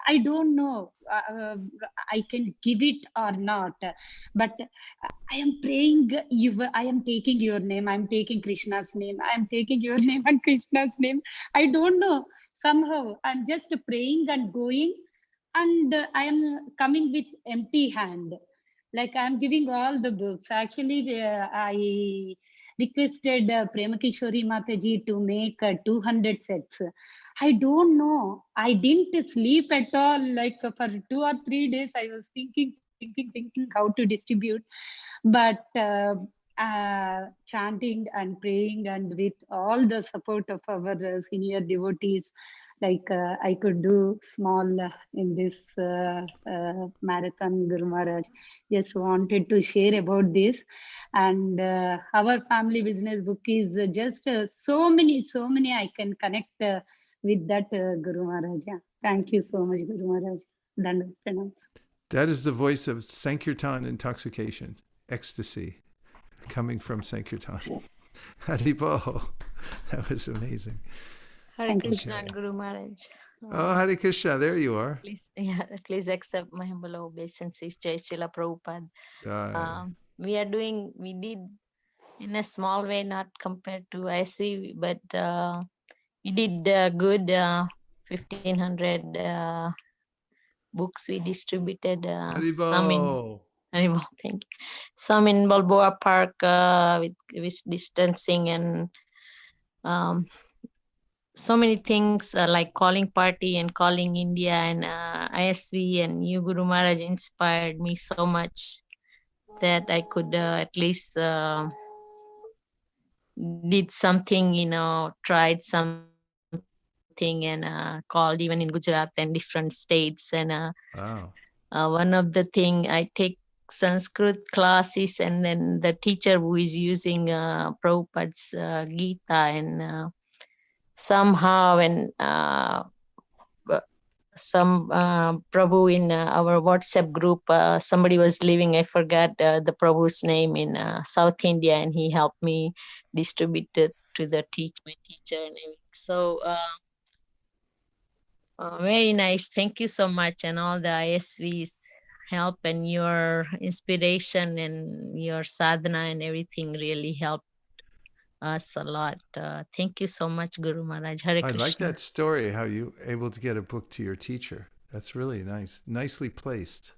I don't know, I can give it or not, but I am praying, I am taking your name, I'm taking Krishna's name, I'm taking your name and Krishna's name. I don't know, somehow I'm just praying and going, and I am coming with empty hand. Like I'm giving all the books. Actually, I requested Premakishori Mataji to make 200 sets. I don't know. I didn't sleep at all. Like for 2 or 3 days, I was thinking how to distribute. But chanting and praying and with all the support of our senior devotees, like I could do small in this marathon. Guru Maharaj just wanted to share about this, and our family business book is just so many I can connect with that Guru Maharaj. Yeah. Thank you so much, Guru Maharaj. Dandavat pranam. That is the voice of Sankirtan intoxication, ecstasy, coming from Sankirtan. Haribo. That was amazing. Hare Krishna, Guru Maharaj. Oh, Hare Krishna, there you are. Please accept my humble obeisances, Jai Srila Prabhupada. Jai. We did in a small way, not compared to IC, but we did good 1,500 books we distributed. Some in Haribo, thank you. Some in Balboa Park with distancing and so many things like calling party and calling India and ISV and you Guru Maharaj inspired me so much that I could at least did something, tried something and called even in Gujarat and different states. And wow. One of the thing I take Sanskrit classes, and then the teacher who is using Prabhupada's Gita, and somehow when some Prabhu in our WhatsApp group, somebody was leaving, I forgot the Prabhu's name in South India, and he helped me distribute it to the my teacher. And so very nice. Thank you so much. And all the ISVs help, and your inspiration and your sadhana and everything really helped us a lot. Thank you so much, Guru Maharaj. Hare Krishna. I like that story, how you able to get a book to your teacher. That's really nice. Nicely placed.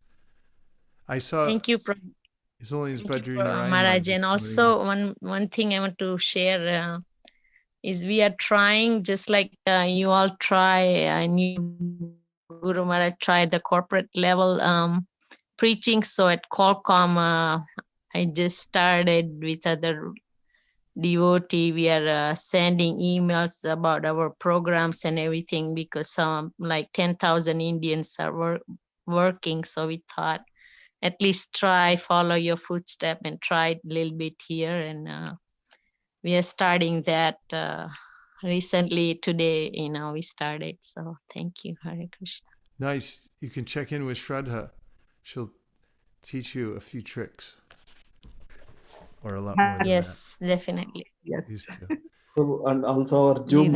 I saw. Thank you, His Holiness Badri Maharaj. And also one thing I want to share is we are trying, just like you all try, and you Guru Maharaj tried the corporate level preaching. So at Qualcomm, I just started with other devotee. We are sending emails about our programs and everything, because some like 10,000 Indians are working. So we thought at least follow your footstep and try a little bit here. And we are starting that recently today, we started. So thank you. Hare Krishna. Nice. You can check in with Shraddha. She'll teach you a few tricks. Or a lot more than yes, that. Definitely. Yes. Prabhu, and also our Zoom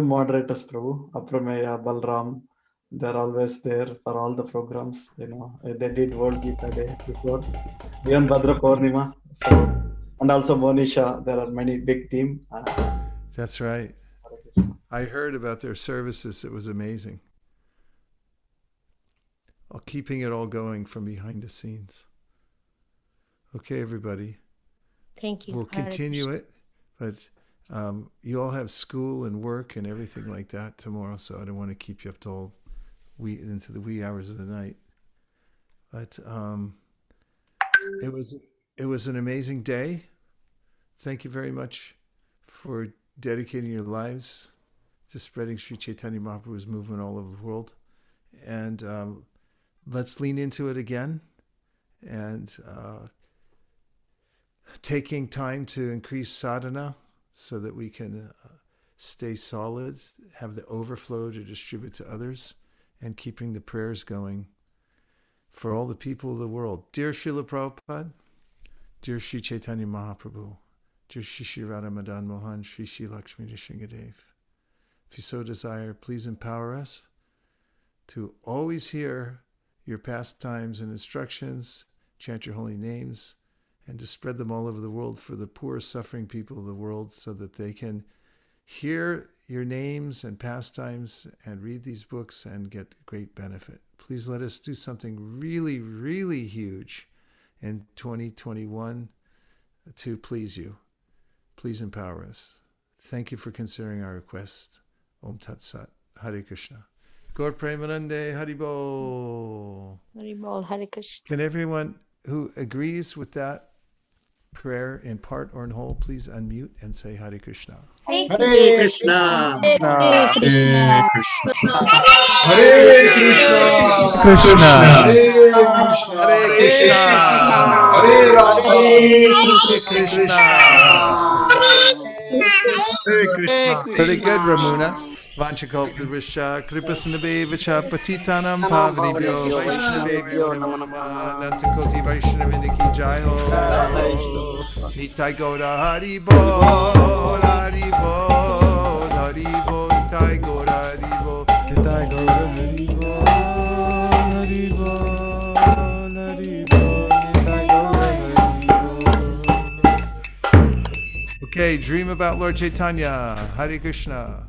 moderators, Prabhu, Aprameya, Balram, they're always there for all the programs. They did World Gita Day before. Even Bhadra Purnima. So, and also Monisha, there are many big team. That's right. I heard about their services. It was amazing. Keeping it all going from behind the scenes. Okay, everybody. Thank you. We'll continue it, but You all have school and work and everything like that tomorrow, so I don't want to keep you up till into the wee hours of the night. But it was an amazing day. Thank you very much for dedicating your lives to spreading Sri Chaitanya Mahaprabhu's movement all over the world. And let's lean into it again, and taking time to increase sadhana so that we can stay solid, have the overflow to distribute to others, and keeping the prayers going for all the people of the world. Dear Srila Prabhupada, dear Sri Chaitanya Mahaprabhu, dear Shri Shri Radha Madan Mohan, Shri Shri Lakshmi Nrsingadev, if you so desire, please empower us to always hear your pastimes and instructions, chant your holy names, and to spread them all over the world for the poor, suffering people of the world, so that they can hear your names and pastimes and read these books and get great benefit. Please let us do something really, really huge in 2021 to please you. Please empower us. Thank you for considering our request. Om Tat Sat. Hare Krishna. Gaur Premanande Haribol. Haribol, Hare Krishna. Can everyone who agrees with that prayer in part or in whole please unmute and say Hare Krishna? Hare Krishna. Hare Krishna. Hare Krishna. Krishna. Hare Krishna. Hare Krishna. Hare Rama. Hare Krishna. Very good, Ramuna. Vanchakalpurusha, Kripasanabhevacha, Patitanam Pavanibhyo, Vaishnavebhyo Namo Namah, Nantakoti Vaishnaviniki Jai Ho, Nitai Gauda Hari Bol, Hari Bol, Hari Bol, Nitai Gauda Hari Bol, Nitai Gauda Hari Bol, Hari Bol, Hari Bol, Nitai Gauda Hari Bol. Okay, dream about Lord Chaitanya. Hare Krishna.